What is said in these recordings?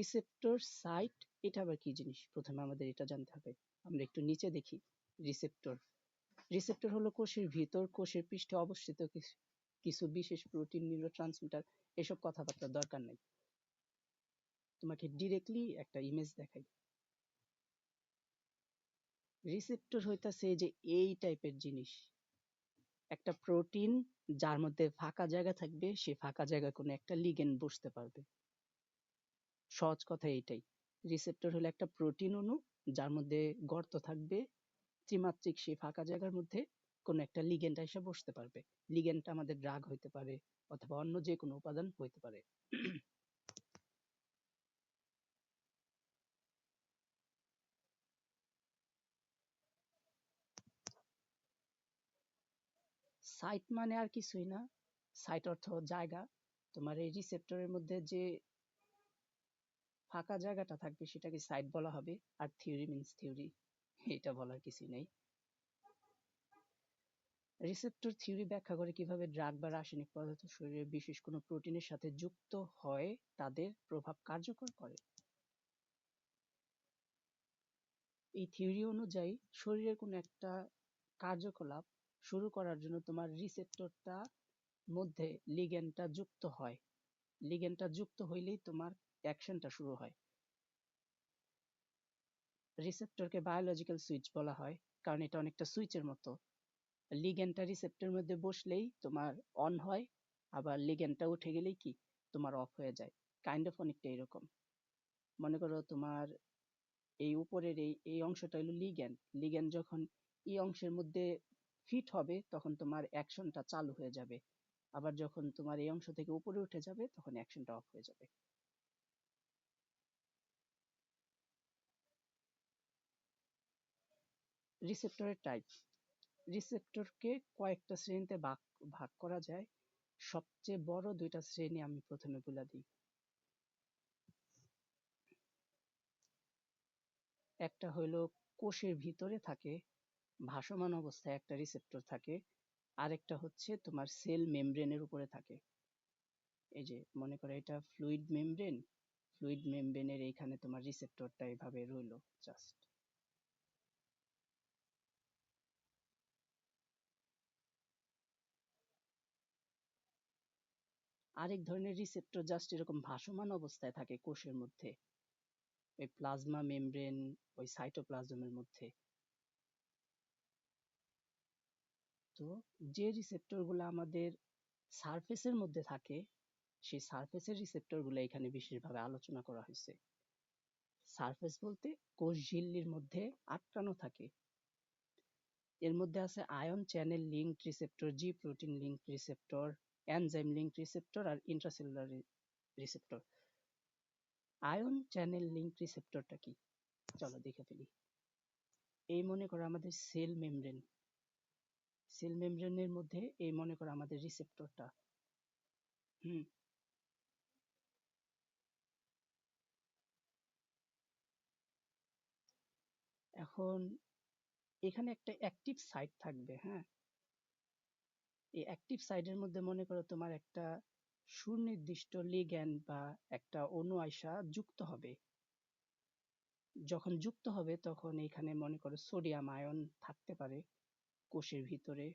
Receptor site এটা আবার কি জিনিস? প্রথমে আমাদের এটা জানতে হবে। আমরা একটু নিচে দেখি। রিসেপ্টর রিসেপ্টর হলো কোষের ভিতর কোষের পৃষ্ঠে অবস্থিত কিছু বিশেষ প্রোটিন, নিউরোট্রান্সমিটার, এসব কথাবার্তার দরকার নাই। তোমাকে ডিরেক্টলি একটা ইমেজ দেখাই। রিসেপ্টর হইতাছে যে এই টাইপের জিনিস, একটা প্রোটিন যার মধ্যে ফাঁকা জায়গা থাকবে, সে ফাঁকা জায়গায় কোনো একটা লিগেন্ড বসতে পারবে। সহজ কথা এইটাই। রিসেপ্টর হলো একটা প্রোটিন অণু যার মধ্যে গর্ত থাকবে, ত্রিমাত্রিক সেই ফাঁকা জায়গার মধ্যে কোনো একটা লিগেন্ড এসে বসতে পারবে। লিগেন্ডটা আমাদের ড্রাগ হইতে পারে অথবা অন্য যে কোনো উপাদান হইতে পারে। সাইট মানে আর কিছুই না, সাইট অর্থ জায়গা। তোমার এই রিসেপ্টরের মধ্যে যে ফাঁকা জায়গাটা থাকবে সেটাকে সাইট বলা হবে। আর থিওরি মিন্স থিওরি, এটা বলার কিছুই নেই। রিসেপ্টর থিওরি ব্যাখ্যা করে কিভাবে ড্রাগ বা রাসায়নিক পদার্থ শরীরের বিশেষ কোনো প্রোটিনের সাথে যুক্ত হয় তাদের প্রভাব কার্যকর করে। এই থিওরি অনুযায়ী শরীরের কোনো একটা কার্যকলাপ শুরু করার জন্য তোমার রিসেপ্টরটা মধ্যে লিগ্যান্ডটা যুক্ত হয়। লিগ্যান্ডটা যুক্ত হইলেই তোমার অ্যাকশনটা শুরু হয়। রিসেপ্টরকে বায়োলজিক্যাল সুইচ বলা হয়, কারণ এটা অনেকটা সুইচের মতো। লিগ্যান্ডটা রিসেপ্টরের মধ্যে বসলেই তোমার অন হয়, আবার লিগ্যান্ডটা উঠে গেলেই কি তোমার অফ হয়ে যায়। কাইন্ড অফ অনেকটা এরকম। মনে করো তোমার এই উপরের এই অংশটা হলো লিগ্যান্ড। লিগ্যান্ড যখন এই অংশের মধ্যে ফিট হবে তখন তোমার অ্যাকশনটা চালু হয়ে যাবে। আবার যখন তোমার এই অংশ থেকে উপরে উঠে যাবে তখন অ্যাকশনটা অফ হয়ে যাবে। রিসেপ্টরের টাইপ। রিসেপ্টরকে কয়েকটা শ্রেণীতে ভাগ ভাগ করা যায়। সবচেয়ে বড় দুইটা শ্রেণী আমি প্রথমে বলে দিই। একটা হইলো কোষের ভিতরে থাকে, ভাসমান অবস্থায় একটা রিসেপ্টর থাকে। আরেকটা হচ্ছে তোমার সেল মেমব্রেনের উপরে থাকে। এই যে মনে করো এটা ফ্লুইড মেমব্রেন, ফ্লুইড মেমব্রেনের এইখানে তোমার রিসেপ্টরটা এইভাবে রইলো জাস্ট। আরেক ধরনের রিসেপ্টর জাস্ট এরকম ভাসমান অবস্থায় থাকে কোষের মধ্যে, ওই প্লাজমা মেমব্রেন, ওই সাইটোপ্লাজমের মধ্যে। তো যে রিসেপ্টর গুলো আমাদের সারফেসের মধ্যে থাকে, সেই সারফেসের রিসেপ্টর গুলো এখানে বিশেষভাবে আলোচনা করা হয়েছে। সারফেস বলতে কোষ ঝিল্লির মধ্যে আটকানো থাকে। এর মধ্যে আছে ion channel link receptor, G protein link receptor, enzyme link receptor আর intracellular receptor. Ion channel link রিসেপ্টরটা কি? চলো দেখে ফেলি। এই মনে করো আমাদের সেল মেমব্রেন, সেল মেমব্রেনের মধ্যে এই মনে করো আমাদের রিসেপ্টরটা। হুম, এখন এখানে একটা অ্যাক্টিভ সাইট থাকবে। হ্যাঁ, এই অ্যাক্টিভ সাইটের মধ্যে মনে করো তোমার একটা সুনির্দিষ্ট লিগ্যান্ড বা একটা অণু আইসা যুক্ত হবে। যখন যুক্ত হবে তখন এখানে মনে করো সোডিয়াম আয়ন থাকতে পারে, কোষের ভিতরে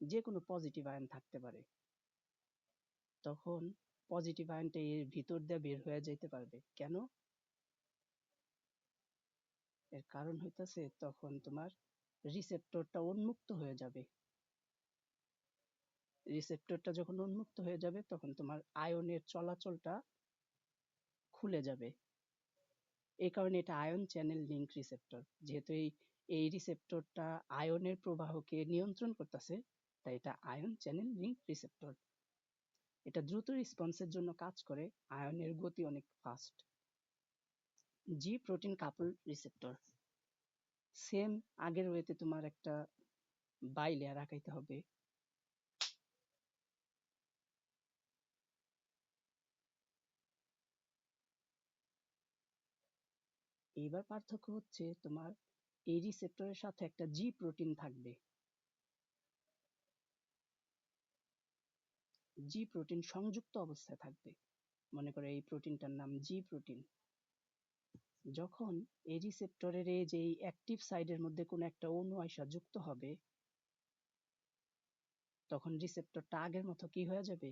যে কোনো পজিটিভ আয়ন থাকতে পারে। তখন পজিটিভ আয়নটা এর ভিতর দিয়ে বের হয়ে যেতে পারবে। কেন? এর কারণ হইতাছে তখন তোমার রিসেপ্টরটা উন্মুক্ত হয়ে যাবে। রিসেপ্টরটা যখন উন্মুক্ত হয়ে যাবে তখন তোমার আয়নের চলাচলটা খুলে যাবে। এই কারণে এটা আয়ন চ্যানেল লিঙ্ক রিসেপ্টর। যেহেতু এই রিসেপ্টরটা আয়নের প্রবাহকে নিয়ন্ত্রণ করতেছে, তাই এটা আয়ন চ্যানেল লিঙ্ক রিসেপ্টর। এটা দ্রুত রেসপন্সের জন্য কাজ করে, আয়নের গতি অনেক ফাস্ট। জি প্রোটিন কাপল রিসেপ্টর। সেম আগের ওয়েতে তোমার একটা বাই লেয়ার আঁকাইতে হবে। এইবার পার্থক্য হচ্ছে তোমার এই রিসেপ্টরের সাথে একটা জি প্রোটিন থাকবে। জি প্রোটিন সংযুক্ত অবস্থায় থাকবে। মনে করো এই প্রোটিনটার নাম জি প্রোটিন। যখন এই রিসেপ্টরের এই যে অ্যাক্টিভ সাইডের মধ্যে কোনো একটা অণু আইসা যুক্ত হবে, তখন রিসেপ্টরটা আগের মতো কি হয়ে যাবে?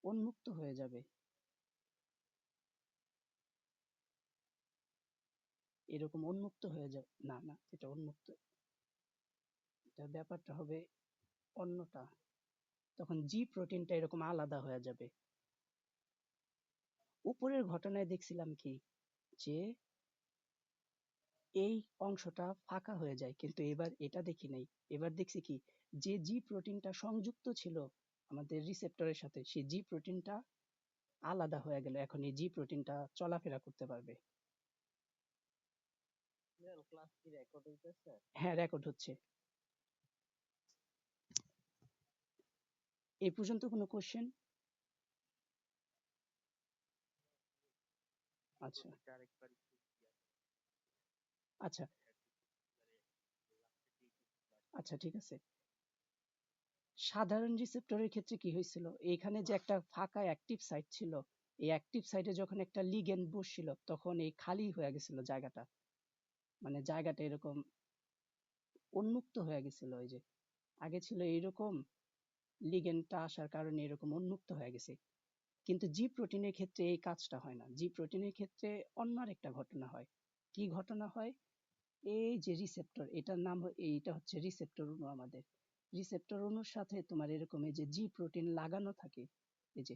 উন্মুক্ত হয়ে যাবে। এরকম উন্মুক্ত হয়ে যাবে না, না, এটা উন্মুক্ত, এটা ব্যাপারটা হবে অন্যটা। তখন জি প্রোটিনটা এরকম আলাদা হয়ে যাবে। উপরের ঘটনায় দেখছিলাম কি, যে এই অংশটা ফাঁকা হয়ে যায়, কিন্তু এবার এটা দেখি নাই। এবার দেখছি কি, যে জি প্রোটিনটা সংযুক্ত ছিল আমাদের রিসেপ্টরের সাথে, সেই জি প্রোটিনটা আলাদা হয়ে গেল। এখন এই জি প্রোটিনটা চলাফেরা করতে পারবে। হ্যাঁ, রেকর্ড হচ্ছে। এই পর্যন্ত কোনো কোশ্চেন? আচ্ছা আচ্ছা আচ্ছা, ঠিক আছে। সাধারণ রিসেপ্টরের ক্ষেত্রে কি হয়েছিল, এইখানে যে একটা ফাঁকা অ্যাক্টিভ সাইট ছিল, এই অ্যাক্টিভ সাইটে যখন একটা লিগেন্ড বসছিল, তখন এই খালি হয়ে গেছিল জায়গাটা, মানে জায়গাটা এরকম উন্মুক্ত হয়ে গেছিল। ওই যে আগে ছিল এইরকম, লিগেন্ডটা আসার কারণে এরকম উন্মুক্ত হয়ে গেছে। কিন্তু জি প্রোটিনের ক্ষেত্রে এই কাজটা হয় না। জি প্রোটিনের ক্ষেত্রে অন্য আরেকটা ঘটনা হয়। কি ঘটনা হয়? এই যে রিসেপ্টর, এটার নাম এইটা হচ্ছে রিসেপ্টর অণু। আমাদের রিসেপ্টর অণুর সাথে তোমার এরকম এই যে জি প্রোটিন লাগানো থাকে, এই যে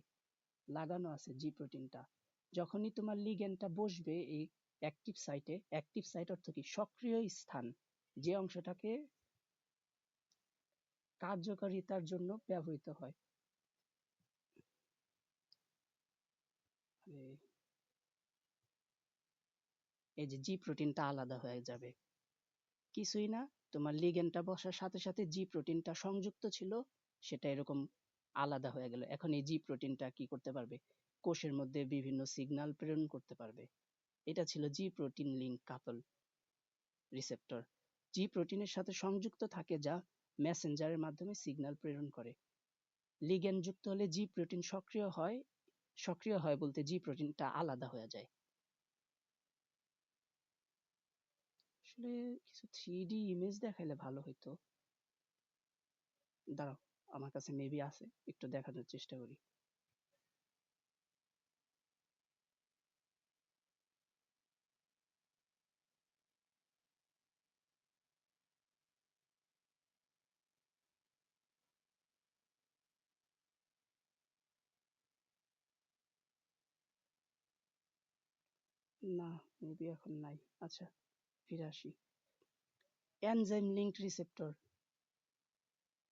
লাগানো আছে জি প্রোটিনটা। যখনই তোমার লিগ্যান্ডটা বসবে এই অ্যাক্টিভ সাইটে, অ্যাক্টিভ সাইট অর্থ কি, সক্রিয় স্থান, যে অংশটাকে কার্যকারিতার জন্য ব্যবহৃত হয়। এই যে জি প্রোটিনটা আলাদা হয়ে যাবে, কিছুই না, তোমার লিগ্যান্ডটা বসার সাথে সাথে জি প্রোটিনটা সংযুক্ত ছিল, সেটা এরকম আলাদা হয়ে গেল। এখন এই জি প্রোটিনটা কি করতে পারবে? কোষের মধ্যে বিভিন্ন সিগন্যাল প্রেরণ করতে পারবে। এটা ছিল জি প্রোটিন লিঙ্ক কাপল রিসেপ্টর। জি প্রোটিনের সাথে সংযুক্ত থাকে, যা মেসেঞ্জারের মাধ্যমে সিগন্যাল প্রেরণ করে। লিগ্যান্ড যুক্ত হলে জি প্রোটিন সক্রিয় হয়। সক্রিয় হয় বলতে জি প্রোটিনটা আলাদা হয়ে যায়। আসলে কিছু 3D ইমেজ দেখাইলে ভালো হইতো। দাঁড়াও, আমার কাছে মেবি আছে, একটু দেখানোর চেষ্টা করি। না, মেবি এখন নাই। আচ্ছা, ফিরে আসি। Enzyme linked receptor.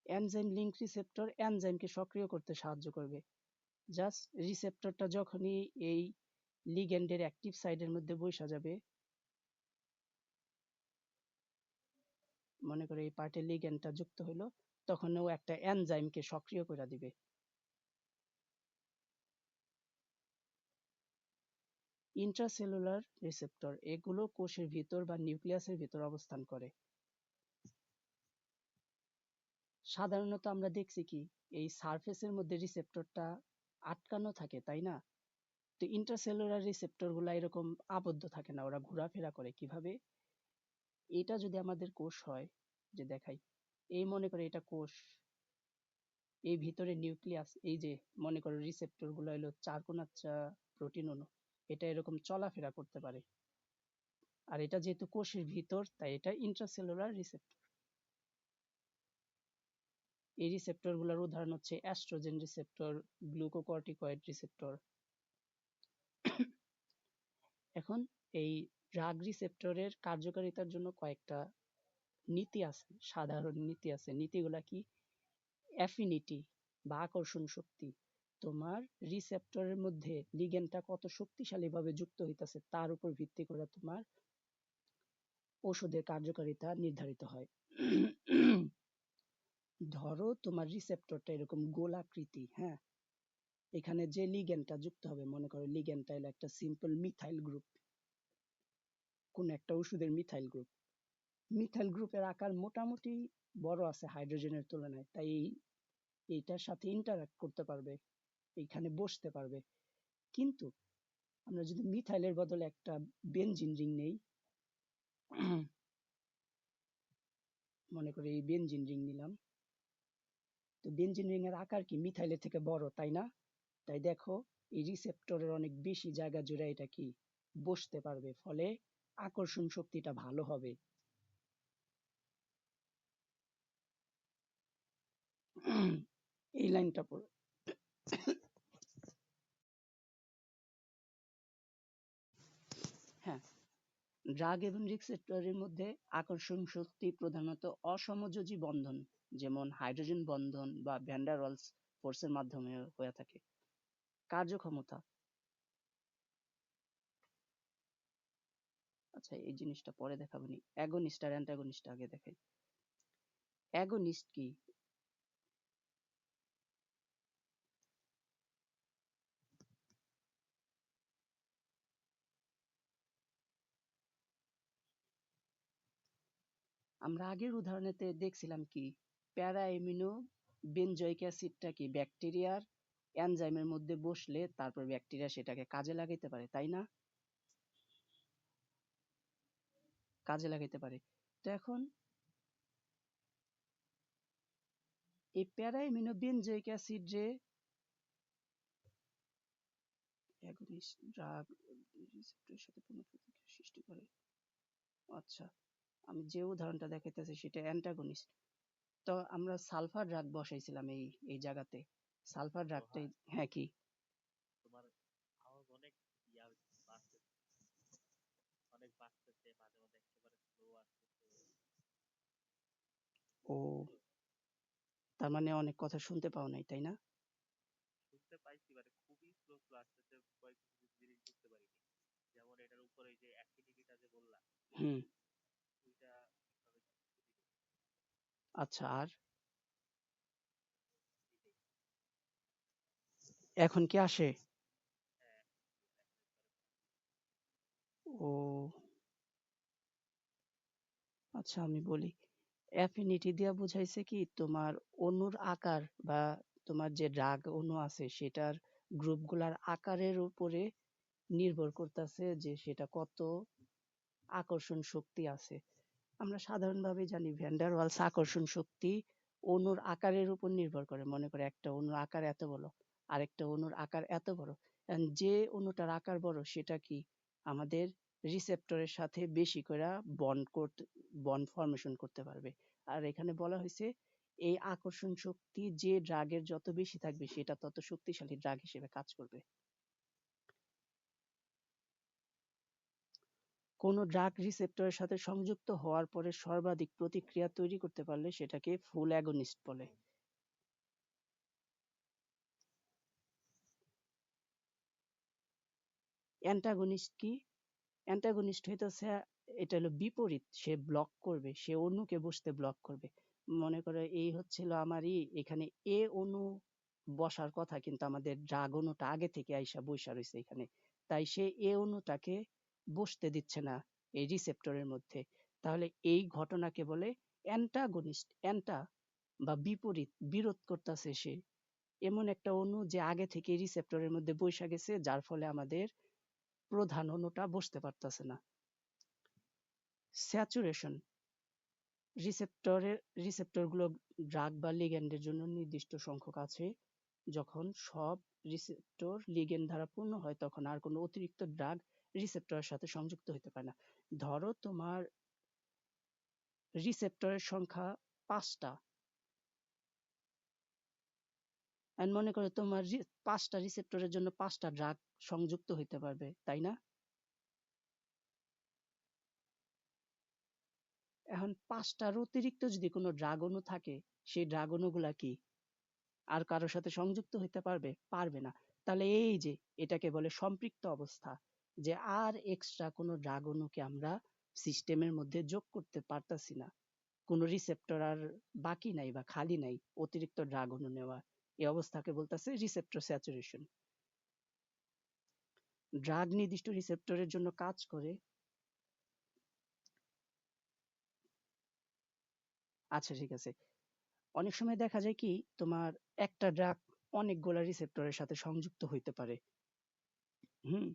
Enzyme link receptor এনজাইমকে সক্রিয় করতে সাহায্য করবে। জাস্ট রিসেপ্টরটা যখনই এই লিগ্যান্ডের অ্যাক্টিভ সাইডের মধ্যে বসা যাবে, মনে করে এই পার্টে লিগ্যান্ডটা যুক্ত হলো, তখন ও একটা এনজাইমকে সক্রিয় করে দিবে। ইন্ট্রাসেলুলার রিসেপ্টর, এগুলো কোষের ভিতর বা নিউক্লিয়াসের ভিতর অবস্থান করে। সাধারণত আমরা দেখছি কি, এই সারফেসের মধ্যে রিসেপ্টরটা আটকানো থাকে, তাই না? তো ইন্ট্রাসেলুলার রিসেপ্টর গুলা এরকম আবদ্ধ থাকে না, ওরা ঘোরাফেরা করে কিভাবে? এটা যদি আমাদের কোষ হয়, যে দেখাই, এই মনে করে এটা কোষ, এই ভিতরে নিউক্লিয়াস, এই যে মনে করো রিসেপ্টর গুলো হলো চারকোনাচ্চা প্রোটিন অণু, এটা এরকম চলাফেরা করতে পারে। আর এটা যেহেতু কোষের ভিতর, তাই এটা ইন্ট্রাসেলুলার রিসেপ্টর। এই রিসেপ্টর গুলোর উদাহরণ হচ্ছে অ্যাস্ট্রোজেন রিসেপ্টর, গ্লুকোকর্টিকয়েড রিসেপ্টর। এখন এই ড্রাগ রিসেপ্টরের কার্যকারিতার জন্য কয়েকটা নীতি আছে, সাধারণ নীতি আছে। নীতিগুলা কি? অ্যাফিনিটি বা আকর্ষণ শক্তি, তোমার রিসেপ্টরের মধ্যে লিগ্যান্ডটা কত শক্তিশালী ভাবে যুক্ত হইতাছে তার উপর ভিত্তি করে তোমার ওষুধের কার্যকারিতা নির্ধারিত হয়। ধরো তোমার রিসেপ্টরটা এরকম গোলাকৃতি, হ্যাঁ, এখানে যে লিগ্যান্ডটা যুক্ত হবে, মনে করো লিগ্যান্ডটা হলো একটা সিম্পল মিথাইল গ্রুপ, কোন একটা ওষুধের মিথাইল গ্রুপ। মিথাইল গ্রুপের আকার মোটামুটি বড় আছে হাইড্রোজেনের তুলনায়, তাই এইটার সাথে ইন্টারঅ্যাক্ট করতে পারবে, এইখানে বসতে পারবে। কিন্তু আমরা যদি মিথাইলের বদলে একটা বেনজিন রিং নেই, মনে করি এই বেনজিন রিং নিলাম, তো বেনজিন রিং এর আকার কি মিথাইলের থেকে বড়, তাই না? তাই দেখো এই রিসেপ্টরের অনেক বেশি জায়গা জুড়ে এটা কি বসতে পারবে, ফলে আকর্ষণ শক্তিটা ভালো হবে। এই লাইনটা পড়ো। হ্যাঁ, ড্রাগ এবং রিসেপ্টরের মধ্যে আকর্ষণ শক্তি প্রধানত অসমযোজী বন্ধন, যেমন হাইড্রোজেন বন্ধন বা ভ্যান ডার ওয়ালস ফোর্সের মাধ্যমে হয়ে থাকে। কার্যক্ষমতা, আচ্ছা এই জিনিসটা পরে দেখাবো নি, অ্যাগনিস্ট আর অ্যান্টাগনিস্ট আগে দেখাই। অ্যাগনিস্ট কি? আমরা আগের উদাহরণেতে দেখছিলাম কি প্যারা এমিনো বেনজয়িক অ্যাসিডটা কি ব্যাকটেরিয়ার এনজাইমের মধ্যে বসলে তারপর ব্যাকটেরিয়া সেটাকে কাজে লাগাইতে পারে, তাই না? কাজে লাগাইতে পারে। তো এখন এই প্যারা এমিনো বেনজয়িক অ্যাসিড যে অ্যাগনিস্ট ড্রাগ রিসেপ্টরের সাথে পূর্ণ প্রতিক্রিয়া সৃষ্টি করে। আচ্ছা, আমি যে উদাহরণটা দেখাইতেছি সেটা অ্যান্টাগনিস্ট। তো আমরা সালফার ড্রাগ বসাইছিলাম এই এই জায়গাতে। সালফার ড্রাগটাই, হ্যাঁ কি? ও, তার মানে অনেক কথা শুনতে পাও নাই, তাই না? হুম, আচ্ছা, আর এখন কি আসে? ও, আচ্ছা আমি বলি, অ্যাফিনিটি দিয়া বুঝাইছে কি তোমার অণুর আকার বা তোমার যে ড্রাগ অণু আছে সেটার গ্রুপগুলার আকারের উপরে নির্ভর করতেছে যে সেটা কত আকর্ষণ শক্তি আছে। আমরা সাধারণভাবে জানি ভ্যান ডার ওয়ালস আকর্ষণ শক্তি অণুর আকারের উপর নির্ভর করে। মনে করে একটা অণুর আকার এত বড়, আরেকটা অণুর আকার এত বড়, যে অণুটার আকার বড় সেটা কি আমাদের রিসেপ্টরের সাথে বেশি করে বন্ড করতে, বন্ড ফর্মেশন করতে পারবে। আর এখানে বলা হয়েছে এই আকর্ষণ শক্তি যে ড্রাগের যত বেশি থাকবে সেটা তত শক্তিশালী ড্রাগ হিসেবে কাজ করবে। কোনো ড্রাগ রিসেপ্টরের সাথে সংযুক্ত হওয়ার পরে সর্বাধিক প্রতিক্রিয়া তৈরি করতে পারলে সেটাকে ফুল অ্যাগনিস্ট বলে। অ্যান্টাগনিস্ট কি? অ্যান্টাগনিস্ট হইতেছে, এটা হলো বিপরীত, সে ব্লক করবে, সে অণুকে বসতে ব্লক করবে। মনে করো এই হচ্ছিল আমারই এখানে এ অণু বসার কথা, কিন্তু আমাদের ড্রাগ অণুটা আগে থেকে আইসা বইসা রয়েছে এখানে, তাই সে এ অণুটাকে বসতে দিচ্ছে না এই রিসেপ্টরের মধ্যে। তাহলে এই ঘটনাকে বলে অ্যান্টাগনিস্ট। অ্যান্টা বা বিপরীত, বিরোধ করতেছে সে, এমন একটা অণু যে আগে থেকে রিসেপ্টরের মধ্যে বৈশা গেছে, যার ফলে আমাদের প্রধান অণুটা বসতে পারতেছে না। স্যাচুরেশন, রিসেপ্টরের রিসেপ্টরগুলো ড্রাগ বা লিগ্যান্ডের জন্য নির্দিষ্ট সংখ্যক আছে। যখন সব রিসেপ্টর লিগ্যান্ড দ্বারা পূর্ণ হয় তখন আর কোনো অতিরিক্ত ড্রাগ রিসেপ্টরের সাথে সংযুক্ত হতে পারে না। ধরো তোমার রিসেপ্টরের সংখ্যা 5টা, এন্ড মনে করো তোমার 5টা রিসেপ্টরের জন্য 5টা ড্রাগ সংযুক্ত হইতে পারবে, তাই না? এখন 5টার অতিরিক্ত যদি কোনো ড্রাগ অণু থাকে, সেই ড্রাগ অণুগুলা কি আর কারোর সাথে সংযুক্ত হইতে পারবে? পারবে না। তাহলে এই যে এটাকে বলে সম্পৃক্ত অবস্থা, যে আর এক্সট্রা কোনো ড্রাগ অণুকে আমরা সিস্টেমের মধ্যে যোগ করতে পারতাছি না, কোনো রিসেপ্টর আর বাকি নাই বা খালি নাই অতিরিক্ত ড্রাগ অণু নেওয়া। এই অবস্থাকে বলতেছে রিসেপ্টর স্যাচুরেশন। ড্রাগ নির্দিষ্ট রিসেপ্টরের জন্য কাজ করে। আচ্ছা ঠিক আছে, অনেক সময় দেখা যায় কি তোমার একটা ড্রাগ অনেকগুলা রিসেপ্টরের সাথে সংযুক্ত হইতে পারে। হুম,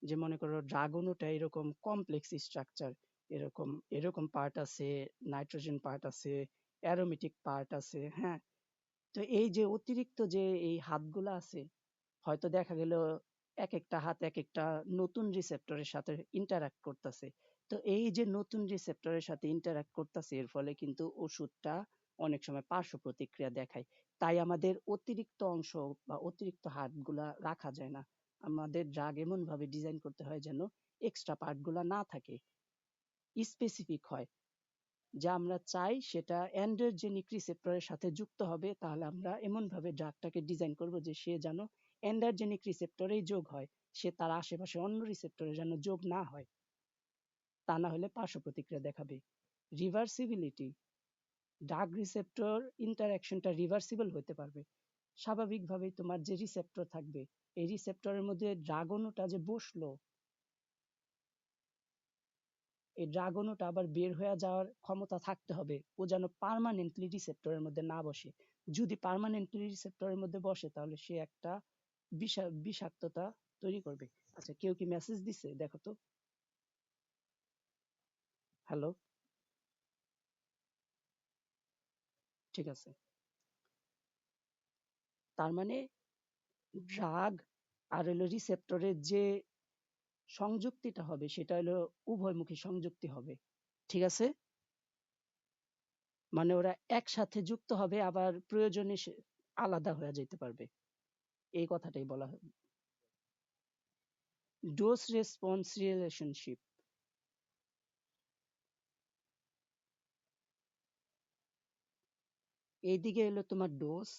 যে মনে করো ড্রাগনটা এরকম কমপ্লেক্স স্ট্রাকচার, এরকম এরকম পার্ট আছে, নাইট্রোজেন পার্ট আছে, অ্যারোমেটিক পার্ট আছে, হ্যাঁ। তো এই যে অতিরিক্ত যে এই হাতগুলা আছে, হয়তো দেখা গেল এক একটা হাত এক একটা নতুন রিসেপ্টরের সাথে ইন্টারাক্ট করতেছে। তো এই যে নতুন রিসেপ্টরের সাথে ইন্টারাক্ট করতেছে, এর ফলে কিন্তু ওষুধটা অনেক সময় পার্শ্ব প্রতিক্রিয়া দেখায়। তাই আমাদের অতিরিক্ত অংশ বা অতিরিক্ত হাতগুলা রাখা যায় না। আমাদের ড্রাগ এমন ভাবে ডিজাইন করতে হয় যেন এক্সট্রা পার্ট গুলা না থাকে, স্পেসিফিক হয়। যা আমরা চাই সেটা অ্যান্ড্রোজেনিক রিসেপ্টরের সাথে যুক্ত হবে, তাহলে আমরা এমন ভাবে ড্রাগটাকে ডিজাইন করব যে সে যেন অ্যান্ড্রোজেনিক রিসেপ্টরেই যোগ হয়, সে তার আশেপাশে অন্য রিসেপ্টরে যেন যোগ না হয়, তা না হলে পার্শ্ব প্রতিক্রিয়া দেখাবে। রিভার্সিবিলিটি, ড্রাগ রিসেপ্টর ইন্টারাকশনটা রিভার্সিবল হতে পারবে। স্বাভাবিকভাবেই তোমার যে রিসেপ্টর থাকবে, এই রিসেপ্টরের মধ্যে ড্রাগ অণুটা যে বসলো, এই ড্রাগ অণুটা আবার বের হয়ে যাওয়ার ক্ষমতা থাকতে হবে, ও যেন পার্মানেন্টলি রিসেপ্টরের মধ্যে না বসে। যদি পার্মানেন্টলি রিসেপ্টরের মধ্যে বসে তাহলে সে একটা বিষাক্ততা তৈরি করবে। আচ্ছা, কেউ কি মেসেজ দিছে দেখো তো। হ্যালো, ঠিক আছে। তার মানে ড্রাগ আর হলো রিসেপ্টরের যে সংযুক্তিটা হবে সেটা হলো উভয়মুখী সংযুক্তি হবে, ঠিক আছে। মানে ওরা একসাথে যুক্ত হবে, আবার প্রয়োজনে আলাদা হয়ে যেতে পারবে, এই কথাটাই বলা হয়। ডোজ রেসপন্স রিলেশনশিপ, এইদিকে এলো তোমার ডোজ,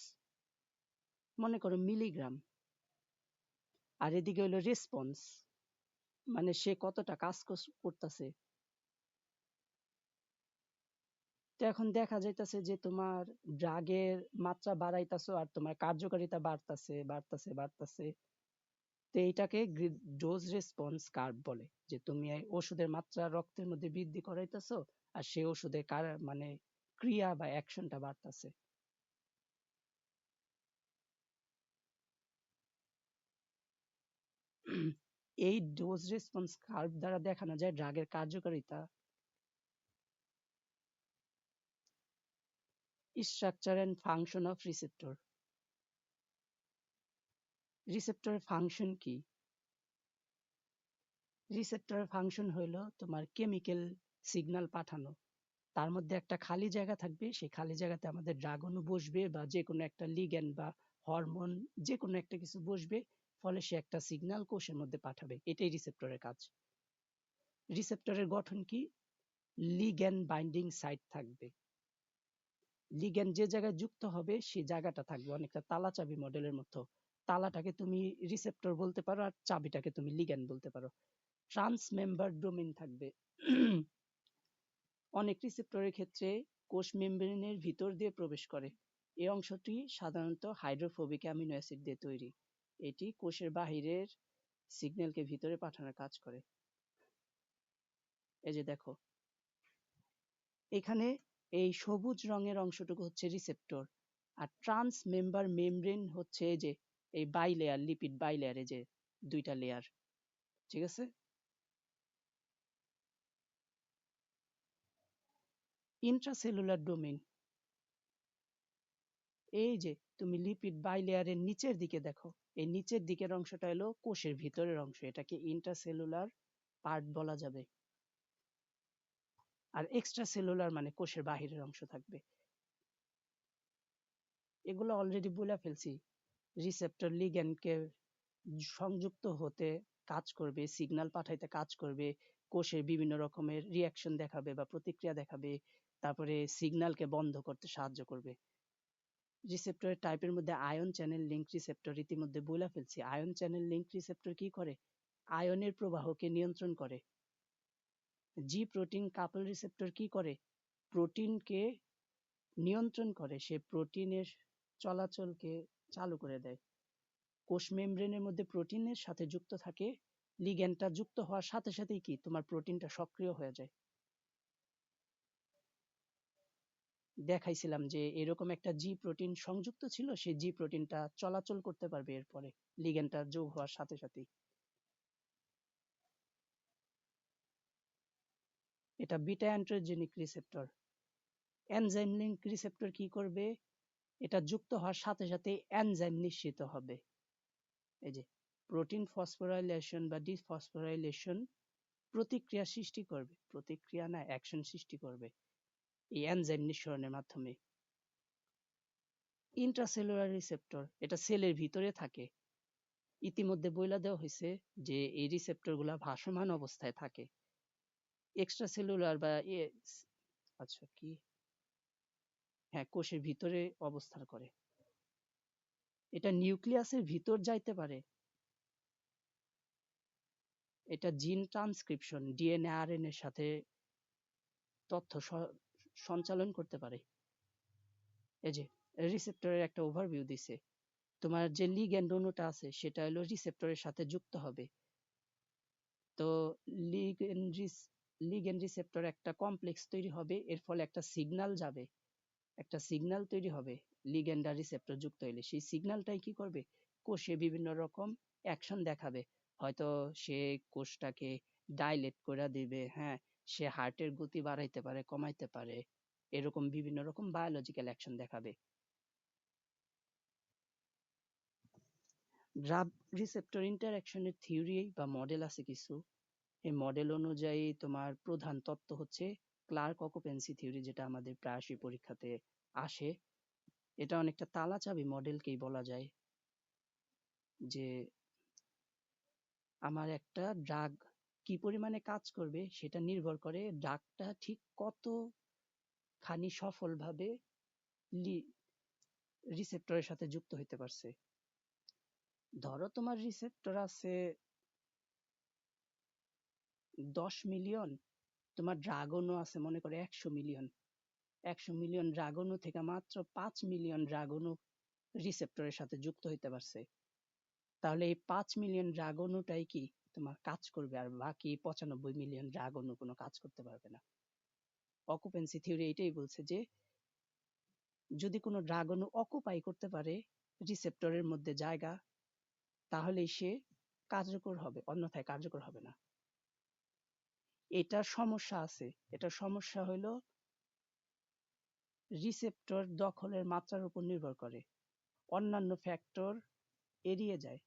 মনে করো মিলিগ্রাম, আর এদিকে হলো রেসপন্স, মানে সে কতটা কাজ করতেছে। তো এখন দেখা যাইতেছে যে তোমার ড্রাগের মাত্রা বাড়াইতেছো আর তোমার কার্যকারিতা বাড়তাছে। তো এইটাকে ডোজ রেসপন্স কার্ভ বলে, যে তুমি এই ওষুধের মাত্রা রক্তের মধ্যে বৃদ্ধি করাইতেছো আর সেই ওষুধের মানে ক্রিয়া বা অ্যাকশনটা বাড়তাছে। এই ডোজ রেসপন্স কার্ভ দ্বারা দেখানো যায় ড্রাগের কার্যকারিতা। Structure and function of receptor, রিসেপ্টরের ফাংশন কি? রিসেপ্টরের ফাংশন হইলো তোমার কেমিক্যাল সিগন্যাল পাঠানো। তার মধ্যে একটা খালি জায়গা থাকবে, সেই খালি জায়গাতে আমাদের ড্রাগ অণু বসবে বা যে কোনো একটা লিগ্যান্ড বা হরমোন যে কোনো একটা কিছু বসবে, ফলে সে একটা সিগন্যাল কোষের মধ্যে পাঠাবে, এটাই রিসেপ্টরের কাজ। রিসেপ্টরের গঠন কি? লিগ্যান্ড বাইন্ডিং সাইট থাকবে, লিগ্যান্ড যে জায়গায় যুক্ত হবে সেই জায়গাটা থাকবে অনেকটা তালা চাবি মডেলের মতো। তালাটাকে তুমি রিসেপ্টর বলতে পারো আর চাবিটাকে তুমি লিগ্যান্ড বলতে পারো। ট্রান্স মেম্বার ডোমেইন থাকবে। অনেক রিসেপ্টরের ক্ষেত্রে কোষ মেমব্রেনের ভিতর দিয়ে প্রবেশ করে। এই অংশটি সাধারণত হাইড্রোফোবিক অ্যামিনো অ্যাসিড দিয়ে তৈরি। এটি কোষের বাহিরের সিগন্যালকে ভিতরে পাঠানোর কাজ করে। এই যে দেখো, এখানে এই সবুজ রঙের অংশটুকু হচ্ছে রিসেপ্টর, আর ট্রান্স মেম্বার মেমব্রেন হচ্ছে এই যে এই bilayer, lipid bilayer, এই যে দুইটা লেয়ার, ঠিক আছে। ইন্ট্রাসেলুলার ডোমেইন, এই যে তুমি লিপিড বাই লেয়ারের নিচের দিকে দেখো, এই নিচের দিকের অংশটা হলো কোষের ভিতরের অংশ, এটাকে ইন্ট্রাসেলুলার পার্ট বলা যাবে। আর এক্সট্রা সেলুলার মানে কোষের বাহিরের অংশ থাকবে। এগুলো অলরেডি বলে ফেলছি। রিসেপ্টর লিগ্যান্ডকে সংযুক্ত হতে কাজ করবে, সিগন্যাল পাঠাইতে কাজ করবে, কোষের বিভিন্ন রকমের রিয়াকশন দেখাবে বা প্রতিক্রিয়া দেখাবে, তারপরে সিগন্যালকে বন্ধ করতে সাহায্য করবে। রিসেপ্টরের টাইপের মধ্যে আয়ন চ্যানেল লিংক রিসেপ্টর, ইতিমধ্যে বলে ফেলছি। আয়ন চ্যানেল লিংক রিসেপ্টর কি করে? আয়নের প্রবাহকে নিয়ন্ত্রণ করে। জি প্রোটিন কাপল রিসেপ্টর কি করে? প্রোটিনকে নিয়ন্ত্রণ করে, সে প্রোটিনের চলাচলকে চালু করে দেয়। কোষ মেমব্রেনের মধ্যে প্রোটিনের সাথে যুক্ত থাকে, লিগ্যান্ডটা যুক্ত হওয়ার সাথে সাথেই কি তোমার প্রোটিনটা সক্রিয় হয়ে যায়। দেখাইছিলাম যে এরকম একটা জি প্রোটিন সংযুক্ত ছিল, সেই জি প্রোটিনটা চলাচল করতে পারবে এরপরে লিগ্যান্ডটা যোগ হওয়ার সাথে সাথেই। এটা beta androgenic receptor. Enzyme link receptor কি করবে? এটা যুক্ত হওয়ার সাথে সাথে এনজাইম নিঃসৃত হবে। এই যে প্রোটিন ফসফোরাইলেশন বা ডিফসফোরাইলেশন প্রতিক্রিয়া সৃষ্টি করবে, প্রতিক্রিয়া না অ্যাকশন সৃষ্টি করবে এই এনজাইম নিঃসরণের মাধ্যমে। ইন্ট্রাসেলুলার রিসেপ্টর, এটা সেলের ভিতরে থাকে। ইতিমধ্যে বইলা দেওয়া হয়েছে যে এই রিসেপ্টর গুলা ভাসমান অবস্থায় থাকে। এক্সট্রা সেলুলার বা আচ্ছা কি, হ্যাঁ, কোষের ভিতরে অবস্থান করে। এটা নিউক্লিয়াসের ভিতর যাইতে পারে। এটা জিন ট্রান্সক্রিপশন, ডিএনএ আরএনএ এর সাথে তথ্য সঞ্চালন করতে পারে। এই যে রিসেপ্টরের একটা ওভারভিউ দিছে। তোমার যে লিগ্যান্ড অণুটা আছে সেটা হলো রিসেপ্টরের সাথে যুক্ত হবে। তো লিগ্যান্ড রিসেপ্টর একটা কমপ্লেক্স তৈরি হবে, এর ফলে একটা সিগন্যাল যাবে, একটা সিগন্যাল তৈরি হবে লিগ্যান্ড আর রিসেপ্টর যুক্ত হইলে। সেই সিগন্যালটাই কি করবে? কোষে বিভিন্ন রকম অ্যাকশন দেখাবে। হয়তো সে কোষটাকে ডাইলেট করে দিবে, হ্যাঁ, সে হার্টের গতি বাড়াইতে পারে, কমাইতে পারে, এরকম বিভিন্ন রকম বায়োলজিক্যাল অ্যাকশন দেখাবে। ড্রাগ রিসেপ্টর ইন্টারঅ্যাকশনের থিওরি বা মডেল আছে কিছু। এই মডেল অনুযায়ী তোমার প্রধান তত্ত্ব হচ্ছে ক্লার্ক অকুপেন্সি থিওরি, যেটা আমাদের প্রায়শই পরীক্ষাতে আসে। এটা অনেকটা তালা চাবি মডেলকেই বলা যায়, যে আমার একটা ড্রাগ কি পরিমাণে কাজ করবে সেটা নির্ভর করে ড্রাগটা ঠিক কতখানি সফলভাবে রিসেপ্টরের সাথে যুক্ত হইতে পারছে। ধরো তোমার রিসেপ্টর আছে 10 মিলিয়ন, তোমার ড্রাগনও আছে মনে করে 100 মিলিয়ন। 100 মিলিয়ন ড্রাগনও থেকে মাত্র 5 মিলিয়ন ড্রাগনও রিসেপ্টরের সাথে যুক্ত হইতে পারছে। তাহলে এই 5 মিলিয়ন ড্রাগনটাই কি তোমার কাজ করবে, আর বাকি 95 মিলিয়ন ড্রাগনও কোনো কাজ করতে পারবে না। অকুপেন্সি থিওরি এটাই বলছে যে যদি কোনো ড্রাগনও অকুপাই করতে পারে রিসেপ্টরের মধ্যে জায়গা, তাহলেই সে কার্যকর হবে, অন্যথায় কার্যকর হবে না। এটার সমস্যা আছে। এটার সমস্যা হলো রিসেপ্টর দখলের মাত্রার উপর নির্ভর করে, অন্যান্য ফ্যাক্টর এড়িয়ে যায়।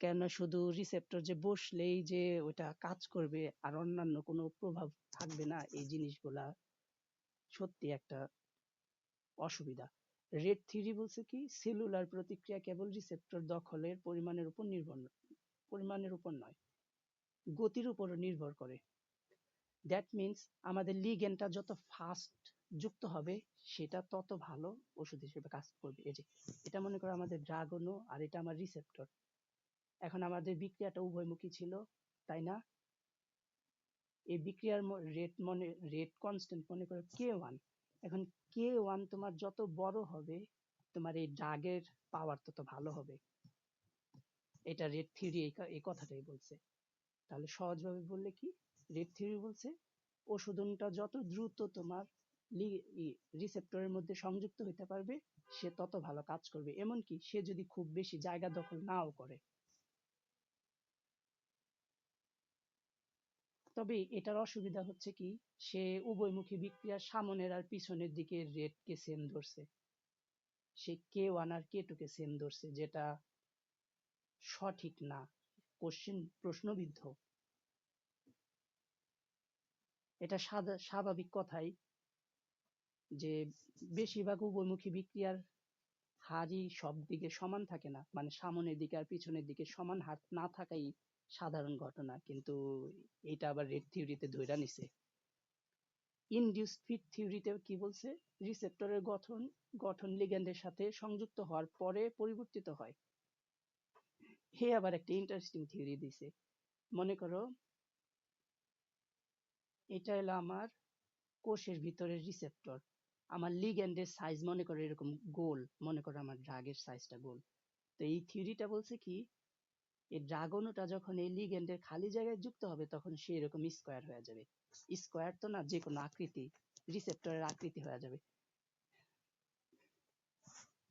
কেননা শুধু রিসেপ্টর যে বসলেই যে ওটা কাজ করবে আর অন্যান্য কোনো প্রভাব থাকবে না, এই জিনিসগুলা সত্যি একটা অসুবিধা। রেড থিওরি বলছে কি, সেলুলার প্রতিক্রিয়া কেবল রিসেপ্টর দখলের পরিমাণের উপর নয়, গতির উপরও নির্ভর করে। দ্যাট মিনস আমাদের লিগ্যান্ডটা যত ফাস্ট যুক্ত হবে সেটা তত ভালো ওষুধ হিসেবে কাজ করবে। এই যে এটা মনে করো আমাদের ড্রাগনও, আর এটা আমার রিসেপ্টর। এখন আমাদের বিক্রিয়াটা উভয়মুখী ছিল, তাই না? এই বিক্রিয়ার রেট কনস্ট্যান্ট মনে করো K1। এখন K1 তোমার যত বড় হবে তোমার এই ড্রাগের পাওয়ার তত ভালো হবে। এটা রেট থিওরি এই কথাটাই বলছে। তাহলে সহজভাবে বললে কি, রেট থিওরি বলছে ওষুধ অণুটা যত দ্রুত তোমার রিসেপ্টরের মধ্যে সংযুক্ত হইতে পারবে সে তত ভালো কাজ করবে, এমনকি সে যদি খুব বেশি জায়গা দখল নাও করে। তবে এটার অসুবিধা হচ্ছে কি, সে উভয়মুখী বিক্রিয়ার সামনের আর পিছনের দিকে রেটকে সেম ধরছে, সে K1 আর K2 কে সেম ধরছে, যেটা সঠিক না, প্রশ্নবিদ্ধ। এটা স্বাভাবিক কথাই যে বেশিরভাগ উভয়মুখী বিক্রিয়ার হারই সব দিকে সমান থাকে না, মানে সামনের দিকে আর পিছনের দিকে সমান হার না থাকাই সাধারণ ঘটনা, কিন্তু এটা আবার রেট থিওরিতে ধইরা নিছে। ইনডিউসড ফিট থিওরিতে কি বলছে, রিসেপ্টরের গঠন লিগ্যান্ডের সাথে সংযুক্ত হওয়ার পরে পরিবর্তিত হয়। হে আবার একটা ইন্টারেস্টিং থিওরি দিছে। মনে করো এটা হলো আমার কোষের ভিতরের রিসেপ্টর, আমার লিগ্যান্ডের সাইজ মনে করো এরকম গোল, মনে করো আমার ড্রাগের সাইজটা গোল। তো এই থিওরিটা বলছে কি, এই ড্রাগনটা যখন এই লিগ্যান্ডের খালি জায়গায় যুক্ত হবে তখন সে এরকম স্কোয়ার হয়ে যাবে। স্কোয়ার তো না, যে কোনো আকৃতি, রিসেপ্টরের আকৃতি হয়ে যাবে।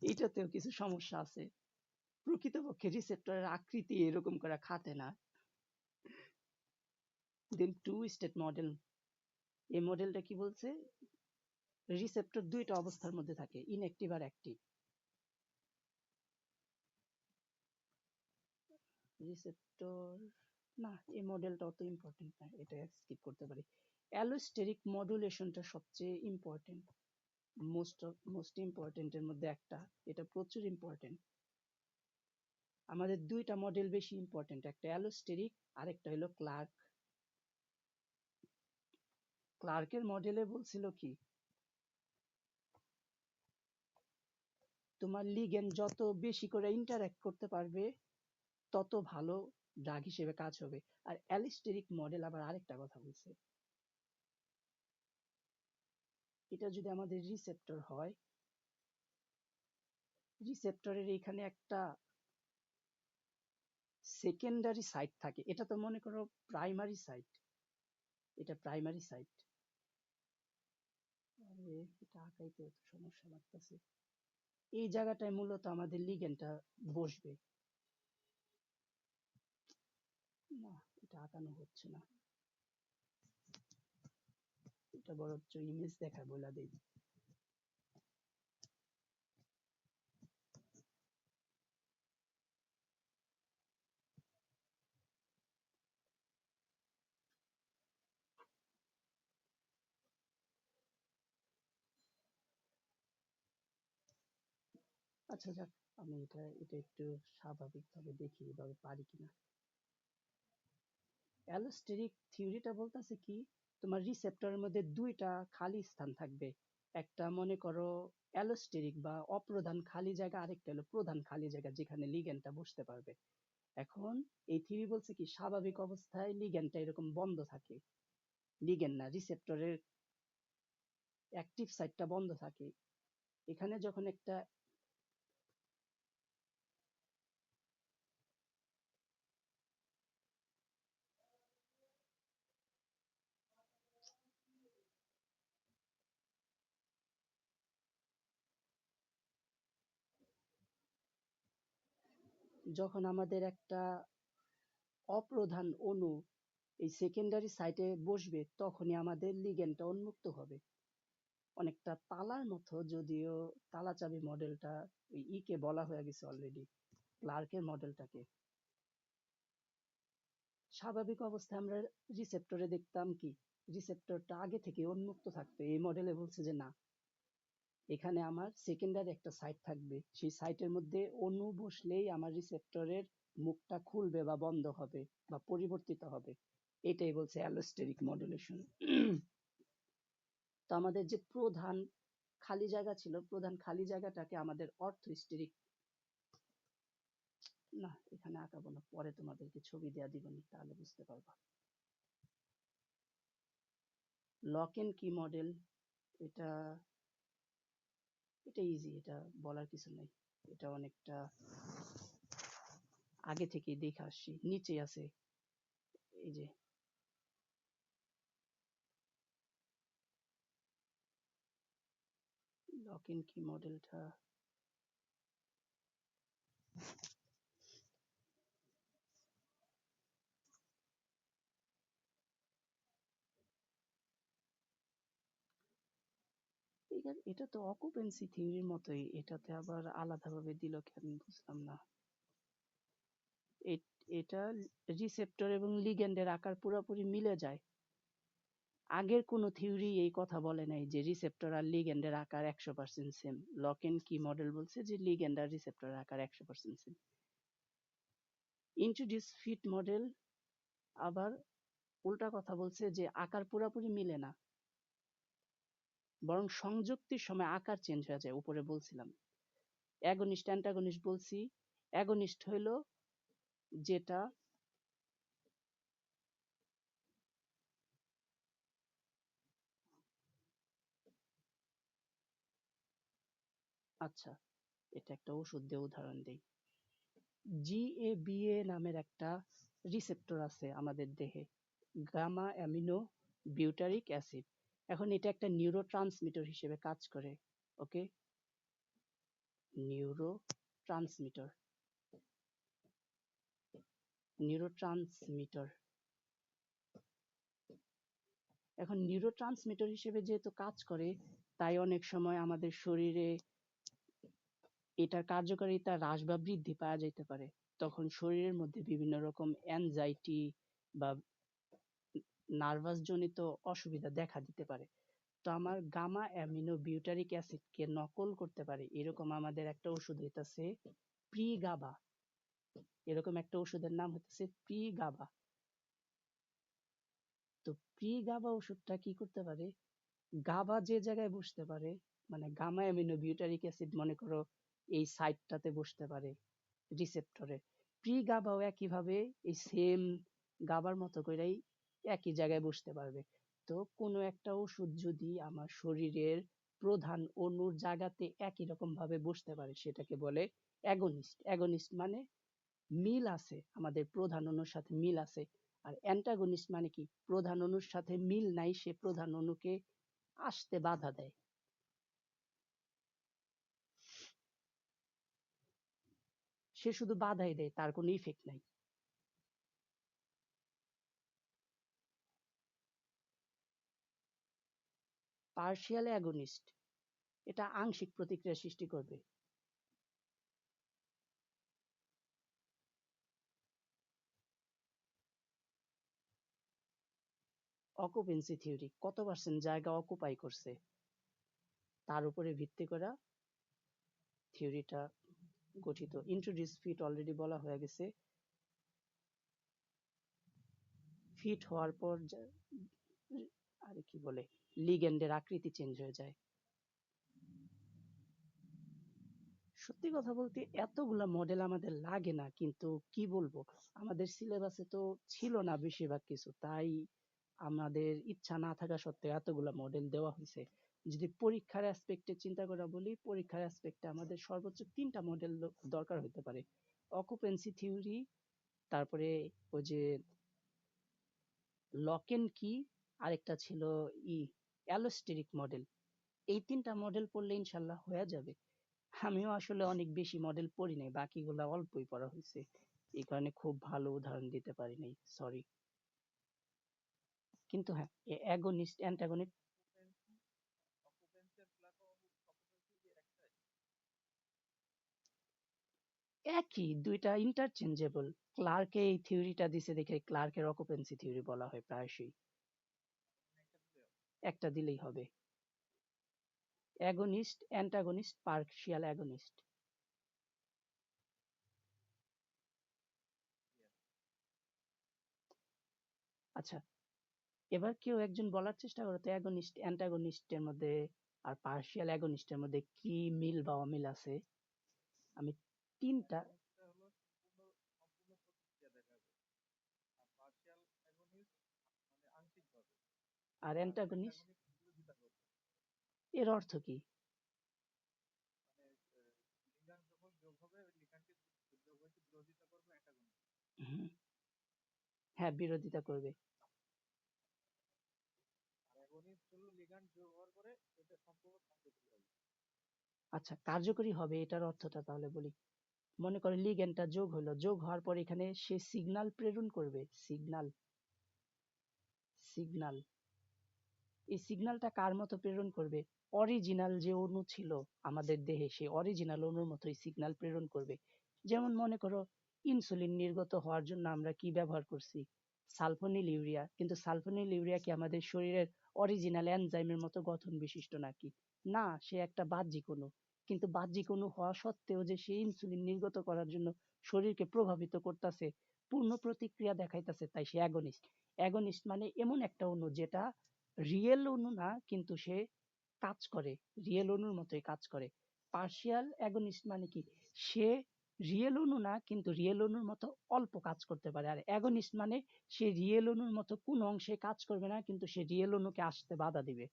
এইটাতেও কিছু সমস্যা আছে। প্রকৃতপক্ষে রিসেপ্টরের আকৃতি এরকম করে খাটে না। দেন টু স্টেট মডেল এই মডেলটা কি বলছে, রিসেপ্টর দুইটা অবস্থার মধ্যে থাকে, ইনঅ্যাক্টিভ আর অ্যাক্টিভ। রিসেপ্টর না, এই মডেলটা অত ইম্পর্টেন্ট না, এটা স্কিপ করতে পারি। অ্যালোস্টেরিক মডুলেশনটা সবচেয়ে ইম্পর্টেন্ট, মোস্ট ইম্পর্টেন্টের মধ্যে একটা, এটা প্রচুর ইম্পর্টেন্ট। আমাদের দুইটা মডেল বেশি ইম্পর্টেন্ট, একটা অ্যালোস্টেরিক আর একটা হলো ক্লার্ক। ক্লার্কের মডেলে বলছিল কি, তোমার লিগেন্ড যত বেশি করে ইন্টারঅ্যাক্ট করতে পারবে তত ভালো ড্রাগ হিসেবে কাজ হবে। আর অ্যালিস্টেরিক মডেল আবার আরেকটা কথা বলছে, এটা যদি আমাদের রিসেপ্টর হয়, রিসেপ্টরের এখানে একটা সেকেন্ডারি সাইট থাকে, এটা তো মনে করো প্রাইমারি সাইট, এটা প্রাইমারি সাইট। আরে এটা আঁকাইতে এত সমস্যা লাগতেছে। এই জায়গাটায় মূলত আমাদের লিগেন্ডটা বসবে। না, এটা আঁকানো হচ্ছে না, এটা বরঞ্চ ইমেজ দেখা বলে দেই। আচ্ছা যাক, আমি এটা এটা একটু স্বাভাবিকভাবে দেখি এভাবে পারি কিনা। অ্যালোস্টেরিক থিওরিটা বলতেছে কি, তোমার রিসেপ্টরের মধ্যে দুইটা খালি স্থান থাকবে, একটা মনে করো অ্যালোস্টেরিক বা অপ্রধান খালি জায়গা, আরেকটা হলো প্রধান খালি জায়গা যেখানে লিগ্যান্ডটা বসতে পারবে। এখন এই থিওরি বলছে কি, স্বাভাবিক অবস্থায় লিগ্যান্ডটা এরকম বন্ধ থাকে, লিগ্যান্ড না, রিসেপ্টরের অ্যাক্টিভ সাইটটা বন্ধ থাকে। এখানে যখন একটা যখন আমাদের একটা অপ্রধান অণু এই সেকেন্ডারি সাইটে বসবে, তখনই আমাদের লিগ্যান্ডটা উন্মুক্ত হবে। অনেকটা তালার মতো, যদিও তালা চাবি মডেলটা কে বলা হয়ে গেছে অলরেডি, ক্লার্কের মডেলটাকে। স্বাভাবিক অবস্থায় আমরা রিসেপ্টরে দেখতাম কি, রিসেপ্টরটা আগে থেকে উন্মুক্ত থাকতো। এই মডেলে বলছে যে না, এখানে আমার সেকেন্ডারি একটা সাইট থাকবে, সেই সাইটের মধ্যে অণু বসলেই আমার রিসেপ্টরের মুখটা খুলবে বা বন্ধ হবে বা পরিবর্তিত হবে। এটাই বলছে অ্যালোস্টেরিক মডুলেশন। তো আমাদের যে প্রধান খালি জায়গা ছিল, প্রধান খালি জায়গাটাকে আমাদের অর্থোস্টেরিক, না এখানে আঁকাবো না, পরে তোমাদেরকে ছবি দেয়া দিবনি, তাহলে বুঝতে পারবা। লক এন্ড কি মডেল, এটা এটা ইজি, এটা বলার কিছু নাই, এটা অনেকটা আগে থেকেই দেখে আসছি, নিচে আছে এই যে লক এন্ড কি মডেলটা। এটা তো অকুপেন্সি থিওরির মতোই, এটাতে আবার আলাদাভাবে দিল কেন বুঝলাম না। এটা রিসেপ্টর এবং লিগ্যান্ডের আকার পুরোপুরি মিলে যায়। আগের কোনো থিওরি এই কথা বলে নাই যে রিসেপ্টর আর লিগ্যান্ডের আকার 100% সেম। লক এন্ড কি মডেল বলছে যে লিগ্যান্ড আর রিসেপ্টরের আকার 100% সেম। ইন্ট্রোডিউস ফিট মডেল আবার উল্টা কথা বলছে যে আকার পুরোপুরি মিলে না, বরং সংযুক্তির সময় আকার চেঞ্জ হয়ে যায়। উপরে বলছিলাম অ্যাগনিস্ট অ্যান্টাগনিস্ট বলছি। অ্যাগনিস্ট হইল যেটা আচ্ছা, এটা একটা ওষুধ দিয়ে উদাহরণ দেই। GABA নামের একটা রিসেপ্টর আছে আমাদের দেহে, গামা অ্যামিনো বিউটারিক অ্যাসিড। এখন এটা একটা নিউরো ট্রান্সমিটার হিসেবে কাজ করে। ওকে, নিউরো ট্রান্সমিটার, নিউরো ট্রান্সমিটার। এখন নিউরোট্রান্সমিটার হিসেবে যেহেতু কাজ করে, তাই অনেক সময় আমাদের শরীরে এটার কার্যকারিতা হ্রাস বা বৃদ্ধি পাওয়া যেতে পারে। তখন শরীরের মধ্যে বিভিন্ন রকম অ্যাংজাইটি বা নার্ভাস জনিত অসুবিধা দেখা দিতে পারে। তো আমার গামা অ্যামিনো বিউটারিক অ্যাসিডকে নকল করতে পারে এরকম আমাদের একটা ওষুধ হইতাছে প্রিগাবা। এরকম একটা ওষুধের নাম হচ্ছে প্রিগাবা। তো প্রিগাবা ওষুধটা কি করতে পারে, গাবা যে জায়গায় বসতে পারে, মানে গামা অ্যামিনো বিউটারিক অ্যাসিড মনে করো এই সাইটটাতে বসতে পারে রিসেপ্টরে, প্রি গাবাও একইভাবে এই সেম গাবার মতো করেই একই জায়গায় বসতে পারবে। তো কোনো একটা ওষুধ যদি আমার শরীরের প্রধান অণুর জায়গাতে একই রকম ভাবে বসতে পারে সেটাকে বলে অ্যাগনিস্ট। অ্যাগনিস্ট মানে মিল আছে, আমাদের প্রধান অণুর সাথে মিল আছে। আর অ্যান্টাগনিস্ট মানে কি, প্রধান অণুর সাথে মিল নাই, সে প্রধান অণুকে আসতে বাধা দেয়। সে শুধু বাধাই দেয়, তার কোনো ইফেক্ট নাই। পার্শিয়াল অ্যাগনিস্ট, এটা আংশিক প্রতিক্রিয়া সৃষ্টি করবে। অকুপেন্সি থিওরি কত পার্সেন্ট জায়গা অকুপাই করছে তার উপরে ভিত্তি করা থিওরিটা গঠিত। ইন্ট্রোডিউস ফিট অলরেডি বলা হয়ে গেছে। ফিট হওয়ার পর আরে কি বলে, লিগ্যান্ডের আকৃতি চেঞ্জ হয়ে যায়। সত্যি কথা বলতে এতগুলা মডেল আমাদের লাগে না, কিন্তু কি বলবো, আমাদের সিলেবাসে তো ছিল না বেশিরভাগ কিছু, তাই আমাদের ইচ্ছা না থাকা সত্ত্বেও এতগুলা মডেল দেওয়া হয়েছে। যদি পরীক্ষার অ্যাসপেক্টে চিন্তা করে বলি, পরীক্ষার অ্যাসপেক্টে আমাদের সর্বোচ্চ 3টা মডেল দরকার হতে পারে। অকুপেন্সি থিওরি, তারপরে ওই যে লক এন্ড কি, আরেকটা ছিল অ্যালোস্টেরিক মডেল। এই 3টা মডেল পড়লে ইনশাল্লাহ হয়ে যাবে। আমিও আসলে অনেক বেশি মডেল পড়ি নাই, বাকিগুলা অল্পই পড়া হয়েছে, এই কারণে খুব ভালো উদাহরণ দিতে পারি নাই, সরি। কিন্তু হ্যাঁ, অ্যাগনিস্ট অ্যান্টাগনিস্ট একই, দুইটা ইন্টারচেঞ্জেবল। ক্লার্কে এই থিওরিটা দিছে দেখে ক্লার্কের অকুপেন্সি থিওরি বলা হয় প্রায়শই। একটা দিলেই হবে। Against, antagonist, partial against. আচ্ছা, এবার কেউ একজন বলার চেষ্টা করো তো অ্যাগনিস্ট অ্যান্টাগনিস্টের মধ্যে আর পার্শিয়াল অ্যাগনিস্টের মধ্যে কি মিল বা অমিল আছে। আমি তিনটা, আর অ্যান্টাগনিস্ট এর অর্থ কি? হুম, হ্যাঁ, বিরোধিতা করবে। আচ্ছা, কার্যকরী হবে এটার অর্থটা তাহলে বলি। মনে করো লিগ্যান্ডটা যোগ হলো, যোগ হওয়ার পর এখানে সে সিগন্যাল প্রেরণ করবে, সিগন্যাল, সিগন্যাল। এই সিগন্যালটা কার মতো প্রেরণ করবে? অরিজিনাল যে অণু ছিল আমাদের দেহে, সেই অরিজিনাল অণুর মতোই সিগন্যাল প্রেরণ করবে। যেমন মনে করো ইনসুলিন নির্গত হওয়ার জন্য আমরা কি ব্যবহার করছি? সালফোনিল ইউরিয়া। কিন্তু সালফোনিল ইউরিয়া কি আমাদের শরীরের অরিজিনাল এনজাইমের মতো গঠন বিশিষ্ট নাকি? না, সে একটা বাহ্যিক অণু। কিন্তু বাহ্যিক অণু হওয়া সত্ত্বেও যে সে ইনসুলিন নির্গত করার জন্য শরীরকে প্রভাবিত করতেছে, পূর্ণ প্রতিক্রিয়া দেখাইতেছে, তাই সে অ্যাগনিস্ট। অ্যাগনিস্ট মানে এমন একটা অণু যেটা রিয়েল অণু না, কিন্তু সে কাজ করে, রিয়েল অণুর মতোই কাজ করে। পার্শিয়াল অ্যাগনিস্ট মানে কি, সে রিয়েল অণু না, কিন্তু রিয়েল অণুর মতো অল্প কাজ করতে পারে। আর অ্যাগনিস্ট মানে সে রিয়েল অণুর মতো কোন অংশে কাজ করবে না, কিন্তু সে রিয়েল অণুকে আসতে বাধা দিবে।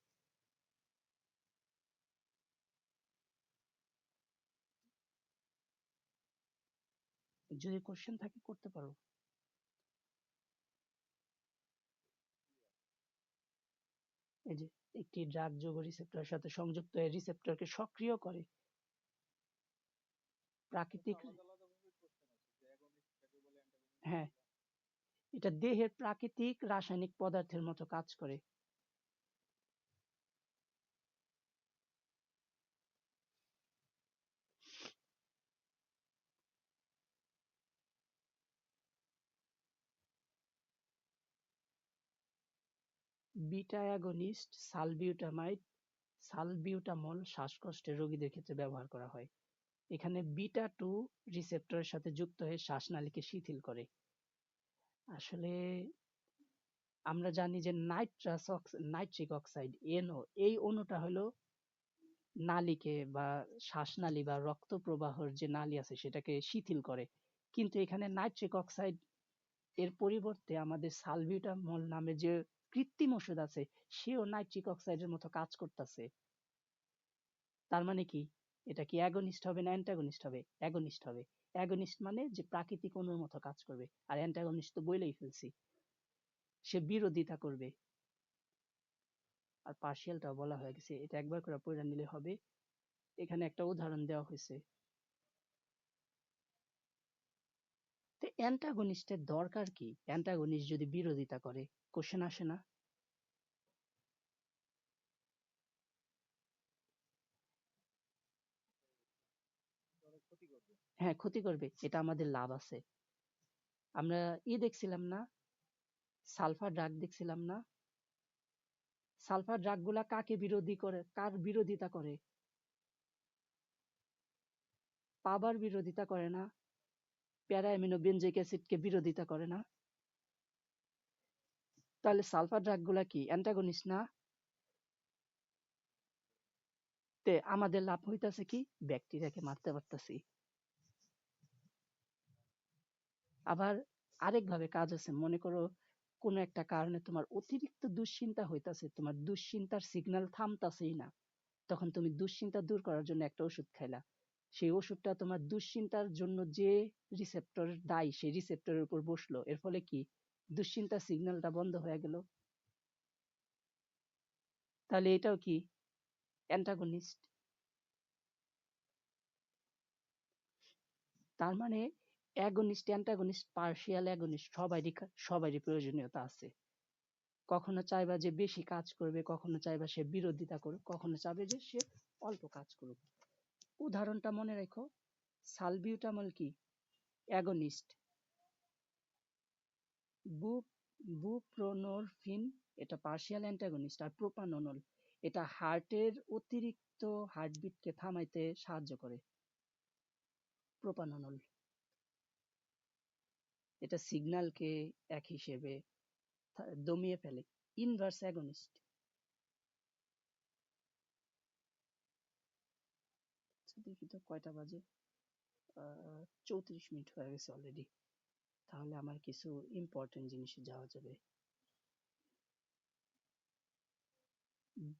যদি কোশ্চেন থাকে করতে পারো। এই যে একটি ড্রাগ যৌগ রিসেপ্টরের সাথে সংযুক্ত হয়ে রিসেপ্টরকে সক্রিয় করে। প্রাকৃতিক, হ্যাঁ, এটা দেহের প্রাকৃতিক রাসায়নিক পদার্থের মতো কাজ করে। বিটা অ্যাগনিস্ট সালবিউটামল শ্বাসকষ্টের রোগীদের ক্ষেত্রে ব্যবহার করা হয়। এখানে বিটা টু রিসেপ্টরের সাথে যুক্ত হয়ে শ্বাসনালীকে শিথিল করে। আসলে আমরা জানি যে নাইট্রিক অক্সাইড NO, এই অণুটা হলো নালীকে বা শ্বাসনালী বা রক্ত প্রবাহের যে নালী আছে সেটাকে শিথিল করে। কিন্তু এখানে নাইট্রিক অক্সাইড এর পরিবর্তে আমাদের সালবিউটামল নামে যে কৃত্রিম ওষুধ আছে সেও নাইট্রিক অক্সাইডের মতো কাজ করতেছে। তার মানে কি এটা কি অ্যাগনিস্ট হবে না অ্যান্টাগনিস্ট হবে? অ্যাগনিস্ট হবে। অ্যাগনিস্ট মানে যে প্রাকৃতিক অণুর মতো কাজ করবে, আর অ্যান্টাগনিস্ট তো বলেই ফেলছি, সে বিরোধিতা করবে। আর পার্শিয়ালটাও বলা হয়ে গেছে, এটা একবার করে পড়ে নিলে হবে। এখানে একটা উদাহরণ দেওয়া হয়েছে। তো অ্যান্টাগনিস্টের দরকার কি? অ্যান্টাগনিস্ট যদি বিরোধিতা করে, কোশ্চেন আসে না? হ্যাঁ, ক্ষতি করবে, এটা আমাদের লাভ আছে। আমরা দেখছিলাম না, সালফার ড্রাগ দেখছিলাম না? সালফার ড্রাগ গুলা কাকে বিরোধী করে, কার বিরোধিতা করে? পাবার বিরোধিতা করে না? প্যারা অ্যামিনো বেনজোইক অ্যাসিডকে বিরোধিতা করে না? তাহলে সালফার ড্রাগ গুলা কি অ্যান্টাগনিস্ট না? তে আমাদের লাভ হইতাছে কি? ব্যাকটেরিয়াকে মারতে পারতাছি। আবার আরেকভাবে কাজ আছে, মনে করো কোনো একটা কারণে তোমার অতিরিক্ত দুশ্চিন্তা হইতাছে, তোমার দুশ্চিন্তার সিগন্যাল থামতাছেই না, তখন তুমি দুশ্চিন্তা দূর করার জন্য একটা ওষুধ খাইলা। সেই ওষুধটা তোমার দুশ্চিন্তার জন্য যে রিসেপ্টর দায়ী সেই রিসেপ্টরের উপর বসলো, এর ফলে কি দুশ্চিন্তার সিগন্যালটা বন্ধ হয়ে গেল। তাহলে এটাও কি অ্যান্টাগনিস্ট? তার মানে অ্যাগনিস্ট, অ্যান্টাগনিস্ট, পার্শিয়াল অ্যাগনিস্ট সবারই প্রয়োজনীয়তা আছে। কখনো চাইবা যে বেশি কাজ করবে, কখনো চাইবা সে বিরোধিতা করুক, কখনো চাইবে যে সে অল্প কাজ করুক। উদাহরণটা মনে রেখো, সালবিউটামল কি অ্যাগনিস্ট, বুপ্রোনরফিন এটা পার্শিয়াল অ্যান্টাগনিস্ট, আর প্রোপানল এটা হার্টের অতিরিক্ত হার্টবিটকে থামাইতে সাহায্য করে। প্রোপানল এটা সিগন্যালকে এক হিসেবে দমিয়ে ফেলে। Inverse against. দেখি তো কয়টা বাজে, 34 মিনিট হয়ে গেছে অলরেডি। তাহলে আমার কিছু ইম্পর্টেন্ট জিনিসে যাওয়া যাবে।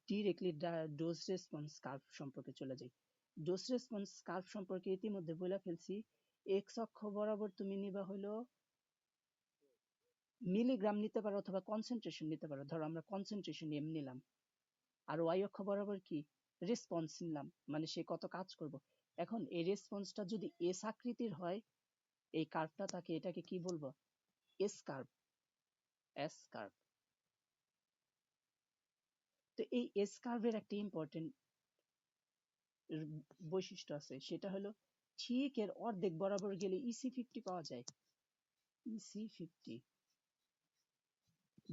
ডিরেক্টলি ডোজ রেসপন্স কার্ভ সম্পর্কে চলে যাই। ডোজ রেসপন্স কার্ভ সম্পর্কে ইতিমধ্যে বলে ফেলছি। এক্স অক্ষ বরাবর তুমি নিবা হলো মিলিগ্রাম নিতে পারো অথবা কনসেন্ট্রেশন নিতে পারো, ধরো আমরা কনসেন্ট্রেশন এম নিলাম। আর ওয়াই অক্ষ বরাবর কি রেসপন্স নিলাম, মানে সে কত কাজ করব। এখন এই রেসপন্সটা যদি এস আকৃতির হয়, এই কার্ভটা থাকে, এটাকে কি বলবো? S curve. S curve. তো এই এস কার্ভের একটা ইম্পর্টেন্ট বৈশিষ্ট্য আছে, সেটা হলো ঠিক এর অর্ধেক বরাবর গেলে EC50 পাওয়া যায়। EC50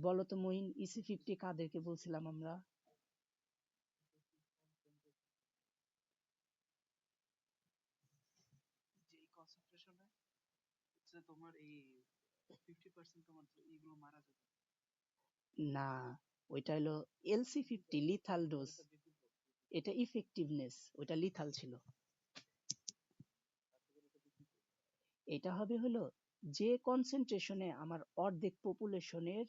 বলতো মহিন, EC50 কাদেরকে বলছিলাম আমরা? না, ওইটা হলো LC50 লিথাল ডোজ। এটা ইফেক্টিভনেস, ওইটা লিথাল ছিল। এটা হবে হলো যে কনসেন্ট্রেশনে আমার অর্ধেক পপুলেশনের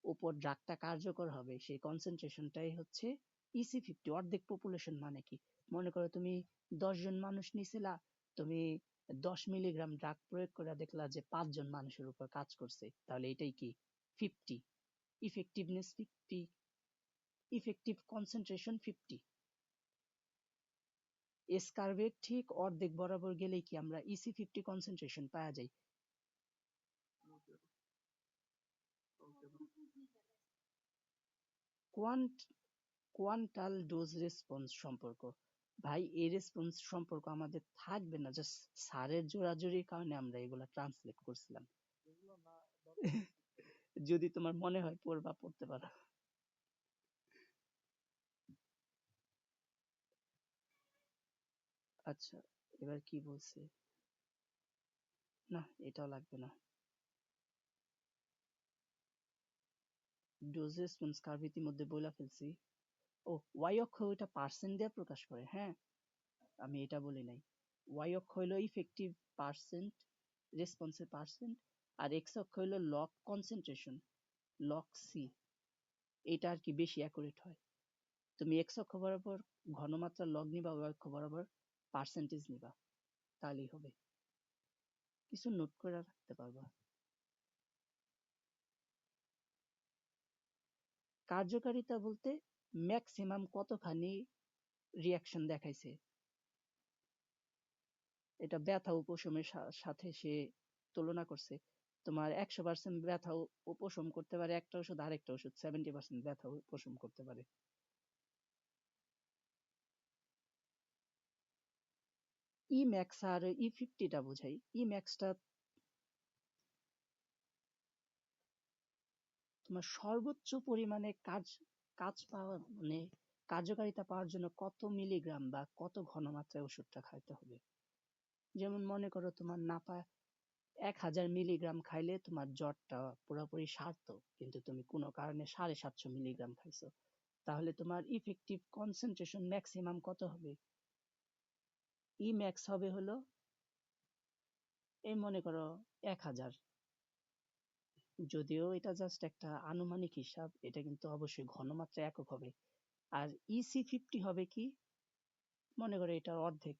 উপর ড্রাগটা কার্যকর হবে, সেই কনসেন্ট্রেশনটাই হচ্ছে EC50। অর্ধেক পপুলেশন মানে কি, মনে করো তুমি 10 জন মানুষ নিছিলা, তুমি 10 মিলিগ্রাম ড্রাগ প্রয়োগ করে দেখলা যে 5 জন মানুষের উপর কাজ করছে, তাহলে এটাই কি 50, ইফেক্টিভনেস 50, ইফেক্টিভ কনসেন্ট্রেশন 50। এস কার্ভের ঠিক অর্ধেক বরাবর গেলেই কি আমরা EC50 কনসেন্ট্রেশন পাওয়া যায়। কোয়ান্ট কোয়ান্টাল ডোজ রেসপন্স সম্পর্ক, ভাই এই রেসপন্স সম্পর্ক আমাদের থাকবে না, জাস্ট স্যারের জোরাজুরির কারণে আমরা এগুলা ট্রান্সলেট করছিলাম। যদি তোমার মনে হয় পড়বা, পড়তে পারো। আচ্ছা, এবার কি বলছে? না, এটাও লাগবে না। ডোজ রেসপন্স কার্ভ ইতিমধ্যে বইলা ফেলছি। ও, ওয়াই অক্ষ ওইটা পার্সেন্ট দিয়ে প্রকাশ করে, হ্যাঁ, আমি এটা বলি নাই। ওয়াই অক্ষ হইলো ইফেক্টিভ পার্সেন্ট, রেসপন্সের পার্সেন্ট, আর এক্স অক্ষ হইলো লগ কনসেন্ট্রেশন, লগ সি। এটা আর কি বেশি অ্যাকুরেট হয়। তুমি এক্স অক্ষ বরাবর ঘনমাত্রা লগ নিবা, ওয়াই অক্ষ বরাবর পার্সেন্টেজ নিবা, তাহলেই হবে। কিছু নোট করে রাখতে পারবা। কার্যকারিতা বলতে ম্যাক্সিমাম কতখানি রিয়াকশন দেখাইছে, এটা ব্যথা উপশমের সাথে সে তুলনা করছে। তোমার 100% ব্যথা উপশম করতে পারে একটা ওষুধ, আরেকটা ওষুধ 70% ব্যথা উপশম করতে পারে। ই ম্যাক্স আর ই 50টা বোঝাই। ই ম্যাক্সটা তোমার সর্বোচ্চ পরিমাণে কাজ পাওয়া, মানে কার্যকারিতা পাওয়ার জন্য কত মিলিগ্রাম বা কত ঘনমাত্রায় ওষুধটা খাইতে হবে। যেমন মনে করো তোমার নাপা 1000 মিলিগ্রাম খাইলে তোমার জ্বরটা পুরোপুরি সারতো, কিন্তু তুমি কোনো কারণে 750 মিলিগ্রাম খাইছো, তাহলে তোমার ইফেক্টিভ কনসেন্ট্রেশন ম্যাক্সিমাম কত হবে? ই ম্যাক্স হবে হলো, এই মনে করো 1000। যদিও এটা জাস্ট একটা আনুমানিক হিসাব, এটা কিন্তু অবশ্যই ঘনমাত্রা একক হবে। আর ইসি 50 হবে কি, মনে করো এটার অর্ধেক।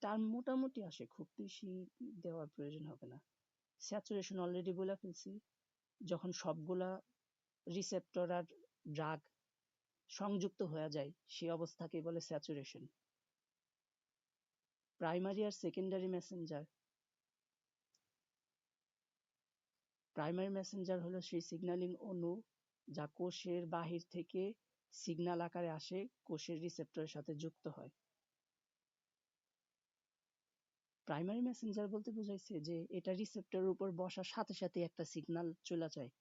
তার মোটামুটি আসে, খুব বেশি দেওয়ার প্রয়োজন হবে না। স্যাচুরেশন অলরেডি বলে ফেলছি, যখন সবগুলা রিসেপ্টর আর ড্রাগ সংযুক্ত হয়ে যায় সেই অবস্থাকে বলে স্যাচুরেশন। প্রাইমারি আর সেকেন্ডারি মেসেঞ্জার, প্রাইমারি মেসেঞ্জার হলো সেই সিগন্যালিং অণু যা কোষের বাহির থেকে সিগন্যাল আকারে আসে, কোষের রিসেপ্টরের সাথে যুক্ত হয়। প্রাইমারি মেসেঞ্জার বলতে বোঝাইছে যে এটা রিসেপ্টরের উপর বসার সাথে সাথে একটা সিগন্যাল চলে যায়।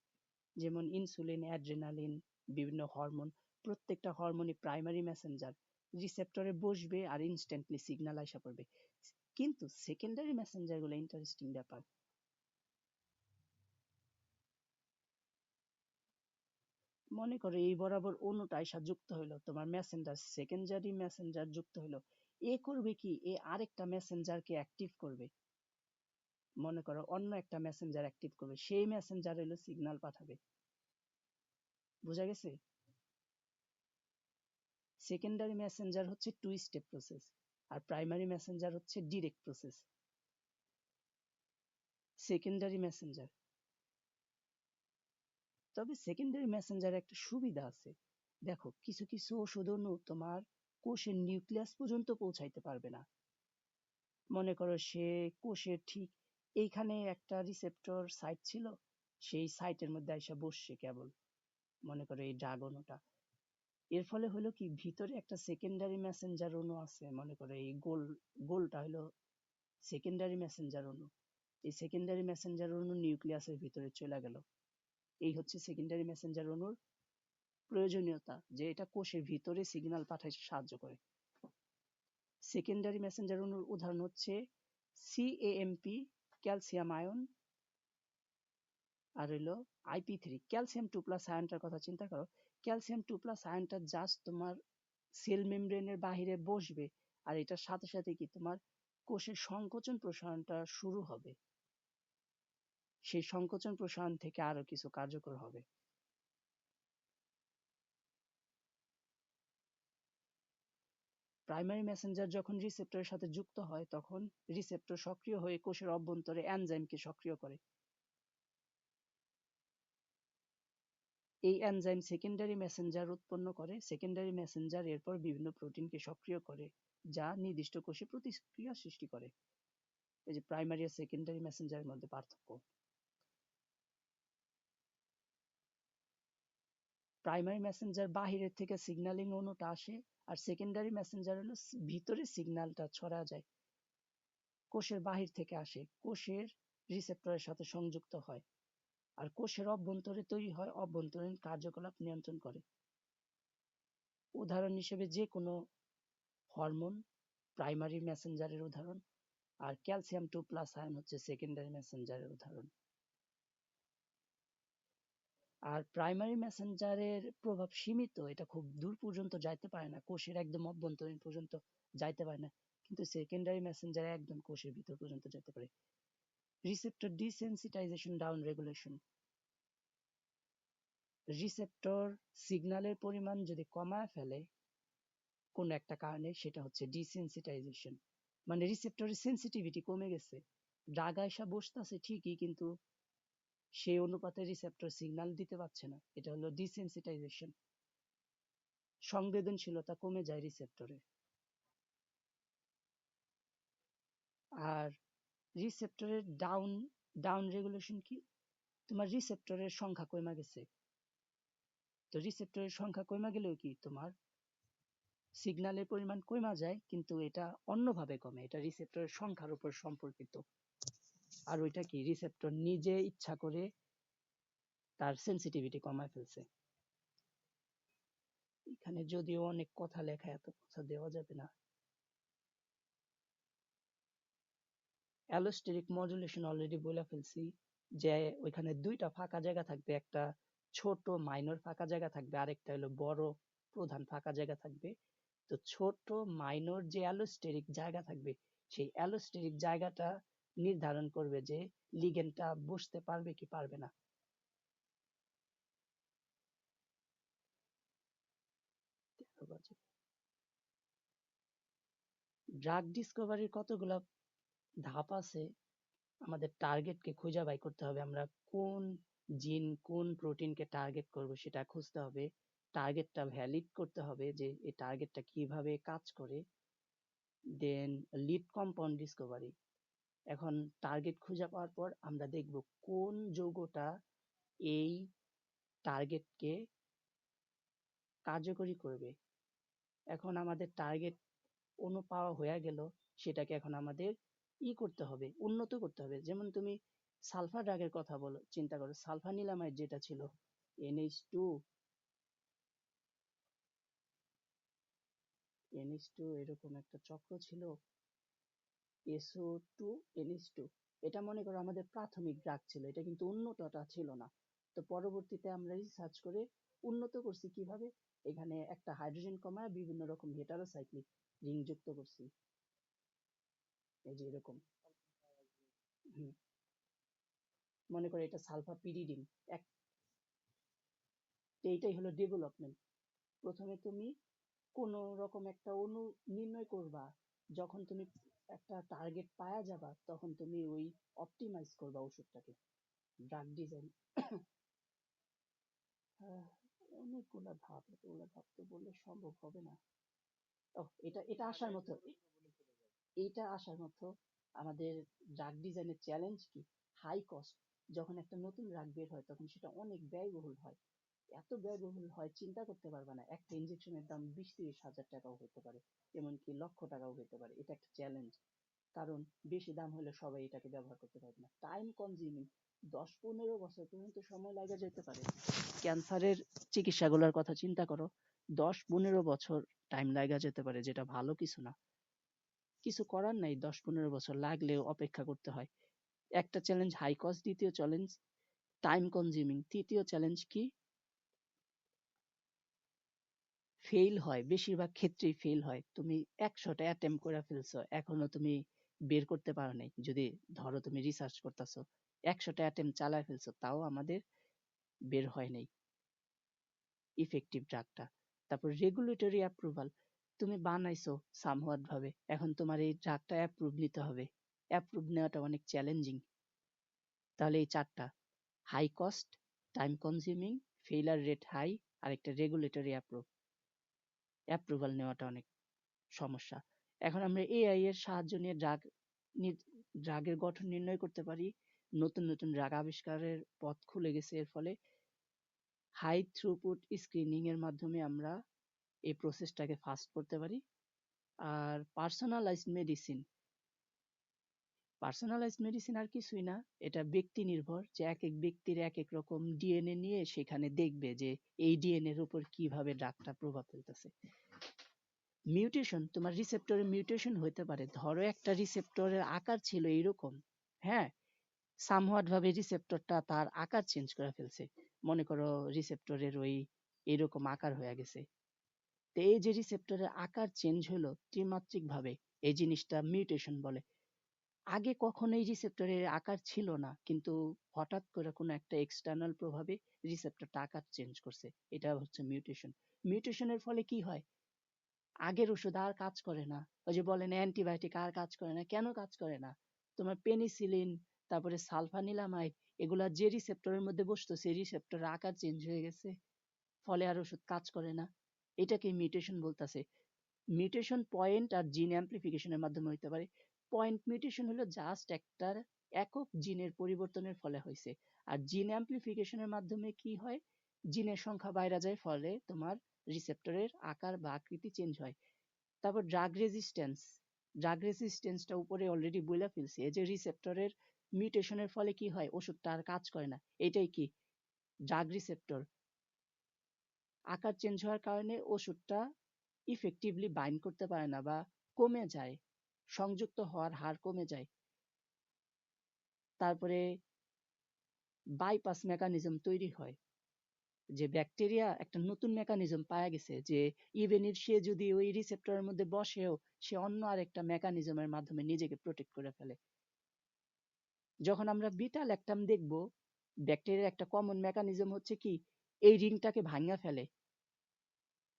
যেমন ইনসুলিন, অ্যাড্রেনালিন, বিভিন্ন হরমোন, প্রত্যেকটা হরমোনই প্রাইমারি মেসেঞ্জার। রিসেপ্টরে বসবে আর ইনস্ট্যান্টলি সিগন্যাল আইসা পড়বে। কিন্তু সেকেন্ডারি মেসেঞ্জার গুলো ইন্টারেস্টিং ব্যাপার। মনে করো এই বরাবর অণুটা আইসা যুক্ত হইলো, তোমার মেসেঞ্জার, সেকেন্ডারি মেসেঞ্জার যুক্ত হইলো। এ করবে কি, এ আরেকটা মেসেঞ্জারকে অ্যাক্টিভ করবে। মনে করো অন্য একটা মেসেঞ্জার অ্যাক্টিভ করবে, সেই মেসেঞ্জার হইলো সিগন্যাল পাঠাবে। বোঝা গেছে? সেকেন্ডারি মেসেঞ্জার হচ্ছে টু স্টেপ প্রসেস, আর প্রাইমারি মেসেঞ্জার হচ্ছে ডিরেক্ট প্রসেস। সেকেন্ডারি মেসেঞ্জার, তবে সেকেন্ডারি মেসেঞ্জার একটা সুবিধা আছে। দেখো, কিছু কিছু ওষুধ অণু তোমার কোষের নিউক্লিয়াস পর্যন্ত পৌঁছাইতে পারবে না। মনে করো সে কোষের ঠিক এইখানে একটা রিসেপ্টর সাইট ছিল, সেই সাইটের মধ্যে আইসা বসছে কেবল, মনে করো এই ড্রাগ অণুটা। এর ফলে হলো কি, ভিতরে একটা সেকেন্ডারি মেসেঞ্জার অণু আছে, মনে করো এই গোলটা হলো সেকেন্ডারি মেসেঞ্জার অণু। এই সেকেন্ডারি মেসেঞ্জার অণু নিউক্লিয়াসের ভিতরে চলে গেল। এই হচ্ছে সেকেন্ডারি মেসেঞ্জার অণুর প্রয়োজনীয়তা, যে এটা কোষের ভিতরে সিগন্যাল পাঠাইতে সাহায্য করে। সেকেন্ডারি মেসেঞ্জার অণুর উদাহরণ হচ্ছে সিএএমপি, ক্যালসিয়াম আয়ন, আর হইলো IP3। ক্যালসিয়াম 2+ আয়নটার কথা চিন্তা করো, ক্যালসিয়াম 2+ আয়নটা জাস্ট তোমার সেল মেমব্রেনের বাহিরে বসবে, আর এটার সাথে সাথে কি তোমার কোষের সংকোচন প্রসারণটা শুরু হবে। সেই সংকোচন প্রসারণ থেকে আরো কিছু কার্যকর হবে। প্রাইমারি মেসেঞ্জার যখন রিসেপ্টরের সাথে যুক্ত হয়, তখন রিসেপ্টর সক্রিয় হয়ে কোষের অভ্যন্তরে এনজাইমকে সক্রিয় করে। এই এনজাইম সেকেন্ডারি মেসেঞ্জার উৎপন্ন করে। সেকেন্ডারি মেসেঞ্জার এরপর বিভিন্ন প্রোটিনকে সক্রিয় করে, যা নির্দিষ্ট কোষে প্রতিক্রিয়া সৃষ্টি করে। এই যে প্রাইমারি আর সেকেন্ডারি মেসেঞ্জারের মধ্যে পার্থক্য। প্রাইমারি মেসেঞ্জার বাহিরের থেকে সিগন্যালিং অণুটা আসে, আর সেকেন্ডারি মেসেঞ্জার হলো ভিতরে সিগন্যালটা ছড়া যায়, কোষের বাহির থেকে আসে। কোষের রিসেপ্টরের সাথে সংযুক্ত হয়, আর কোষের অভ্যন্তরে তৈরি হয় অভ্যন্তরীণ কার্যকলাপ নিয়ন্ত্রণ করে। উদাহরণ হিসেবে যে কোনো হরমোন প্রাইমারি মেসেঞ্জারের উদাহরণ, আর ক্যালসিয়াম 2+ আয়ন হচ্ছে সেকেন্ডারি মেসেঞ্জারের উদাহরণ। আর প্রাইমারি মেসেঞ্জারের প্রভাব সীমিত, এটা খুব দূর পর্যন্ত যাইতে পারে না, কোষের একদম অভ্যন্তরীণ পর্যন্ত যাইতে পারে না, কিন্তু সেকেন্ডারি মেসেঞ্জার একদম কোষের ভিতর পর্যন্ত যেতে পারে। Receptor desensitisation down regulation, receptor সিগন্যালের পরিমাণ যদি কমায় ফেলে কোন একটা কারণে, সেটা হচ্ছে ডিসেনসিটাইজেশন, মানে রিসেপ্টরের সেন্সিটিভিটি কমে গেছে, ড্রাগ আইসা বসতেছে ঠিকই কিন্তু সেই অনুপাতে রিসেপ্টর সিগন্যাল দিতে পারছে না, এটা হলো ডিসেনসিটাইজেশন। সংবেদনশীলতা কমে যায় রিসেপ্টরে। আর রিসেপ্টরের ডাউন ডাউন রেগুলেশন কি, তোমার রিসেপ্টরের সংখ্যা কমে গেছে, তো রিসেপ্টরের সংখ্যা কমে গেলেও কি তোমার সিগন্যালের পরিমাণ কমে যায়, কিন্তু এটা অন্যভাবে কমে, এটা রিসেপ্টরের সংখ্যার উপর সম্পর্কিত। আর ওইটা কি, রিসেপ্টর নিজে ইচ্ছা করে তার সেন্সিটিভিটি কমায় ফেলছে। এখানে যদিও অনেক কথা লেখা, এত কথা দেওয়া যাবে না। অ্যালোস্টেরিক মডুলেশন অলরেডি বলে ফেলছি, যে ওইখানে দুইটা ফাঁকা জায়গা থাকবে, একটা ছোট মাইনর ফাঁকা জায়গা থাকবে, আরেকটা হলো বড় প্রধান ফাঁকা জায়গা থাকবে। তো ছোট মাইনর যে অ্যালোস্টেরিক জায়গা থাকবে, সেই অ্যালোস্টেরিক জায়গাটা নির্ধারণ করবে যে লিগেন্ডটা বসতে পারবে কি পারবে না। ড্রাগ ডিসকভারির কতগুলা ধাপ আছে। আমাদের টার্গেটকে খুঁজে বাই করতে হবে, আমরা কোন জিন কোন প্রোটিনকে টার্গেট করব সেটা খুঁজতে হবে, টার্গেটটা ভ্যালিড করতে হবে যে এই টার্গেটটা কিভাবে কাজ করে, দেন লিড কম্পাউন্ড ডিসকভারি। এখন টার্গেট খুঁজে পাওয়ার পর আমরা দেখব কোন যৌগটা এই টার্গেটকে কার্যকরী করবে। এখন আমাদের টার্গেট অণু পাওয়া হয়ে গেল, সেটাকে এখন আমাদের করতে হবে, উন্নত করতে হবে। যেমন তুমি সালফার ড্রাগের কথা বলো, চিন্তা করো সালফানিলামাইড যেটা ছিল NH2 এরকম একটা চক্র ছিল, SO2 NH2, এটা মনে করো আমাদের প্রাথমিক ড্রাগ ছিল, এটা কিন্তু উন্নতটা ছিল না। তো পরবর্তীতে আমরা রিসার্চ করে উন্নত করছি কিভাবে, এখানে একটা হাইড্রোজেন কমায় বিভিন্ন রকম হেটারোসাইক্লিক রিং যুক্ত করছি, এই যে এরকম। হুম, মনে করো এটা সালফা পিরিডিন, এক, এইটাই হলো ডেভেলপমেন্ট। প্রথমে তুমি কোন রকম একটা অণু নির্ণয় করবা, যখন তুমি একটা টার্গেট পাওয়া যাবা তখন তুমি ওই অপটিমাইজ করবা ওষুধটাকে, ড্রাগ ডিজাইন। অনেকগুলা ধাপ, এতগুলা ধাপ তো বললে সম্ভব হবে না। ও, এটা এটা আসার মতো, এইটা আসার মতো। আমাদের ড্রাগ ডিজাইনের চ্যালেঞ্জ কি, হাই কস্ট। যখন একটা নতুন ড্রাগ বের হয় তখন সেটা অনেক ব্যয়বহুল হয়, এত ব্যয়বহুল হয় চিন্তা করতে পারবে না, একটা ইনজেকশনের দাম 20-30 হাজার টাকাও হতে পারে, এমনকি লক্ষ টাকাও হতে পারে। এটা একটা চ্যালেঞ্জ, কারণ বেশি দাম হলে সবাই এটাকে ব্যবহার করতে পারবে না। টাইম কনজিউমিং, 10-15 বছর পর্যন্ত সময় লাগা যেতে পারে। ক্যান্সারের চিকিৎসাগুলোর কথা চিন্তা করো, 10-15 বছর টাইম লাগা যেতে পারে, যেটা ভালো কিছু না। কিছু করার নাই, 10-15 বছর লাগলেও অপেক্ষা করতে হয়। একটা চ্যালেঞ্জ হাই কস্ট, দ্বিতীয় চ্যালেঞ্জ টাইম কনজিউমিং, তৃতীয় চ্যালেঞ্জ কি, ফেইল হয়, বেশিরভাগ ক্ষেত্রেই ফেইল হয়। তুমি 100টা অ্যাটেম্প করে ফেলছো, এখনো তুমি বের করতে পারো নাই। যদি ধরো তুমি রিসার্চ করতেছো, 100টা অ্যাটেম্প চালায় ফেলছো, তাও আমাদের বের হয় নাই ইফেক্টিভ ড্রাগটা। তারপর রেগুলেটরি অ্যাপ্রুভাল, তুমি বানাইছো সামহাওয়াত ভাবে, এখন তোমার এই ড্রাগটা অ্যাপ্রুভ নিতে হবে, অ্যাপ্রুভ নেওয়াটা অনেক চ্যালেঞ্জিং। তাহলে এই চারটা, high cost, time consuming, failure rate high, আর একটা রেগুলেটরি অ্যাপ্রুভাল নেওয়াটা অনেক সমস্যা। এখন আমরা AI এর সাহায্য নিয়ে ড্রাগের গঠন নির্ণয় করতে পারি, নতুন নতুন ড্রাগ আবিষ্কারের পথ খুলে গেছে এর ফলে। হাই থ্রুপুট স্ক্রিনিং এর মাধ্যমে আমরা এই প্রসেসটাকে ফাস্ট করতে পারি। আর পার্সোনালাইজড মেডিসিন, পার্সোনালাইজড মেডিসিন আর কিছুই না, এটা ব্যক্তি নির্ভর, যে এক এক ব্যক্তির এক এক রকম ডিএনএ নিয়ে সেখানে দেখবে যে এই ডিএনএ এর উপর কিভাবে ড্রাগটা প্রভাব ফেলতেছে। মিউটেশন, তোমার রিসেপ্টরে মিউটেশন হতে পারে। ধরো একটা রিসেপ্টরের আকার ছিল এইরকম, হ্যাঁ, সামহাট ভাবে রিসেপ্টরটা তার আকার চেঞ্জ করে ফেলছে। মনে করো রিসেপ্টরের ওই এরকম আকার হয়ে গেছে। তো এই যে রিসেপ্টরের আকার চেঞ্জ হলো ত্রিমাত্রিক ভাবে, এই জিনিসটা মিউটেশন বলে। আগে কখনো এই রিসেপ্টরের আকার ছিল না, কিন্তু হঠাৎ করে কোনো একটা এক্সটার্নাল প্রভাবে রিসেপ্টরটা আকার চেঞ্জ করছে, এটা হচ্ছে মিউটেশন। মিউটেশনের ফলে কি হয়, আগের ওষুধ আর কাজ করে না। ওই যে বলেন অ্যান্টিবায়োটিক আর কাজ করে না, কেন কাজ করে না? তোমার পেনিসিলিন, তারপরে সালফানিলামাইড, এগুলা যে রিসেপ্টরের মধ্যে বসতো সেই রিসেপ্টরের আকার চেঞ্জ হয়ে গেছে, ফলে আর ওষুধ কাজ করে না। এটাকে মিউটেশন বলতেছে। মিউটেশন পয়েন্ট আর জিন অ্যামপ্লিফিকেশনের মাধ্যমে হইতে পারে। পয়েন্ট মিউটেশন হলো জাস্ট একটা একক জিনের পরিবর্তনের ফলে হয়েছে। আর জিন অ্যামপ্লিফিকেশনের মাধ্যমে কি হয়, জিনের সংখ্যা বাইরা যায়, ফলে তোমার রিসেপ্টরের আকার বা আকৃতি চেঞ্জ হয়। তারপর ড্রাগ রেজিস্ট্যান্স, ড্রাগ রেজিস্ট্যান্সটা উপরে অলরেডি বলে ফেলছি। এই যে রিসেপ্টরের মিউটেশনের ফলে কি হয়, ওষুধটা আর কাজ করে না, এটাই কি ড্রাগ রিসেপ্টর আকার চেঞ্জ হওয়ার কারণে ওষুধটা ইফেক্টিভলি বাইন্ড করতে পারে না বা কমে যায়, সংযুক্ত হওয়ার হার কমে যায়। তারপরে বাইপাস মেকানিজম তৈরি হয়, যে ব্যাকটেরিয়া একটা নতুন মেকানিজম পাওয়া গেছে, যে ইভেন ইফ সে যদি ওই রিসেপ্টরের মধ্যে বসেও সে অন্য আরেকটা মেকানিজমের মাধ্যমে নিজেকে প্রোটেক্ট করে ফেলে। যখন আমরা বিটা ল্যাকটাম দেখব, ব্যাকটেরিয়ার একটা কমন মেকানিজম হচ্ছে কি, এই রিংটাকে ভাঙা ফেলে।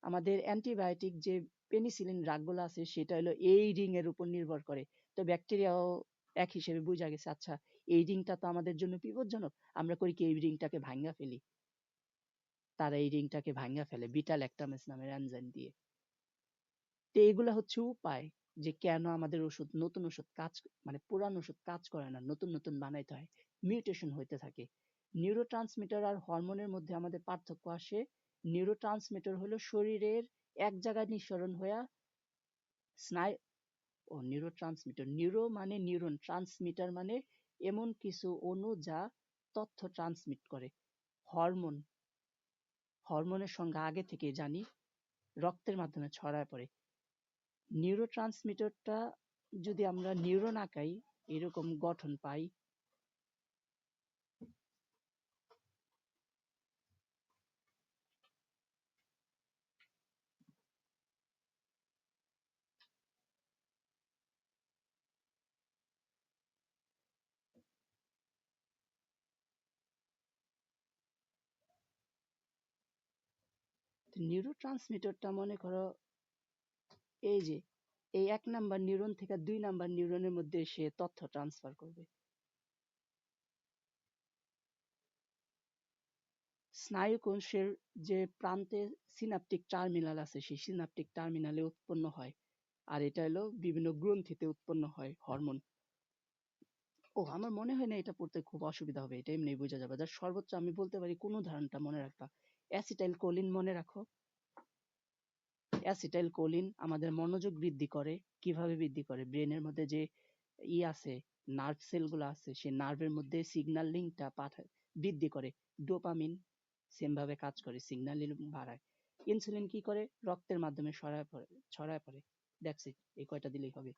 আমাদের অ্যান্টিবায়োটিক যে পেনিসিলিন ড্রাগগুলো আছে সেটা হলো এই রিং এর উপর নির্ভর করে। তো ব্যাকটেরিয়াও এক হিসেবে বোঝা গেছে, আচ্ছা এই রিংটা তো আমাদের জন্য বিপজ্জনক, আমরা করি কি এই রিংটাকে ভাঙা ফেলি। তারা এই রিংটাকে ভাঙা ফেলে বিটা ল্যাকটামেস নামের এনজাইম দিয়ে। তো এগুলা হচ্ছে উপায়, যে কেন আমাদের ওষুধ, নতুন ওষুধ কাজ, মানে পুরানো ওষুধ কাজ করে না, নতুন নতুন বানাইতে হয়, মিউটেশন হইতে থাকে। নিউরোট্রান্সমিটার আর হরমোনের মধ্যে আমাদের পার্থক্য আসে। নিউরোট্রান্সমিটার হলো শরীরের এক জায়গায় নিঃসরণ হয়ে স্নায়ু, ও নিউরোট্রান্সমিটার, নিউরো মানে নিউরন, ট্রান্সমিটার মানে এমন কিছু অণু যা তথ্য ট্রান্সমিট করে। হরমোন, হরমোনের সংজ্ঞা আগে থেকে জানি, রক্তের মাধ্যমে ছড়ায় পড়ে। নিউরোট্রান্সমিটারটা যদি আমরা নিউরন আঁকাই, এরকম গঠন পাই। নিউরোট্রান্সমিটারটা মনে করো এই যে এই 1 নাম্বার নিউরন থেকে 2 নাম্বার নিউরনের মধ্যে সে তথ্য ট্রান্সফার করবে। স্নায়ুকোষের যে প্রান্তে সিনাপটিক টার্মিনাল আছে, সেই সিনাপটিক টার্মিনালে উৎপন্ন হয়। আর এটা হলো বিভিন্ন গ্রন্থিতে উৎপন্ন হয় হরমোন। ও আমার মনে হয় না এটা পড়তে খুব অসুবিধা হবে, এটা এমনি বোঝা যাবে। যার সর্বোচ্চ আমি বলতে পারি কোন উদাহরণটা মনে রাখবা, অ্যাসিটাইল কোলিন মনে রাখো। অ্যাসিটাইল কোলিন আমাদের মনোযোগ বৃদ্ধি করে। কিভাবে বৃদ্ধি করে, ব্রেনের মধ্যে যে আছে, নার্ভ সেলগুলো আছে, সেই নার্ভের মধ্যে সিগন্যাল লিঙ্কটা পাঠায়, বৃদ্ধি করে। ডোপামিন সেম ভাবে কাজ করে, সিগন্যাল লিঙ্ক বাড়ায়। ইনসুলিন কি করে, রক্তের মাধ্যমে ছড়ায় পড়ে। দ্যাটস ইট, এই কয়টা দিলেই হবে।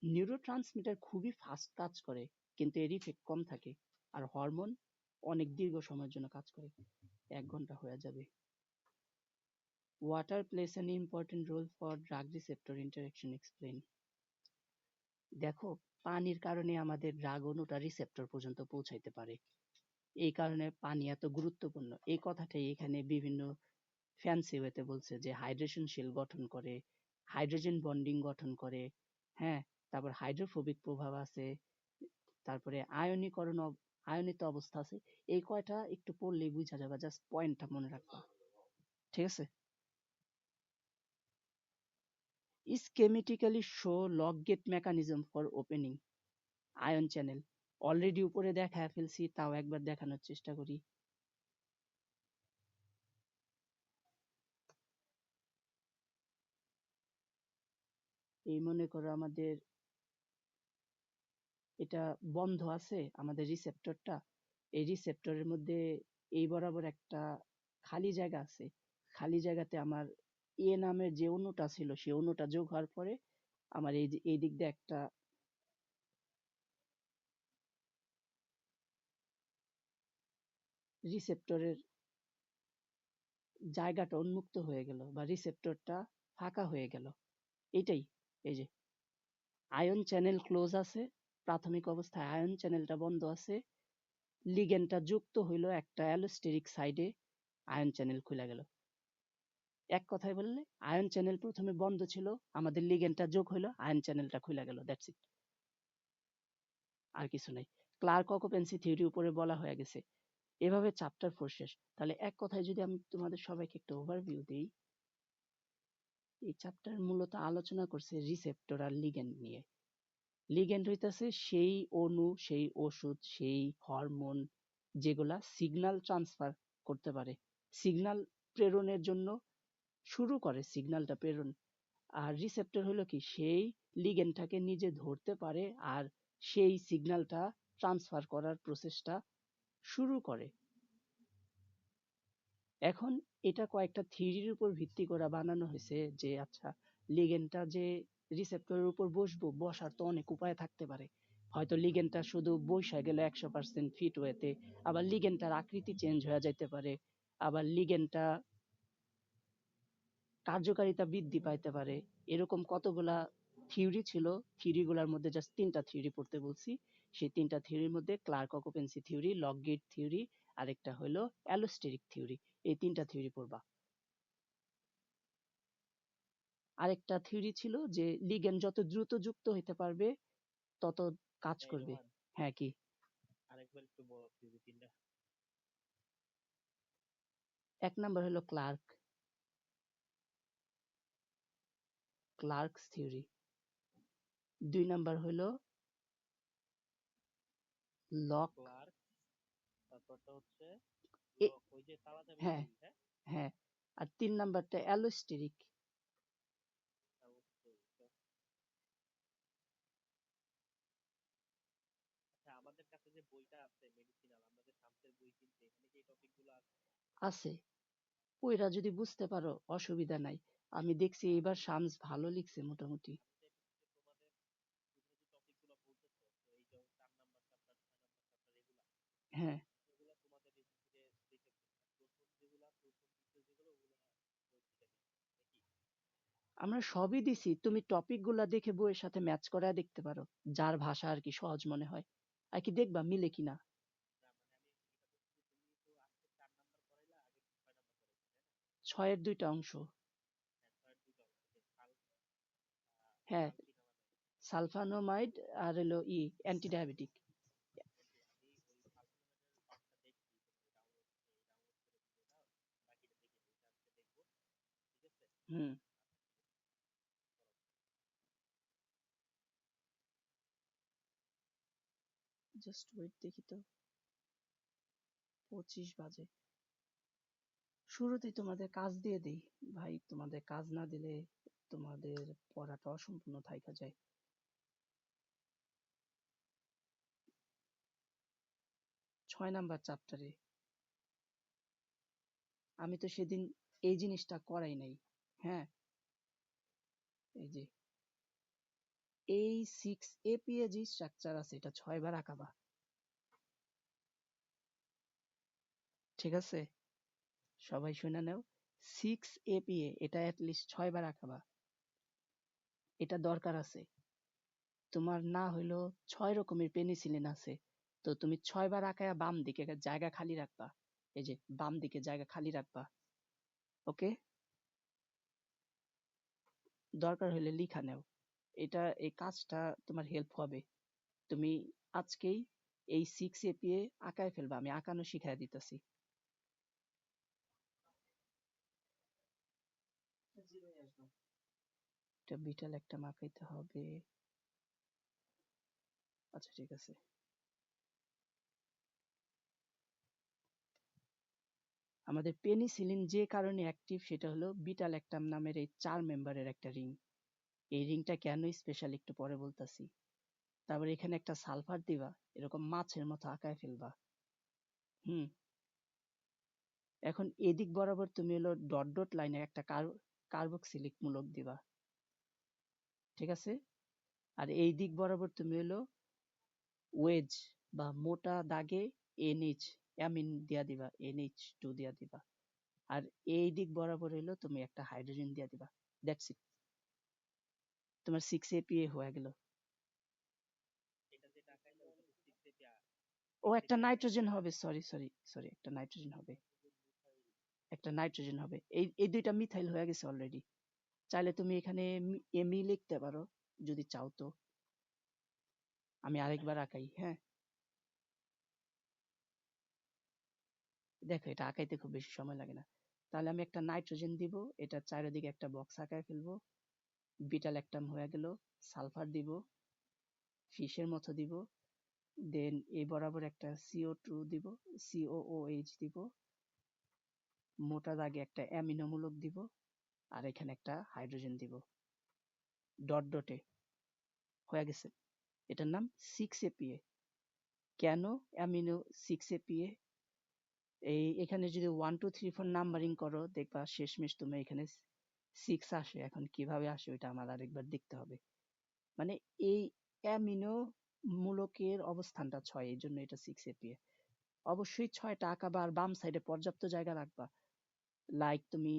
নিউরোট্রান্সমিটার খুবই ফাস্ট কাজ করে, কিন্তু এর ইফেক্ট কম থাকে। আর হরমোন অনেক দীর্ঘ সময়ের জন্য কাজ করে, 1 ঘন্টা হয়ে যাবে। Water plays an important role for drug receptor interaction, explain. দেখো, পানির কারণে আমাদের ড্রাগ অণুটা রিসেপ্টর পর্যন্ত পৌঁছাইতে পারে। এই কারণে পানি এত গুরুত্বপূর্ণ। এই কথাটাই এখানে বিভিন্ন ফ্যান্সি ওয়েতে বলছে, যে হাইড্রেশনশীল গঠন করে, হাইড্রোজেন বন্ডিং গঠন করে, হ্যাঁ, তারপর হাইড্রোফোবিক প্রভাব আছে, তারপরে আয়নিত অবস্থা আছে। এই কয়টা একটু পড়লেই বোঝা যাবে, জাস্ট পয়েন্টটা মনে রাখবা, ঠিক আছে? Schematically show lock gate mechanism for opening ion channel. Already উপরে দেখায় ফেলছি, তাও একবার দেখানোর চেষ্টা করি। এই মনে করো আমাদের এটা বন্ধ আছে, আমাদের রিসেপ্টরটা, এই রিসেপ্টরের মধ্যে এই বরাবর একটা খালি জায়গা আছে, খালি জায়গাতে আমার এ নামের যে অণুটা ছিল সেই অণুটা যোগ হওয়ার পরে আমার এই দিক দিয়ে একটা রিসেপ্টরের জায়গাটা উন্মুক্ত হয়ে গেল বা রিসেপ্টরটা ফাঁকা হয়ে গেল। এটাই, এই যে আয়ন চ্যানেল ক্লোজ আছে, প্রাথমিক অবস্থায় আয়ন চ্যানেলটা বন্ধ আছে, লিগেন্ডটা যুক্ত হইলো একটা অ্যালোস্টেরিক সাইডে, আয়ন চ্যানেল খুলে গেল। এক কথায় বললে আয়ন চ্যানেল প্রথমে বন্ধ ছিল, আমাদের লিগেন্ডটা যোগ হইলো, আয়ন চ্যানেলটা খুলে গেল, দ্যাটস ইট, আর কিছু নাই। ক্লার্ক অকুপেন্সি থিওরি উপরে বলা হয়ে গেছে। এভাবে চ্যাপ্টার 4 শেষ। তাহলে এক কথায় যদি আমি তোমাদের সবাইকে একটা ওভারভিউ দেই, এই চ্যাপ্টার মূলত আলোচনা করছে রিসেপ্টর আর লিগেন্ড নিয়ে। লিগ্যান্ড হইতাছে সেই অণু, সেই ওষুধ, সেই হরমোন যেগুলা সিগন্যাল ট্রান্সফার করতে পারে, সিগন্যাল প্রেরণের জন্য শুরু করে সিগন্যালটা প্রেরণ। আর রিসেপ্টর হলো কি, সেই লিগ্যান্ডটাকে নিজে ধরতে পারে আর সেই সিগন্যালটা ট্রান্সফার করার প্রসেসটা শুরু করে। এখন এটা কয়েকটা থিওরির উপর ভিত্তি করে বানানো হয়েছে যে আচ্ছা লিগ্যান্ডটা যে রিসেপ্টরের উপর বসার তো অনেক উপায় থাকতে পারে। হয়তো লিগ্যান্ডটা শুধু বইসা গেল 100% ফিট ওয়েতে, আবার লিগ্যান্ডটার আকৃতি চেঞ্জ হয়ে যেতে পারে, আবার লিগ্যান্ডটা কার্যকারিতা বৃদ্ধি পাইতে পারে। এরকম কতগুলা থিওরি ছিল, থিওরিগুলোর মধ্যে জাস্ট 3টা থিওরি পড়তে বলছি। সেই 3টা থিওরির মধ্যে Clark occupancy theory, lock gate theory, আরেকটা হলো অ্যালোস্টেরিক থিওরি। এই 3টা থিওরি পড়বা। আরেকটা থিওরি ছিল যে লিগ্যান্ড যত দ্রুত যুক্ত হইতে পারবে তত কাজ করবে। হ্যাঁ, কি? আরেকবার একটু বলো থিওরি তিনটা। এক নাম্বার হলো ক্লার্কস থিওরি। 2 নাম্বার হলো লক। ক্লার্ক, তারপরটা হচ্ছে এ, ওই যে তালা চাবি হ্যাঁ থিওরি, হ্যাঁ। হ্যাঁ, আর 3 নাম্বারটা অ্যালোস্টেরিক। আচ্ছা, আমাদের কাছে যে বইটা আছে মেডিসিনাল, আমরা যে শামসের বই কিনছি, এখানে যে টপিকগুলো আছে। আছে, ওইরা যদি বুঝতে পারো অসুবিধা নাই। আমি দেখছি এবার শামস ভালো লিখছে মোটামুটি। আমি চাইতেছি যে তোমাদের বিভিন্ন যে টপিকগুলো বলতেছো, তো এই যে 4 নাম্বার চ্যাপ্টার, 6 নাম্বার চ্যাপ্টার, এগুলা হ্যাঁ, এগুলা তোমাদের এই যে দেখে প্রথম যেগুলা, প্রথম দ্বিতীয় যেগুলো, ওগুলো বই থেকে নিও, নাকি? আমরা সবই দিছি, তুমি টপিক গুলা দেখে বইয়ের সাথে ম্যাচ করায় দেখতে পারো, যার ভাষা আর কি সহজ মনে হয়, আর কি দেখবা মিলে কিনা। না মানে আমি এটা বলছি যে তুমি তো আজকে 4 নাম্বার পড়াইলা, আগে 6 নাম্বার পড়াইছো, তাই না? 6 এর 2টা অংশ। হ্যাঁ, 6-এর 2টা অংশ, যে হ্যাঁ, সালফিন আমাদের। সালফানোমাইড আর হলো অ্যান্টি ডায়াবেটিক। আমি ওই সালফিনামাইডের পার্টটা দেখছি, তুমি ডাউনলোড করে দিয়ে দাও, বাকিটা দেখে নিই, এটা আজকে দেখবো, ঠিক আছে? হুম, জাস্ট ওয়েট, দেখি তো, 25 বাজে। শুরুতেই তোমাদের কাজ দিয়ে দেই ভাই, তোমাদের কাজ না দিলে তোমাদের পড়াটা অসম্পূর্ণ থাইকা যায়। 6 নাম্বার চ্যাপ্টারে আমি তো সেদিন এই জিনিসটা করাই নাই। হ্যাঁ, এই যে এই 6 APA যে স্ট্রাকচার আছে এটা 6 বার আঁকাবা, ঠিক আছে? সবাই শুনে নাও, 6 APA এটা অ্যাটলিস্ট 6 বার আঁকাবা, এটা দরকার আছে। তোমার না হইলো 6 রকমের পেনিসিলিন আছে, তো তুমি 6 বার আঁকায়া বাম দিকে জায়গা খালি রাখবা, এই যে বাম দিকে জায়গা খালি রাখবা, ওকে? দরকার হলে লিখা নেও, এটা এই কাজটা তোমার হেল্প হবে। তুমি আজকেই এই 6 APA আঁকায় ফেলবা, আমি আঁকানো শিখাই দিতেছি। এটা বিটাল একটা মাখাইতে হবে। আচ্ছা, ঠিক আছে। আমাদের পেনিসিলিন যে কারণে অ্যাক্টিভ সেটা হলো বিটা ল্যাকটাম নামের এই 4 মেম্বারের একটা রিং। এই রিংটা কেন স্পেশাল একটু পরে বলতাছি। তারপর এখানে একটা সালফার দিবা, এরকম মাছের মতো আঁকায় ফেলবা। হুম। এখন এদিক বরাবর তুমি হলো ডট ডট লাইনে একটা কার্বক্সিলিক মূলক দিবা, ঠিক আছে? আর এই দিক বরাবর তুমি হলো ওয়েজ বা মোটা দাগে NH অ্যামিন দিয়া দিবা, NH2 দিয়া দিবা। আর এই দিক বরাবর হইলো তুমি একটা হাইড্রোজেন দিয়া দিবা। দ্যাটস ইট, তোমার 6 APA হয়ে গেল। এটা যেটা আঁকাইলা ওটা তো 6 APA ও 6 একটা APA না নাইট্রোজেন হবে, সরি সরি সরি, একটা নাইট্রোজেন হবে, একটা নাইট্রোজেন হবে। এই দুইটা মিথাইল হয়ে গেছে অলরেডি। চাইলে তুমি এখানে ME লিখতে পারো যদি চাও তো। আমি আরেকবার আঁকাই, হ্যাঁ। দেখো এটা আঁকাইতে খুব বেশি সময় লাগে না। তাহলে আমি একটা নাইট্রোজেন দিব, এটা চারিদিকে একটা বক্স আঁকায় ফেলবো। বিটা ল্যাকটাম হয়ে গেল। সালফার দিব, ফিশের মতো দিব। দেন এই বরাবর একটা CO2 দিব, COOH দিব। মোটা দাগে একটা অ্যামিনো মূলক দিব, আর এখানে একটা হাইড্রোজেন দিব। ডট ডটে হয়ে গেছে। এটার নাম 6 APA। কেন অ্যামিনো 6 APA? এখানে যদি 1 2 3 4 নাম্বারিং করো দেখবা শেষমেশ তুমি এখানে 6 আসে। এখন কিভাবে আসে ওইটা আমার আরেকবার দেখতে হবে। মানে এই অ্যামিনো মূলকের অবস্থানটা 6, এই জন্য এটা 6 APA। অবশ্যই 6টা আঁকাবা আর বাম সাইডে পর্যাপ্ত জায়গা রাখবা। লাইক তুমি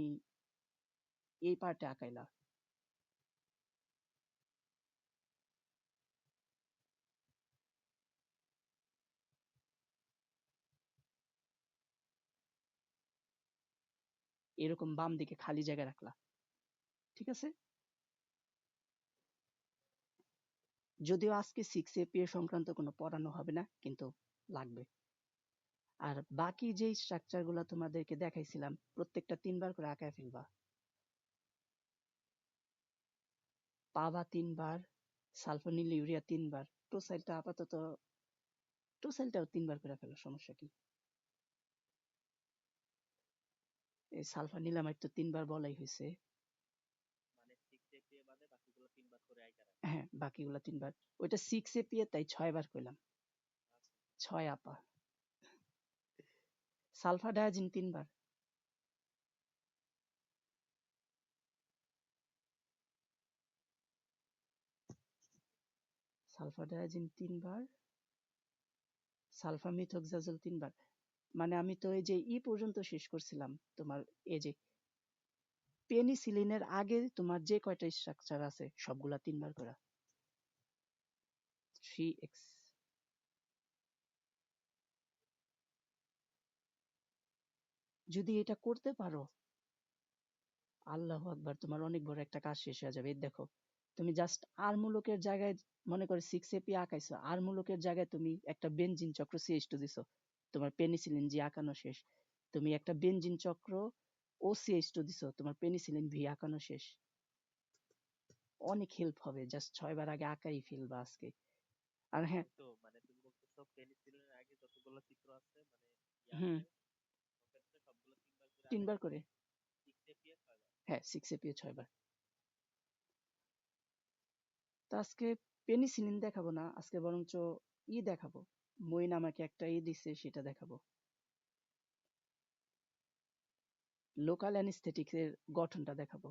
এই পার্টে আঁকাইলা, এরকম বাম দিকে খালি জায়গা রাখলা, ঠিক আছে? যদিও আজকে 6 APA সংক্রান্ত কোনো পড়ানো হবে না, কিন্তু লাগবে। আর বাকি যেই স্ট্রাকচার গুলা তোমাদেরকে দেখাইছিলাম প্রত্যেকটা 3 বার করে আঁকায় ফেলবা। পাবা 3 বার, সালফোনিল ইউরিয়া 3 বার, টোসাইলটা আপাতত টোসাইলটাও 3 বার করে ফেলো, সমস্যা কি? এই সালফানিলামাইড তো 3 বার বলাই হয়েছে। মানে 6 APA বাদে বাকিগুলো 3 বার করে আইকা রাখা। হ্যাঁ, বাকিগুলা 3 বার। ওইটা 6 APA, তাই 6 বার কইলাম। আচ্ছা 6 আপা। সালফা ডায়াজিন 3 বার। সালফা ডায়াজিন 3 বার, সালফা মিথক্সাজোল 3 বার। মানে আমি তো এই যে পর্যন্ত শেষ করছিলাম তোমার। এই যে পেনিসিলিনের আগে তোমার যে কয়টা স্ট্রাকচার আছে সবগুলা 3 বার করা। 3x। যদি এটা করতে পারো, আল্লাহু আকবার, তোমার অনেক বড় একটা কাজ শেষ হয়ে যাবে। এই দেখো, তুমি জাস্ট আর মূলকের জায়গায় মনে করো 6 APA আঁকাইছো, আর মূলকের জায়গায় তুমি একটা বেনজিন চক্র CH2 দিছো, তোমার পেনিসিলিন জি আঁকানো শেষ। তুমি একটা বেনজিন চক্র OCH2 দিছো, তোমার পেনিসিলিন ভি আঁকানো শেষ। অনেক হেল্প হবে, জাস্ট 6 বার আগে আঁকাই ফেলবা আজকে। আর হ্যাঁ, ওই তো মানে তুমি বলতেছো পেনিসিলিনের আগে যতগুলো চিত্র আছে মানে ইয়ে হুম, আছে ওক্ষেত্রে সবগুলো 3 বার করে 3 বার আগাইতে করে, হবে। 6 APA 6 বার। হ্যাঁ 6 APA 6 বার। তো আজকে পেনিসিলিন দেখাবো না, আজকে বরঞ্চ দেখাবো। মইন আমাকে একটা দিছে, সেটা দেখাবো। লোকাল অ্যানেস্থেটিক্স এর গঠনটা দেখাবো।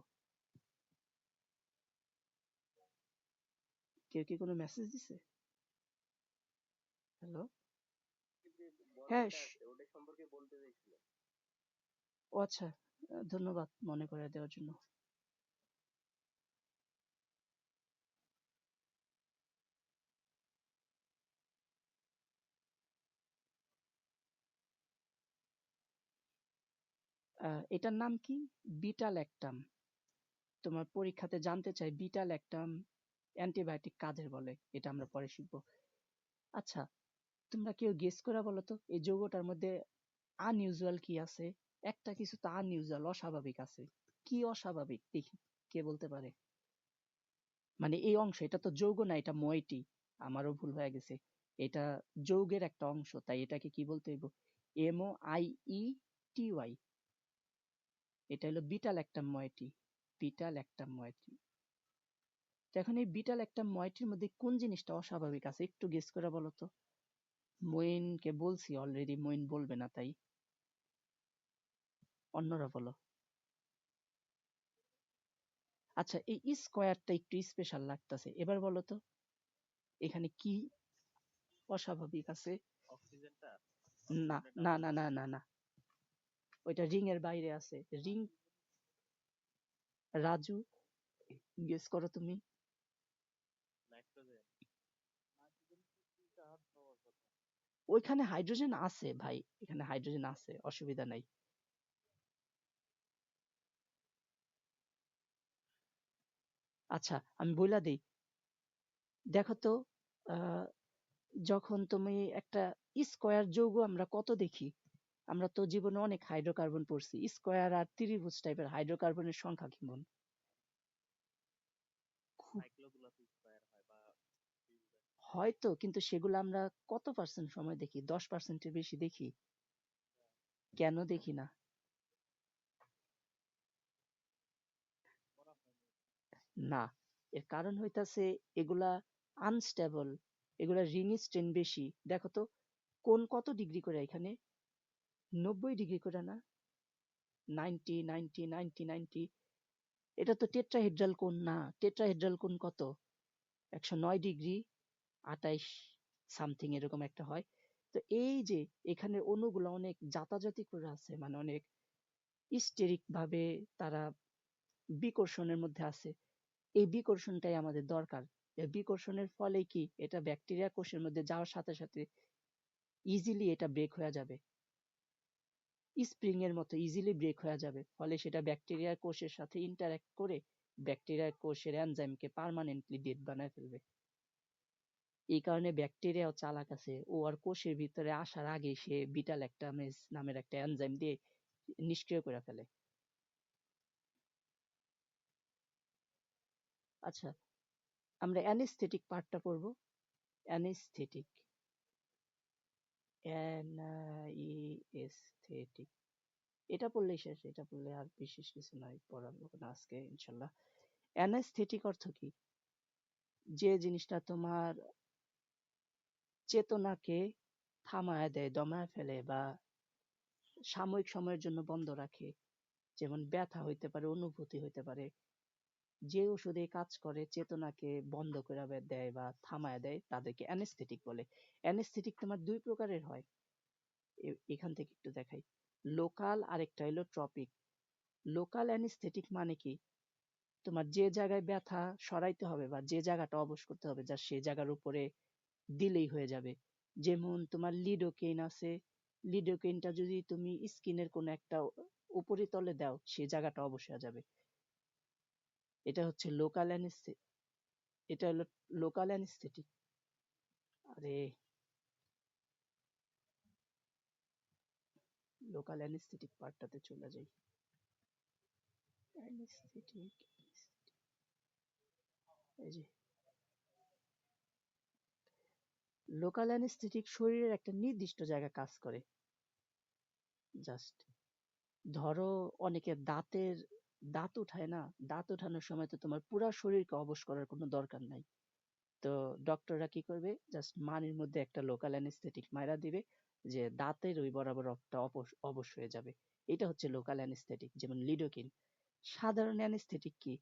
কেউ কি কোনো মেসেজ দিছে? হ্যালো, হ্যাঁ ও আচ্ছা, ধন্যবাদ মনে করে দেওয়ার জন্য। এটার নাম কি? Beta lactam. তোমার পরীক্ষাতে জানতে চাই বিটা ল্যাকটাম অ্যান্টিবায়োটিক কাদের বলে, এটা আমরা পরে শিখবো। আচ্ছা, তোমরা কেউ গেস করে বলো তো এই যৌগটার মধ্যে আনইউজুয়াল কি আছে? একটা কিছু তো আনইউজুয়াল, অস্বাভাবিক আছে। কি অস্বাভাবিক দেখি, কে বলতে পারে? মানে এই অংশ, এটা তো যৌগ না, এটা মইটি। আমারও ভুল হয়ে গেছে। এটা যৌগের একটা অংশ, তাই এটাকে কি বলতে হইব? MOIETY। এটা হলো beta lactam moiety. Beta lactam moiety. তো এখন এই বিটাল একটা মইটির মধ্যে কোন জিনিসটা অস্বাভাবিক আছে একটু গেস করে বলো তো। মইনকে বলছি অলরেডি, মইন বলবে না, তাই অন্যরা বলো। আচ্ছা, এই স্কোয়ারটা একটু স্পেশাল লাগতেছে, এবার বলো তো এখানে কি অস্বাভাবিক আছে। অক্সিজেনটা, না অক্সিজেনের না ডাবল। না না না না, ওইটা রিং এর বাইরে আছে। রিং, রাজু গেস করো তুমি। নাইট্রোজেন। ওইখানে হাইড্রোজেন আছে ভাই, এখানে হাইড্রোজেন আছে, অসুবিধা নাই। আচ্ছা আমি বইলা দিই, দেখো তো, আহ, যখন তুমি একটা স্কোয়ার যৌগ আমরা কত দেখি, আমরা তো জীবনে অনেক হাইড্রোকার্বন পড়ছি, স্কোয়ার আর ত্রিভুজ টাইপের হাইড্রোকার্বনের সংখ্যা কেমন? খুব সাইক্লোগুলোতে স্কয়ার হয় বা হয়তো, কিন্তু সেগুলো আমরা কত পার্সেন্ট সময় দেখি? 10%-এর বেশি দেখি। কেন দেখি না? না, এর কারণ হইতাছে এগুলা আনস্টেবল, এগুলা রিং স্ট্রেন বেশি। দেখো তো কোন কত ডিগ্রি করে এখানে, 90 ডিগ্রি করে না, 90 90 90 90। এটা তো টেট্রাহেড্রাল কোণ না, টেট্রাহেড্রাল কোণ কত, 109 ডিগ্রি 28 সামথিং এরকম একটা হয়। তো এই যে এখানে অণুগুলো অনেক জাতাজাতি করে আছে, মানে অনেক স্টেরিক ভাবে তারা বিকর্ষণের মধ্যে আছে। এই বিকর্ষণটাই আমাদের দরকার। এই বিকর্ষণের ফলে কি, এটা ব্যাকটেরিয়া কোষের মধ্যে যাওয়ার সাথে সাথে ইজিলি এটা ব্রেক হয়ে যাবে, স্প্রিং এর মতো ইজিলি ব্রেক হয়ে যাবে। ফলে সেটা ব্যাকটেরিয়া কোষের সাথে ইন্টারঅ্যাক্ট করে ব্যাকটেরিয়া কোষের এনজাইমকে পার্মানেন্টলি ডেড বানায় ফেলবে। এই কারণে ব্যাকটেরিয়াও চালাক আছে, ও আর কোষের ভিতরে আসার আগে সে বিটা ল্যাকটামেজ নামের একটা এনজাইম দিয়ে নিষ্ক্রিয় করে ফেলে। আচ্ছা, আমরা অ্যানেস্থেটিক পার্টটা পড়বো। অ্যানেস্থেটিক, অ্যানাইস্থেটিক, এটা পড়লেই শেষ, এটা পড়লে আর বিশেষ কিছু নাই পড়াবো না আজকে ইনশাল্লাহ। অ্যানাস্থেটিক অর্থ কি? যে জিনিসটা তোমার চেতনাকে থামায় দেয়, দমায় ফেলে, বা সাময়িক সময়ের জন্য বন্ধ রাখে। যেমন ব্যথা হইতে পারে, অনুভূতি হইতে পারে। যে ওষুধে কাজ করে চেতনাকে বন্ধ করে দেয় বা থামায় দেয়, তাদেরকে অ্যানেস্থেটিক বলে। অ্যানেস্থেটিক তোমার দুই প্রকারের হয়, এখান থেকে একটু দেখাই। লোকাল আর একটা হলো ট্রপিক। লোকাল অ্যানেস্থেটিক মানে কি, তোমার যে জায়গায় ব্যথা সরাইতে হবে বা যে জায়গাটা অবশ করতে হবে, যা সে জায়গার উপরে দিলেই হয়ে যাবে। যেমন তোমার লিডোকেইন আছে, লিডোকেইনটা যদি তুমি স্কিনের কোনো একটা উপরিতলে দাও, সে জায়গাটা অবশ হয়ে যাবে। এটা হচ্ছে লোকাল অ্যানেস্থেটিক, এটা হলো লোকাল অ্যানেস্থেটিক। আরে, লোকাল অ্যানেস্থেটিক পার্টটাতে চলে যাই। অ্যানেস্থেটিক, এই যে লোকাল অ্যানেস্থেটিক শরীরের একটা নির্দিষ্ট জায়গায় কাজ করে। জাস্ট ধরো অনেকে দাঁত উঠায় না, দাঁত উঠানোর সময় তো তোমার পুরা শরীরকে অবশ করার কোনো দরকার নাই। তো ডক্টররা কি করবে, জাস্ট মানির মধ্যে একটা লোকাল অ্যানেস্থেটিক মাইরা দিবে, যে দাঁতের ওই বরাবর রক্তটা অবশ হয়ে যাবে। এটা হচ্ছে লোকাল অ্যানেস্থেটিক, যেমন লিডোকিন। সাধারণ অ্যানেস্থেটিক কি,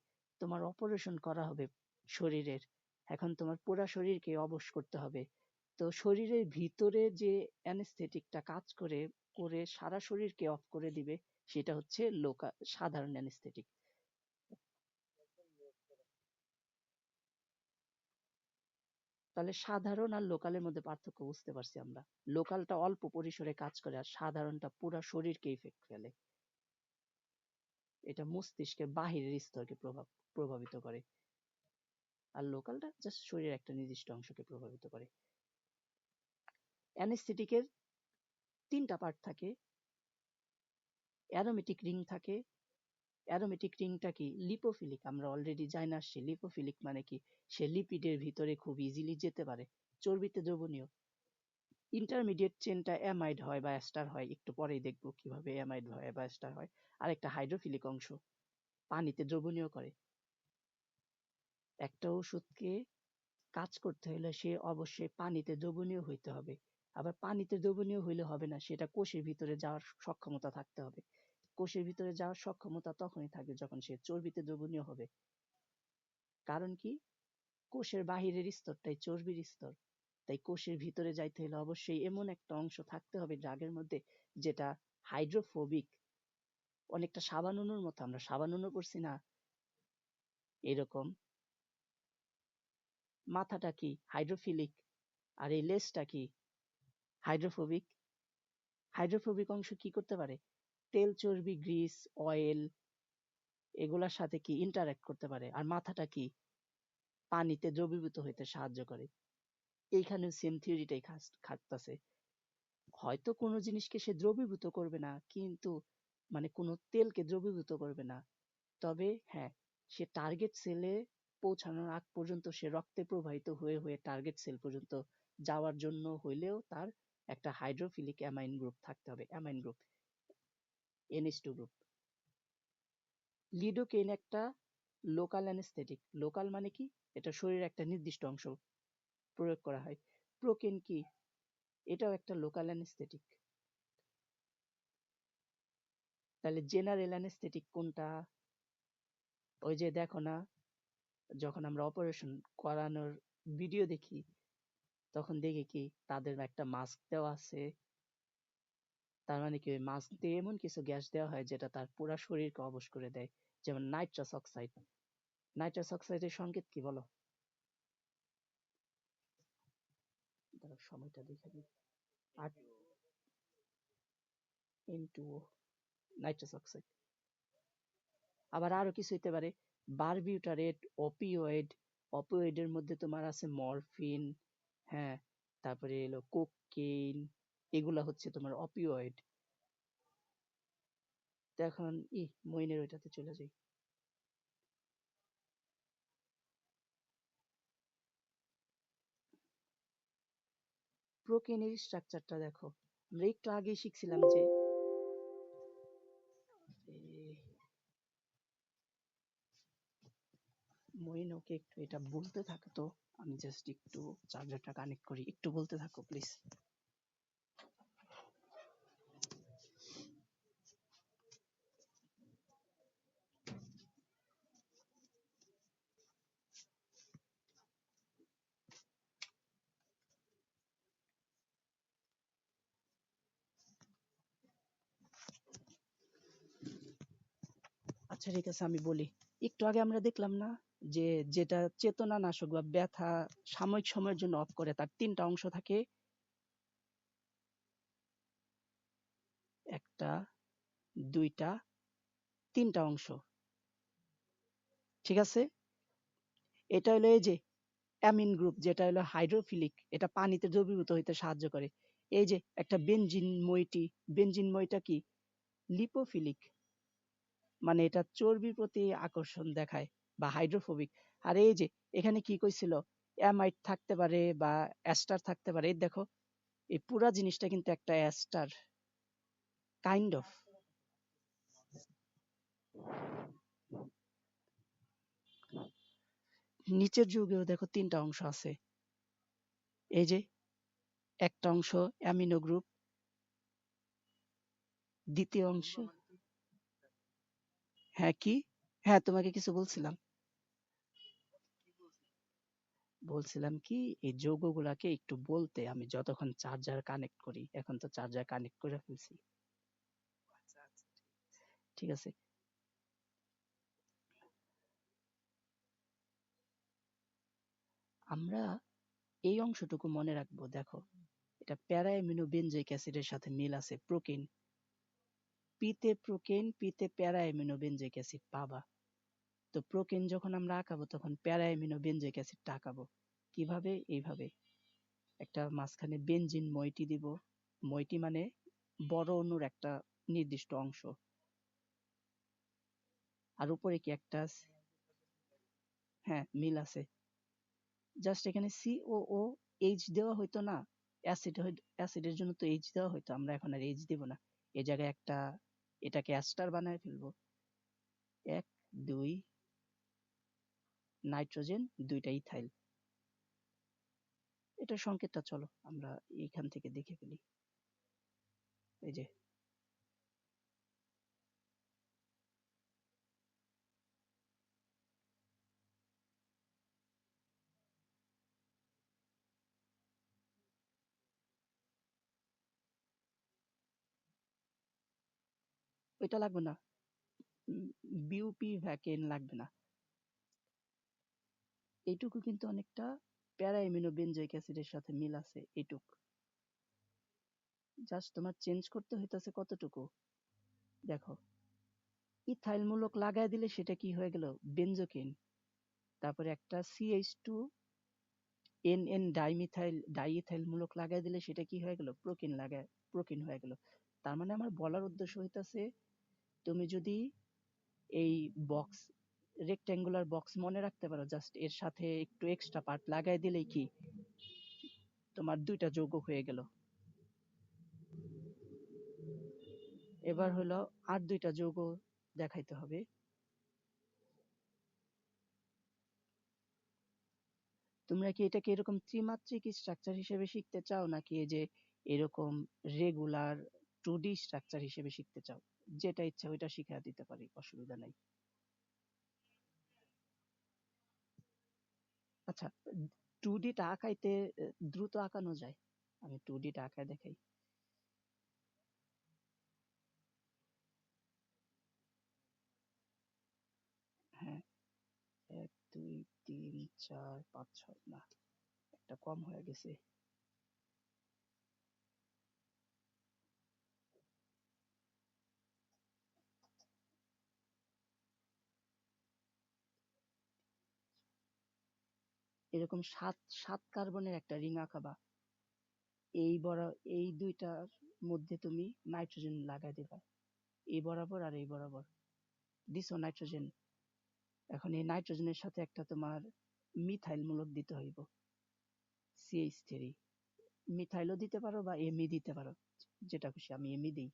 তোমার অপারেশন করা হবে শরীরের, এখন তোমার পুরা শরীরকে অবশ করতে হবে। তো শরীরের ভিতরে যে অ্যানেস্থেটিকটা কাজ করে করে সারা শরীরকে অফ করে দিবে, সেটা হচ্ছে সাধারণ অ্যানেস্থেটিক। তাহলে সাধারণ আর লোকালের মধ্যে পার্থক্য বুঝতে পারছি আমরা। লোকালটা অল্প পরিসরে কাজ করে আর সাধারণটা পুরা শরীরকে ইফেক্ট ফেলে। এটা মস্তিষ্কের বাহিরের স্তরকে প্রভাবিত করে, আর লোকালটা জাস্ট শরীরের একটা নির্দিষ্ট অংশকে প্রভাবিত করে। অ্যানেস্থেটিকের তিনটা পার্ট থাকে। অ্যারোমেটিক রিং থাকে। অ্যারোমেটিক রিংটা কি, লিপোফিলিক, আমরা অলরেডি জানি আসছি। লিপোফিলিক মানে কি, সে লিপিডের ভিতরে খুব ইজিলি যেতে পারে, চর্বিতে দ্রবণীয়। ইন্টারমিডিয়েট চেনটা অ্যামাইড হয় বা অ্যাস্টার হয়, একটু পরেই দেখবো কিভাবে অ্যামাইড হয় বা অ্যাস্টার হয়। আর একটা হাইড্রোফিলিক অংশ, পানিতে দ্রবণীয় করে। একটা ওষুধকে কাজ করতে হলে সে অবশ্যই পানিতে দ্রবণীয় হইতে হবে। আবার পানিতে দ্রবণীয় হইলে হবে না, সেটা কোষের ভিতরে যাওয়ার সক্ষমতা থাকতে হবে। কোষের ভিতরে যাওয়ার সক্ষমতা তখনই থাকবে যখন সে চর্বিতে দ্রবণীয় হবে। কারণ কি? কোষের বাহিরের স্তরটাই চর্বির স্তর। তাই কোষের ভিতরে যাইতে হলে অবশ্যই এমন একটা অংশ থাকতে হবে ড্রাগের মধ্যে যেটা হাইড্রোফোবিক। অনেকটা সাবান অণুর মতো, আমরা সাবান অণু করছি না, এরকম। মাথাটা কি? হাইড্রোফিলিক। আর এই লেজটা কি? হাইড্রোফোবিক। হাইড্রোফোবিক অংশ কি করতে পারে? তেল, চর্বি, গ্রিস, অয়েল এগুলার সাথে কি ইন্টারঅ্যাক্ট করতে পারে। আর মাথাটা কি? পানিতে দ্রবীভূত হইতে সাহায্য করে। এইখানেও সেম থিওরিটাই খাটতাছে। হয়তো কোনো জিনিসকে সে দ্রবীভূত করবে না, কিন্তু মানে কোনো তেলকে দ্রবীভূত করবে না, তবে হ্যাঁ, সে টার্গেট সেলে পৌঁছানোর আগ পর্যন্ত সে রক্তে প্রবাহিত হয়ে হয়ে টার্গেট সেল পর্যন্ত যাওয়ার জন্য হইলেও তার একটা হাইড্রোফিলিক অ্যামাইন গ্রুপ থাকতে হবে। Amine group, NH2 group. Lidocaine একটা লোকাল অ্যানেস্থেটিক। লোকাল মানে কি? এটা শরীরের একটা নির্দিষ্ট অংশ প্রয়োগ করা হয়। প্রোকেন কি? এটাও একটা লোকাল অ্যানেস্থেটিক। তাহলে জেনারেল অ্যানেস্থেটিক কোনটা? ওই যে দেখো না, যখন আমরা অপারেশন করানোর ভিডিও দেখি তখন দেখি কি তাদের একটা মাস্ক দেওয়া আছে। তার মানে কি ওই মাস্ক দিয়ে এমন কিছু গ্যাস দেওয়া হয় যেটা তার পুরো শরীরকে অবশ করে দেয়, যেমন নাইট্রাস অক্সাইড। নাইট্রাস অক্সাইডের সংকেত কি বলো? সময়টা দেখে দিই। N2O, nitrous oxide. আবার আরো কিছু হইতে পারে, বারবিউটারেট, অপিওয়েড। অপিওয়েডের মধ্যে তোমার আছে মরফিন, হ্যাঁ, তারপরে এলো কোকেইন, এগুলা হচ্ছে তোমার অপিওয়েড। তো এখন মইনের ওইটাতে চলে যাই। প্রোকেনের স্ট্রাকচারটা দেখো, আমরা একটু আগে শিখছিলাম যে মইন, ওকে একটু এটা বলতে থাকো তো, আমি জাস্ট একটু চার্জারটা কানেক্ট করি, একটু বলতে থাকো প্লিজ। আচ্ছা ঠিক আছে, আমি বলি। একটু আগে আমরা দেখলাম না যে যেটা চেতনা নাশক বা ব্যথা সাময়িক সময়ের জন্য অফ করে, তার তিনটা অংশ থাকে। একটা, দুইটা, তিনটা অংশ, ঠিক আছে? এটা হলো এই যে অ্যামিন গ্রুপ, যেটা হলো হাইড্রোফিলিক, এটা পানিতে দ্রবীভূত হইতে সাহায্য করে। এই যে একটা বেনজিন মইটি, বেনজিন মইটা কি? লিপোফিলিক, মানে এটা চর্বির প্রতি আকর্ষণ দেখায় বা হাইড্রোফোবিক। আর এই যে এখানে কি কইছিল, অ্যামাইড থাকতে পারে বা অ্যাস্টার থাকতে পারে। এই দেখো, এই পুরা জিনিসটা কিন্তু একটা অ্যাস্টার কাইন্ড অফ। নিচের যুগেও দেখো তিনটা অংশ আছে। এই যে একটা অংশ অ্যামিনো গ্রুপ, দ্বিতীয় অংশ, হ্যাঁ কি, হ্যাঁ তোমাকে কিছু বলছিলাম। বলছিলাম কি, এই যৌগগুলাকে একটু বলতে, আমি যতক্ষণ চার্জার কানেক্ট করি। এখন তো চার্জার কানেক্ট করে ফেলছি, ঠিক আছে? আমরা এই অংশটুকু মনে রাখবো। দেখো, এটা প্যারা অ্যামিনো বেনজোইক অ্যাসিডের সাথে মিল আছে। প্রোকেন, পিতে প্রোকেন, পিতে প্যারা অ্যামিনো বেনজোইক অ্যাসিড পাবা। তো প্রোকেন যখন আমরা আঁকাবো তখন প্যারা অ্যামিনো বেনজোইক অ্যাসিডটা আঁকাবো কিভাবে? এইভাবে একটা মাঝখানে বেনজিন মইটি দিব। মইটি মানে বড় অণুর একটা নির্দিষ্ট অংশ। আর উপরে কি একটা আছে? হ্যাঁ, মিল আছে। জাস্ট এখানে COO H দেওয়া হইতো না, অ্যাসিডের জন্য তো H দেওয়া হইতো, আমরা এখন আর H দিব না। এই জায়গায় একটা, এটাকে অ্যাস্টার বানায় ফেলবো। 1 2 নাইট্রোজেন, 2টা ইথাইল। এটা সংকেতটা চলো আমরা এইখান থেকে দেখে ফেলি। এই যে ওইটা লাগবে না, বিউপি ভ্যাকেন লাগবে না। এইটুকু কিন্তু অনেকটা প্যারা অ্যামিনো বেনজোইক অ্যাসিডের সাথে মিল আছে, এইটুক জাস্ট তোমার চেঞ্জ করতে হইতাছে কতটুকু, দেখো ইথাইল মূলক লাগায় দিলে সেটা কি হয়ে গেল, বেনজোকেন। তারপরে একটা CH2NN ডাইইথাইল মূলক লাগায় দিলে সেটা কি হয়ে গেল, প্রোকিন হয়ে গেল। তার মানে আমার বলার উদ্দেশ্য হইতাছে, তুমি যদি এই বক্স, রেক্ট্যাঙ্গুলার বক্স মনে রাখতে পারো, জাস্ট এর সাথে একটু এক্সট্রা পার্ট লাগাই দিলেই কি তোমার 2টা যৌগ হয়ে গেল। এবার হলো আর 2টা যৌগ দেখাইতে হবে। তোমরা কি এটাকে এরকম ত্রিমাত্রিক স্ট্রাকচার হিসেবে শিখতে চাও, নাকি এই যে এরকম রেগুলার 2D স্ট্রাকচার হিসেবে শিখতে চাও? যেটা ইচ্ছা ওইটা শিখা দিতে পারি, অসুবিধা নাই। আচ্ছা, 2D টা আঁকাইতে দ্রুত আঁকানো যায়, আমি 2D টা আঁকায় দেখাই। হ্যাঁ, 1 2 3 4 5 6, না একটা কম হয়ে গেছে। এরকম 7 কার্বনের একটা রিং আঁকাবা। এই বড়, এই 2টার মধ্যে তুমি নাইট্রোজেন লাগাই দিবা, এই বরাবর আর এই বরাবর দিছো নাইট্রোজেন। এখন এই নাইট্রোজেনের সাথে একটা তোমার মিথাইল মূলক দিতে হইব, CH3। মিথাইলও দিতে পারো বা এমই দিতে পারো, যেটা খুশি, আমি এমই দিই,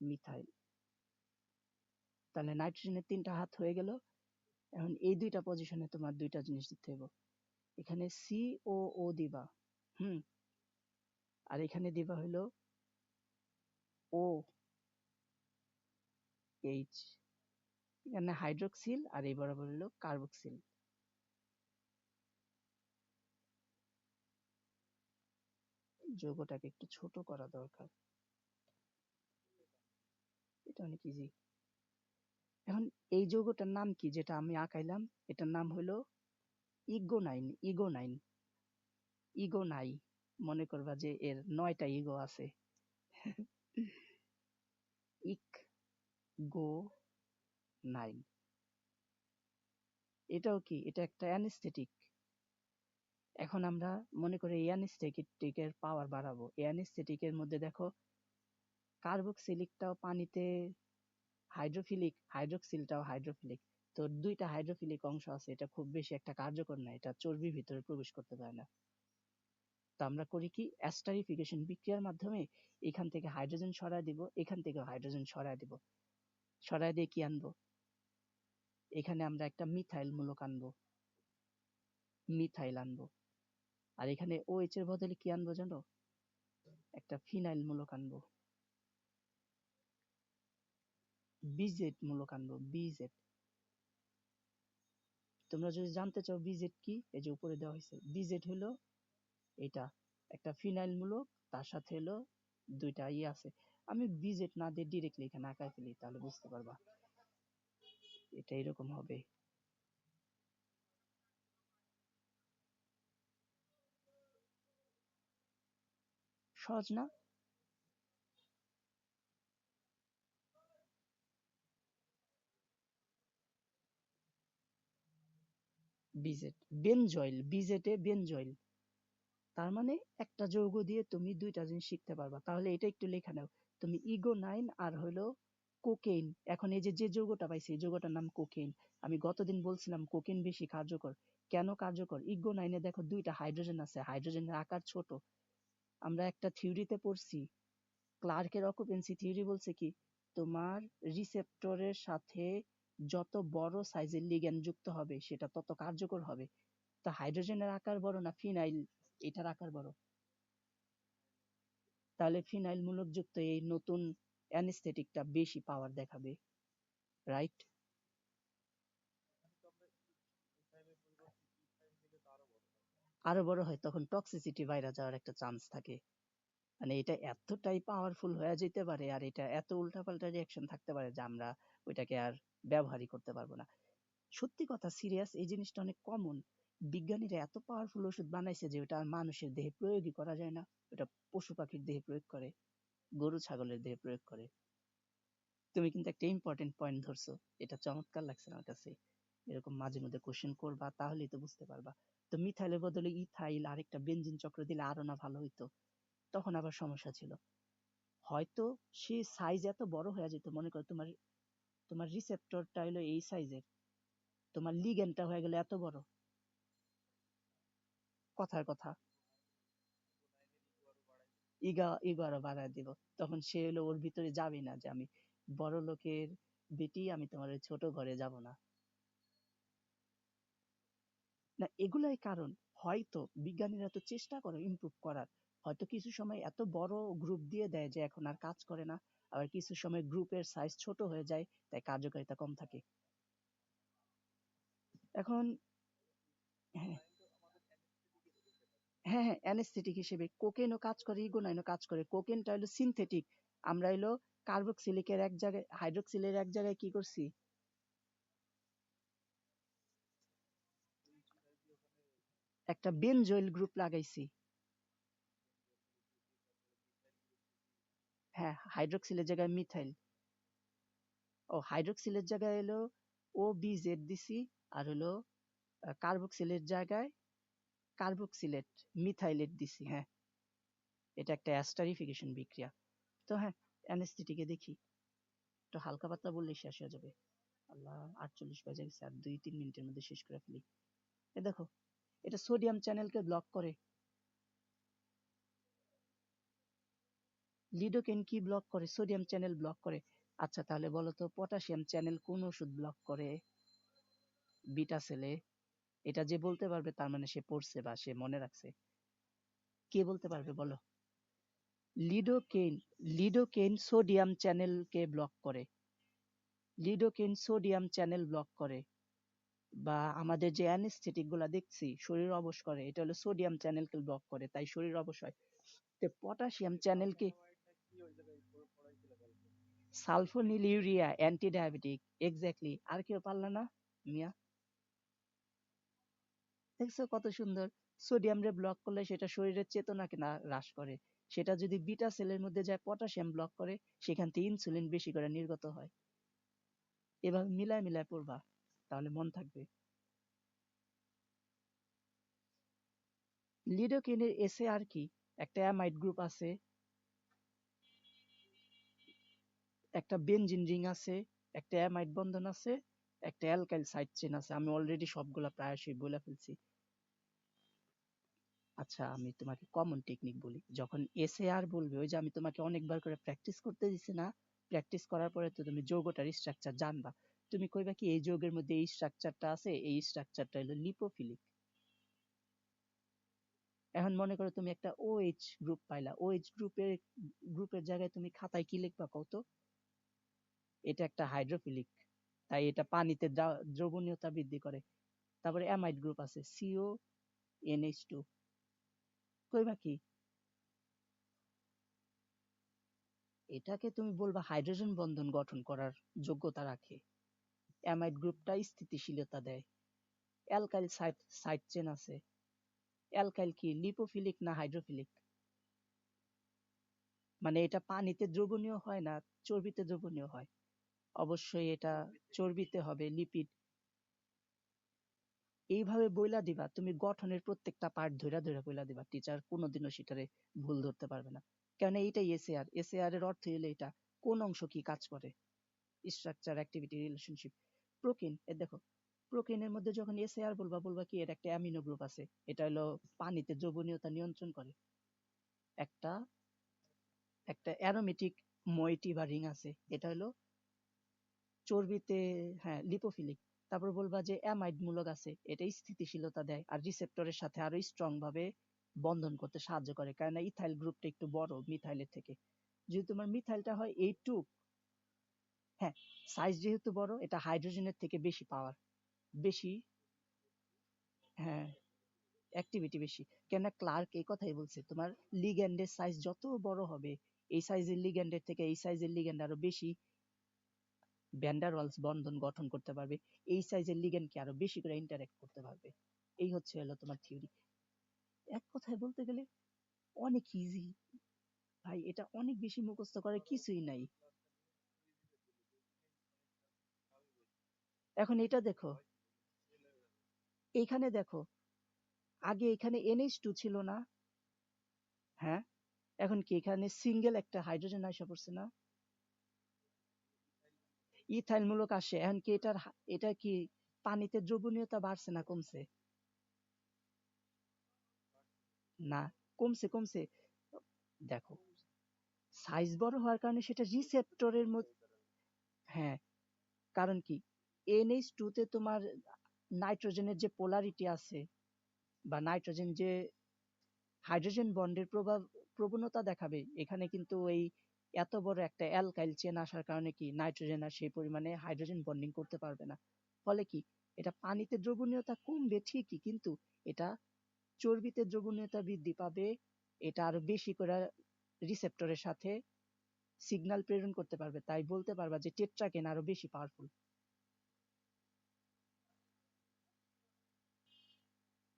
মিথাইল। তাহলে নাইট্রোজেনের 3টা হাত হয়ে গেল। এখন এই 2টা পজিশনে তোমার 2টা জিনিস দিতে হইব, এখানে COO দিবা, হুম, আর এখানে দিবা হইলো OH, এখানে হাইড্রোক্সিল, আর এই বরাবর হলো কার্বক্সিল। যৌগটাকে একটু ছোট করা দরকার, এটা অনেক ইজি। এখন এই যৌগটার নাম কি যেটা আমি আঁকাইলাম, এটার নাম হলো ইগোনাই। মনে করবা যে এর 9টা ইগো আছে। ইগো নাইন, এটাও কি, এটা একটা অ্যানেস্থেটিক। এখন আমরা মনে করি এই অ্যানেস্থেটিকের পাওয়ার বাড়াবো। এই অ্যানেস্থেটিকের মধ্যে দেখো কার্বক্সিলিকটাও পানিতে হাইড্রোফিলিক, হাইড্রোক্সিলটাও হাইড্রোফিলিক। তো 2টা হাইড্রোফিলিক অংশ আছে, এটা খুব বেশি একটা কার্যকর না, এটা চর্বির ভিতরে প্রবেশ করতে পারে না। তো আমরা করি কি, অ্যাস্টারিফিকেশন বিক্রিয়ার মাধ্যমে এখান থেকে হাইড্রোজেন সরায় দিব, এখান থেকে হাইড্রোজেন সরায় দিব, সরায় দিয়ে কি আনবো, এখানে আমরা একটা মিথাইল আনবো। আর এখানে OH এর বদলে কি আনবো জানো, একটা ফিনাইল মূলক আনবো, বিজেড মূলক আনবো, বিজেড। তোমরা যদি জানতে চাও বিজেড কি, এই যে উপরে দেওয়া হয়েছে, বিজেড হলো এটা, একটা ফিনাইল মূলক, তার সাথে হলো 2টা আছে। আমি বিজেড না দিয়ে ডিরেক্টলি এখানে আঁকায় ফেলি, তাহলে বুঝতে পারবা, এটা এরকম হবে। সহজ না? বিজেড, বিজেটে বেনজয়েল। তার মানে একটা যৌগ দিয়ে তুমি 2টা জিনিস শিখতে পারবা। তাহলে এটা একটু লেখা নাও, তুমি ইগোনাইন আর হলো কোকেইন। এখন এই যে যে যৌগটা পাইছি, এই যৌগটার নাম কোকেইন। আমি গতদিন বলছিলাম কোকেইন বেশি কার্যকর। কেন কার্যকর, ইগোনাইনে দেখো 2টা হাইড্রোজেন আছে, হাইড্রোজেনের আকার ছোট। আমরা একটা থিওরিতে পড়ছি, ক্লার্কের অকুপেন্সি থিওরি বলছে কি, তোমার রিসেপ্টরের সাথে যত বড় সাইজের লিগ্যান্ড যুক্ত হবে সেটা তত কার্যকর হবে। তা হাইড্রোজেনের আকার বড় না ফিনাইল এটার আকার বড়? তাহলে ফিনাইল মূলক যুক্ত এই নতুন অ্যানেস্থেটিকটা বেশি পাওয়ার দেখাবে, রাইট? আরো বড় হয় তখন টক্সিসিটি বাইরে যাওয়ার একটা চান্স থাকে। মানে এটা এতটাই পাওয়ারফুল হয়ে যেতে পারে আর এটা এত উল্টাপাল্টা রিয়াকশন থাকতে পারে যে আমরা ওইটাকে আর ব্যবহারই করতে পারবো না। সত্যি কথা, সিরিয়াস, এই জিনিসটা অনেক কমন। বিজ্ঞানীরা এত পাওয়ারফুল ওষুধ বানাইছে যে ওটা মানুষের দেহে প্রয়োগই করা যায় না, ওটা পশু পাখির দেহে প্রয়োগ করে, গরু ছাগলের দেহে প্রয়োগ করে। তুমি কিন্তু একটা ইম্পর্টেন্ট পয়েন্ট ধরছো, এটা চমৎকার লাগছে আমার কাছে। এরকম মাঝে মধ্যে কোশ্চেন করবা তাহলেই তো বুঝতে পারবা। তো মিথাইলের বদলে ইথাইল আরেকটা বেনজিন চক্র দিলে আরো না ভালো হইতো? তখন আবার সমস্যা ছিল, হয়তো সে সাইজ এত বড় হয়ে যেত, মনে করো তোমার তোমার রিসেপ্টরটা হলো এই সাইজের, তোমার লিগ্যান্ডটা হয়ে গেল এত বড়, কথার কথা, ইগো আরো বাড়ায় দিব। তখন সে হলো ওর ভিতরে যাবে না যে আমি বড় লোকের বেটি, আমি তোমার ওই ছোট ঘরে যাব না। না, এগুলাই কারণ। হয়তো বিজ্ঞানীরা তো চেষ্টা করে ইমপ্রুভ করার, হয়তো কিছু সময় এত বড় গ্রুপ দিয়ে দেয় যে এখন আর কাজ করে না, আবার কিছু সময় গ্রুপের সাইজ ছোট হয়ে যায় তাই কার্যকারিতা কম থাকে। এখন হ্যাঁ, হ্যাঁ, হ্যাঁ, অ্যানেস্থেটিক হিসেবে কোকেনও কাজ করে, ইগোনাইনও কাজ করে। কোকেনটা হলো সিনথেটিক, আমরা হলো কার্বক্সিলিকের এক জায়গায় হাইড্রোক্সিলের এক জায়গায় কি করছি, একটা বেনজোইল গ্রুপ লাগাইছি। হ্যাঁ, হাইড্রোক্সিলের জায়গায় মিথাইল, ও হাইড্রোক্সিলের জায়গায় হলো ও বি জেড দিছি, আর হলো কার্বক্সিলের জায়গায় কার্বক্সিলেট মিথাইলেট দিছি। হ্যাঁ, এটা একটা অ্যাস্টারিফিকেশন বিক্রিয়া। তো হ্যাঁ, অ্যানেস্থেটিকে দেখি, একটু হালকা পাতলা বললেই শেষ হয়ে যাবে। আল্লাহ, 48 বাজে গেছে, আর 2-3 মিনিটের মধ্যে শেষ করে ফেলি। এ দেখো, এটা সোডিয়াম চ্যানেলকে ব্লক করে। লিডোকেইন কি ব্লক করে? সোডিয়াম চ্যানেল ব্লক করে। আচ্ছা তাহলে বলো তো পটাশিয়াম চ্যানেল কোন ওষুধ ব্লক করে? বিটা সেলে। এটা যে বলতে পারবে তার মানে সে পড়ছে বা সে মনে রাখছে। কে বলতে পারবে বলো? লিডোকেইন, লিডোকেইন সোডিয়াম চ্যানেলকে ব্লক করে। লিডোকেইন সোডিয়াম চ্যানেল ব্লক করে। বা আমাদের যে অ্যানেস্থেটিক গুলা দেখছি শরীর অবশ করে, এটা হলো সোডিয়াম চ্যানেলকে ব্লক করে, তাই শরীর অবশ হয়। তো পটাশিয়াম চ্যানেলকে সালফোনিল ইউরিয়া অ্যান্টি ডায়াবেটিক, এক্স্যাক্টলি। আর কেউ পারলা না মিয়া? দেখছো কত সুন্দর। সোডিয়াম রে ব্লক করলে সেটা শরীরের চেতনাকে না হ্রাস করে, সেটা যদি বিটা সেলের মধ্যে যায় পটাশিয়াম ব্লক করে, সেখান থেকে ইনসুলিন বেশি করে নির্গত হয়। এভাবে মিলায় মিলায় পড়বা, তাহলে মন থাকবে। লিডোকেইনের এসে আর কি, একটা অ্যামাইড গ্রুপ আছে, একটা বেনজিন রিং আছে, একটা অ্যামাইড বন্ধন আছে, একটা অ্যালকাইল সাইড চেন আছে। আমি অলরেডি সবগুলা প্রায়শই বলে ফেলছি। আচ্ছা আমি তোমাকে কমন টেকনিক বলি, যখন এসএআর বলবে, ওই যে আমি তোমাকে অনেকবার করে প্র্যাকটিস করতে দিছি না, প্র্যাকটিস করার পরে তো তুমি যৌগটার স্ট্রাকচার জানবা। তুমি কইবা কি এই যৌগের মধ্যে এই স্ট্রাকচারটা আছে, এই স্ট্রাকচারটা হলো লিপোফিলিক। এখন মনে করো তুমি একটা ওএইচ গ্রুপ পাইলা, ওএইচ গ্রুপের জায়গায় তুমি খাতায় কি লিখবা কও তো? এটা একটা হাইড্রোফিলিক, তাই এটা পানিতে দ্রবণীয়তা বৃদ্ধি করে। তারপরে অ্যামাইড গ্রুপ আছে সিও এনএইচ টু, কইবা কি? এটাকে তুমি বলবা হাইড্রোজেন বন্ধন গঠন করার যোগ্যতা রাখে। অ্যামাইড গ্রুপটা স্থিতিশীলতা দেয়। অ্যালকাইল সাইড সাইড চেন আছে। অ্যালকাইল কি লিপোফিলিক না হাইড্রোফিলিক? মানে এটা পানিতে দ্রবণীয় হয় না চর্বিতে দ্রবণীয় হয়? অবশ্যই এটা চর্বিতে হবে, লিপিড। এইভাবে বইলা দিবা, তুমি গঠনের প্রত্যেকটা পার্ট ধইরা ধইরা বইলা দিবা, টিচার কোনোদিনও সেটারে ভুল ধরতে পারবে না। কারণ এইটাই এসএআর, এসএআর এর অর্থ হলো এটা কোন অংশ কি কাজ করে, স্ট্রাকচার অ্যাক্টিভিটি রিলেশনশিপ। প্রোটিন, এ দেখো, প্রোটিনের মধ্যে যখন এসএআর বলবা, বলবা কি এর একটা অ্যামিনো গ্রুপ আছে, এটা হলো পানিতে দ্রবণীয়তা নিয়ন্ত্রণ করে। একটা একটা অ্যারোমেটিক মইটি বা রিং আছে, এটা হলো চর্বিতে, হ্যাঁ লিপোফিলিক। তারপর বলবা যে অ্যামাইড মূলক আছে, এটা স্থিতিশীলতা দেয় আর রিসেপ্টরের সাথে আরো স্ট্রং ভাবে বন্ধন করতে সাহায্য করে, কারণ ইথাইল গ্রুপটা একটু বড় মিথাইলের থেকে। যদি তোমার মিথাইলটা হয় 8, হ্যাঁ সাইজ যেহেতু বড়, এটা হাইড্রোজেনের থেকে বেশি পাওয়ার, বেশি, হ্যাঁ অ্যাক্টিভিটি বেশি। কেন ক্লার্ক এই কথাই বলছে, তোমার লিগ্যান্ডের সাইজ যত বড় হবে, এই সাইজের লিগ্যান্ডের থেকে এই সাইজের লিগ্যান্ড আরো বেশি ভ্যান ডার ওয়ালস বন্ধন গঠন করতে পারবে, এই সাইজের লিগ্যান্ডকে আরো বেশি করে ইন্টারঅ্যাক্ট করতে পারবে। এই হলো তোমার থিওরি। এক কথায় বলতে গেলে অনেক ইজি ভাই, এটা অনেক বেশি মুখস্থ করার কিছুই নাই। এখন এটা দেখো, এইখানে দেখো, আগে এখানে NH2 ছিল না, হ্যাঁ এখন কি এখানে সিঙ্গেল একটা হাইড্রোজেন আইসা পড়ছে না, ইথাইল মূলক আসে। এখন কি এটা কি পানিতে দ্রবণীয়তা বাড়ছে না কমছে? না, কমছে কমছে। দেখো সাইজ বড় হওয়ার কারণে সেটা রিসেপ্টরের মধ্যে, হ্যাঁ কারণ কি NH2 তে তোমার নাইট্রোজেনের যে পোলারিটি আছে, বা নাইট্রোজেন যে হাইড্রোজেন বন্ডের প্রবণতা দেখাবে, এখানে কিন্তু এই এত বড় একটা অ্যালকাইল চেন আসার কারণে কি নাইট্রোজেন আর সেই পরিমাণে হাইড্রোজেন বন্ডিং করতে পারবে না। ফলে কি এটা পানিতে দ্রবণীয়তা কমবে ঠিকই, কিন্তু এটা চর্বিতে দ্রবণীয়তা বৃদ্ধি পাবে, এটা আরো বেশি করে রিসেপ্টরের সাথে সিগন্যাল প্রেরণ করতে পারবে, তাই বলতে পারবা যে টেট্রাকেন আরো বেশি পাওয়ারফুল।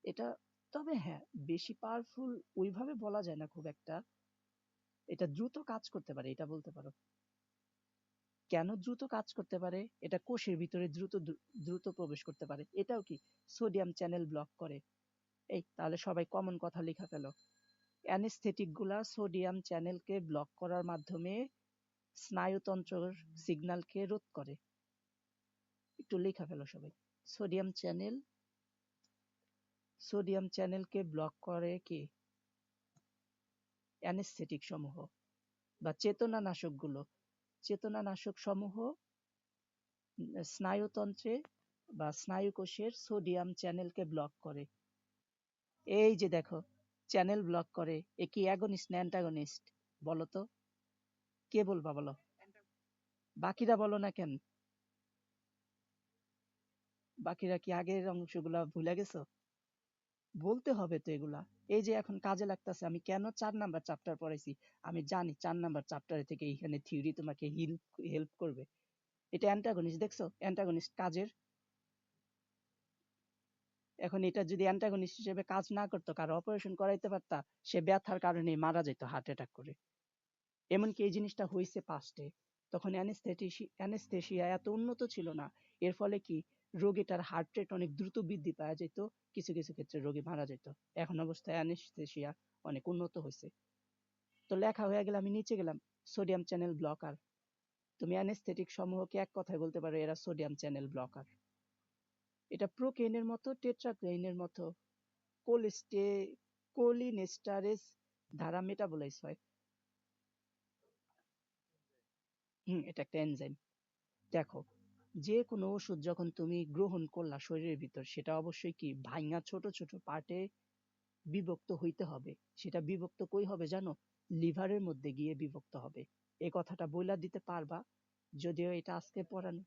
এটা, তবে হ্যাঁ বেশি পাওয়ারফুল ওইভাবে বলা যায় না খুব একটা, এটা দ্রুত কাজ করতে পারে এটা বলতে পারো। কেন দ্রুত কাজ করতে পারে? এটা কোষের ভিতরে দ্রুত দ্রুত প্রবেশ করতে পারে। এটাও কি সোডিয়াম চ্যানেল ব্লক করে। এই তাহলে সবাই কমন কথা লেখা ফেলো, অ্যানেস্থেটিক গুলা সোডিয়াম চ্যানেলকে ব্লক করার মাধ্যমে স্নায়ুতন্ত্রের সিগন্যালকে রোধ করে। একটু লেখা ফেলো সবাই, সোডিয়াম চ্যানেল, সোডিয়াম চ্যানেলকে ব্লক করে কি অ্যানেস্থেটিক সমূহ বা চেতনানাশক গুলো, চেতনানাশক সমূহ স্নায়ুতন্ত্রে বা স্নায়ুকোষের সোডিয়াম চ্যানেলকে ব্লক করে। এই যে দেখো চ্যানেল ব্লক করে, এ কি অ্যাগনিস্ট না অ্যান্টাগনিস্ট বলো তো, কে বলবা বলো, বাকিরা বলো না কেন, বাকিরা কি আগের অংশগুলা ভুলে গেছো? বলতে হবে তো এগুলা, এই যে এখন কাজে লাগতেছে। আমি কেন 4 নাম্বার চ্যাপ্টার পড়াইছি, আমি জানি 4 নাম্বার চ্যাপ্টার থেকে এইখানে থিওরি তোমাকে হেল্প করবে। এটা অ্যান্টাগনিস্ট, দেখছো অ্যান্টাগনিস্ট কাজের। এখন এটা যদি অ্যান্টাগনিস্ট হিসেবে কাজ না করতো, কারো অপারেশন করাইতে পারতা, সে ব্যথার কারণে মারা যেত হার্ট অ্যাটাক করে। এমনকি এই জিনিসটা হয়েছে পাস্টে, তখন অ্যানেস্থেসিয়া এত উন্নত ছিল না। এর ফলে কি রোগীটার হার্ট রেট অনেক দ্রুত বৃদ্ধি পাওয়া যেত, কিছু কিছু ক্ষেত্রে রোগী মারা যেত। এখন অবস্থায় অ্যানেস্থেসিয়া অনেক উন্নত হয়েছে। তো লেখা হয়ে গেলে আমি নিচে গেলাম, সোডিয়াম চ্যানেল ব্লকার। তুমি অ্যানেস্থেটিক সমূহকে এক কথায় বলতে পারো এরা সোডিয়াম চ্যানেল ব্লকার। এটা প্রোকেইনের মতো, টেট্রাকেইনের মতো কোলেস্টে কোলিনেস্টারেজ দ্বারা মেটাবোলাইজ হয়। এটা একটা এনজাইম। দেখো যে কোনো ওষুধ যখন তুমি গ্রহণ করলা শরীরের ভিতর, সেটা অবশ্যই কি ভাঙা ছোট ছোট পার্টে বিভক্ত হইতে হবে। সেটা বিভক্ত কই হবে জানো? লিভারের মধ্যে গিয়ে বিভক্ত হবে। এই কথাটা বইলা দিতে পারবা? যদিও এটা আজকে পড়ানো,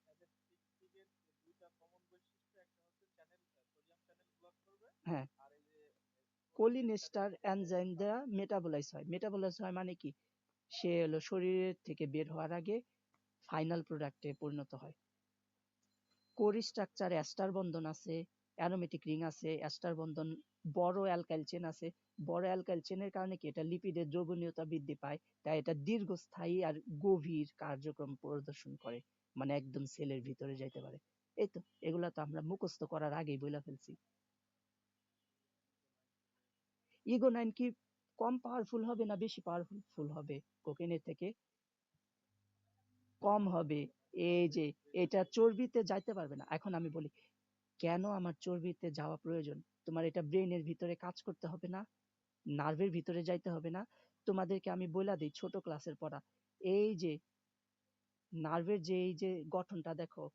হ্যাঁ কোলিনেস্টার এনজাইম দ্বারা মেটাবোলাইজ হয়। মেটাবোলাইজ হয় মানে কি, সে হলো শরীরের থেকে বের হওয়ার আগে ফাইনাল প্রোডাক্টে পরিণত হয়। কোর স্ট্রাকচার অ্যাস্টার বন্ধন আছে, অ্যারোমেটিক রিং আছে, অ্যাস্টার বন্ধন, বড় অ্যালকাইল চেন আছে। বড় অ্যালকাইল চেনের কারণে কি এটা লিপিডের দ্রবণীয়তা বৃদ্ধি পায়, তাই এটা দীর্ঘস্থায়ী আর গভীর কার্যক্রম প্রদর্শন করে, মানে একদম সেলের ভিতরে যাইতে পারে। এই তো, এগুলা তো আমরা মুখস্থ করার আগেই বইলা ফেলছি। ইগোনাইন কি কম পাওয়ারফুল হবে না বেশি পাওয়ারফুল হবে কোকেনের থেকে? কম হবে। এই যে এটা চর্বিতে যাইতে পারবে না। এখন আমি বলি কেন আমার চর্বিতে যাওয়া প্রয়োজন। তোমার এটা ব্রেনের ভিতরে কাজ করতে হবে না, নার্ভের ভিতরে যাইতে হবে না। তোমাদেরকে আমি বইলা দিই ছোট ক্লাসের পড়া, এই যে নার্ভের যে এই যে গঠনটা দেখো,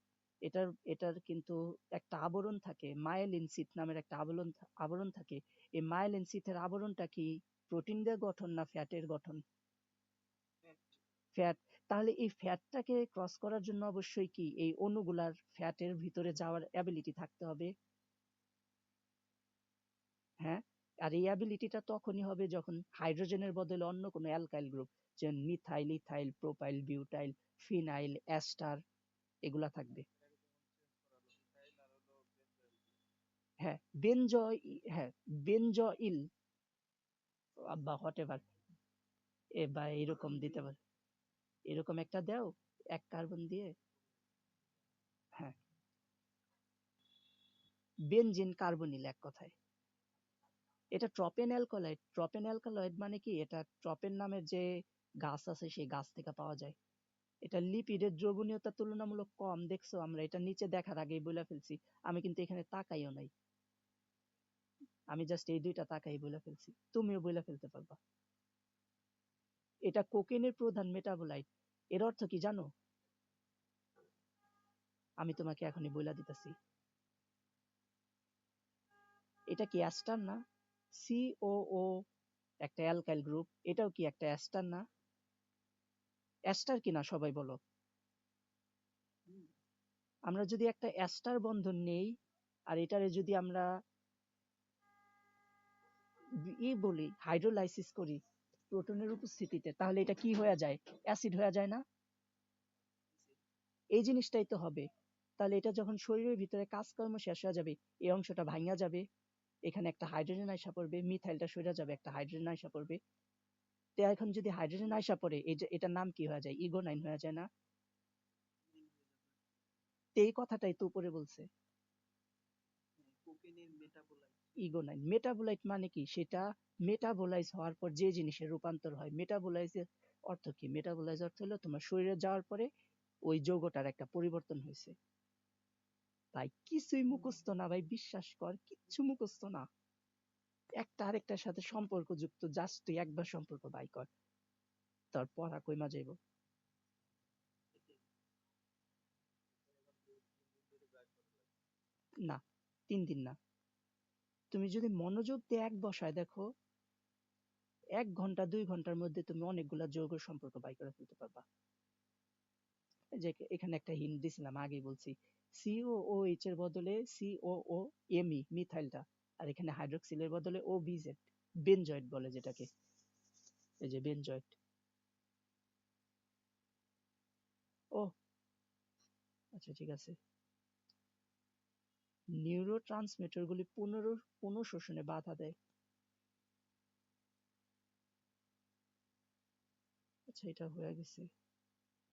এটার এটার কিন্তু একটা আবরণ থাকে, মায়েলিন সিট নামের একটা আবরণ আবরণ থাকে। এই মায়েলিন সিটের আবরণটা কি প্রোটিন দিয়ে গঠন না ফ্যাটের গঠন? ফ্যাট। তাহলে এই ফ্যাটটাকে ক্রস করার জন্য অবশ্যই কি এই অণুগুলার ফ্যাটের ভিতরে যাওয়ার অ্যাবিলিটি থাকতে হবে। হ্যাঁ, আর এই অ্যাবিলিটিটা তখনই হবে যখন হাইড্রোজেনের বদলে অন্য কোনো অ্যালকাইল গ্রুপ, যেমন methyl, ethyl, propyl, butyl, phenyl, ester, এগুলা থাকবে। হ্যাঁ, হ্যাঁ, বেনজয়িল বা হোয়াট এভার, বা এরকম দিতে পারে, এরকম একটা দাও, এক কার্বন দিয়ে। হ্যাঁ, বেনজিন কার্বনিল এক কথায়। এটা ট্রপেন অ্যালকোলাইড। ট্রপেন অ্যালকোলাইড মানে কি, এটা ট্রপেন নামের যে গাছ আছে সেই গাছ থেকে পাওয়া যায়। এটা লিপিডের দ্রবণীয়তা তুলনামূলক কম, দেখছো আমরা এটা নিচে দেখার আগেই বলে ফেলছি। আমি কিন্তু এখানে তাকাইও নাই, আমি জাস্ট এই দুইটা তাকাই বলে ফেলছি, তুমিও বলে ফেলতে পারবা। এটা কোকেনের প্রধান মেটাবোলাইট। এর অর্থ কি জানো? আমি তোমাকে এখনই বলে দিতেছি। এটা কি অ্যাস্টার না? সিওও একটা অ্যালকাইল গ্রুপ, এটাও কি একটা অ্যাস্টার না? অ্যাস্টার কিনা সবাই বলো। আমরা যদি একটা অ্যাস্টার বন্ধন নেই, আর এটারে যদি আমরা বলি হাইড্রোলাইসিস করি প্রোটনের উপস্থিতিতে, তাহলে এটা কি হয়ে যায়? অ্যাসিড হয়ে যায় না? এই জিনিসটাই তো হবে। তাহলে এটা যখন শরীরের ভিতরে কাজকর্ম শেষ হয়ে যাবে, এই অংশটা ভাঙা যাবে, এখানে একটা হাইড্রোজেন আইসা পড়বে, মিথাইলটা সরে যাবে, একটা হাইড্রোজেন আইসা পড়বে। তো এখন যদি হাইড্রোজেন আইসা পড়ে, এই যে এটার নাম কি হয়ে যায়? ইগোনাইন হয়ে যায় না? তো এই কথাটাই তো উপরে বলছে, ইগোনাইন। মেটাবোলাইট মানে কি, সেটা মেটাবোলাইজ হওয়ার পর যে জিনিসের রূপান্তর হয়। মেটাবোলাইজের অর্থ কি? মেটাবোলাইজ অর্থ হলো তোমার শরীরে যাওয়ার পরে ওই যৌগটার একটা পরিবর্তন হয়েছে। ভাই কিছুই মুখস্থ না ভাই, বিশ্বাস কর, কিচ্ছু মুখস্থ না। একটা আরেকটার সাথে সম্পর্ক যুক্ত, জাস্ট তুই একবার সম্পর্ক বাই কর, তোর পড়া কইমা যাইব। না, 3 দিন না। তুমি যদি মনোযোগ দিয়ে এক বসায় দেখো, 1 ঘন্টা 2 ঘন্টার মধ্যে তুমি অনেকগুলা যৌগ সম্পর্ক বাই করে ফেলতে পারবা। যে এখানে একটা হিন্ট দিছিলাম, আগেই বলছি, সিওওএইচ এর বদলে সিওওএমই মিথাইলটা, আর এখানে হাইড্রোক্সিলের বদলে ওবিজেড, বেনজয়েড বলে যেটাকে, এই যে বেনজয়েড। ও আচ্ছা, ঠিক আছে। নিউরো ট্রান্সমিটার গুলি পুনঃশোষণে বাধা দেয়। আচ্ছা, এটা হয়ে গেছে।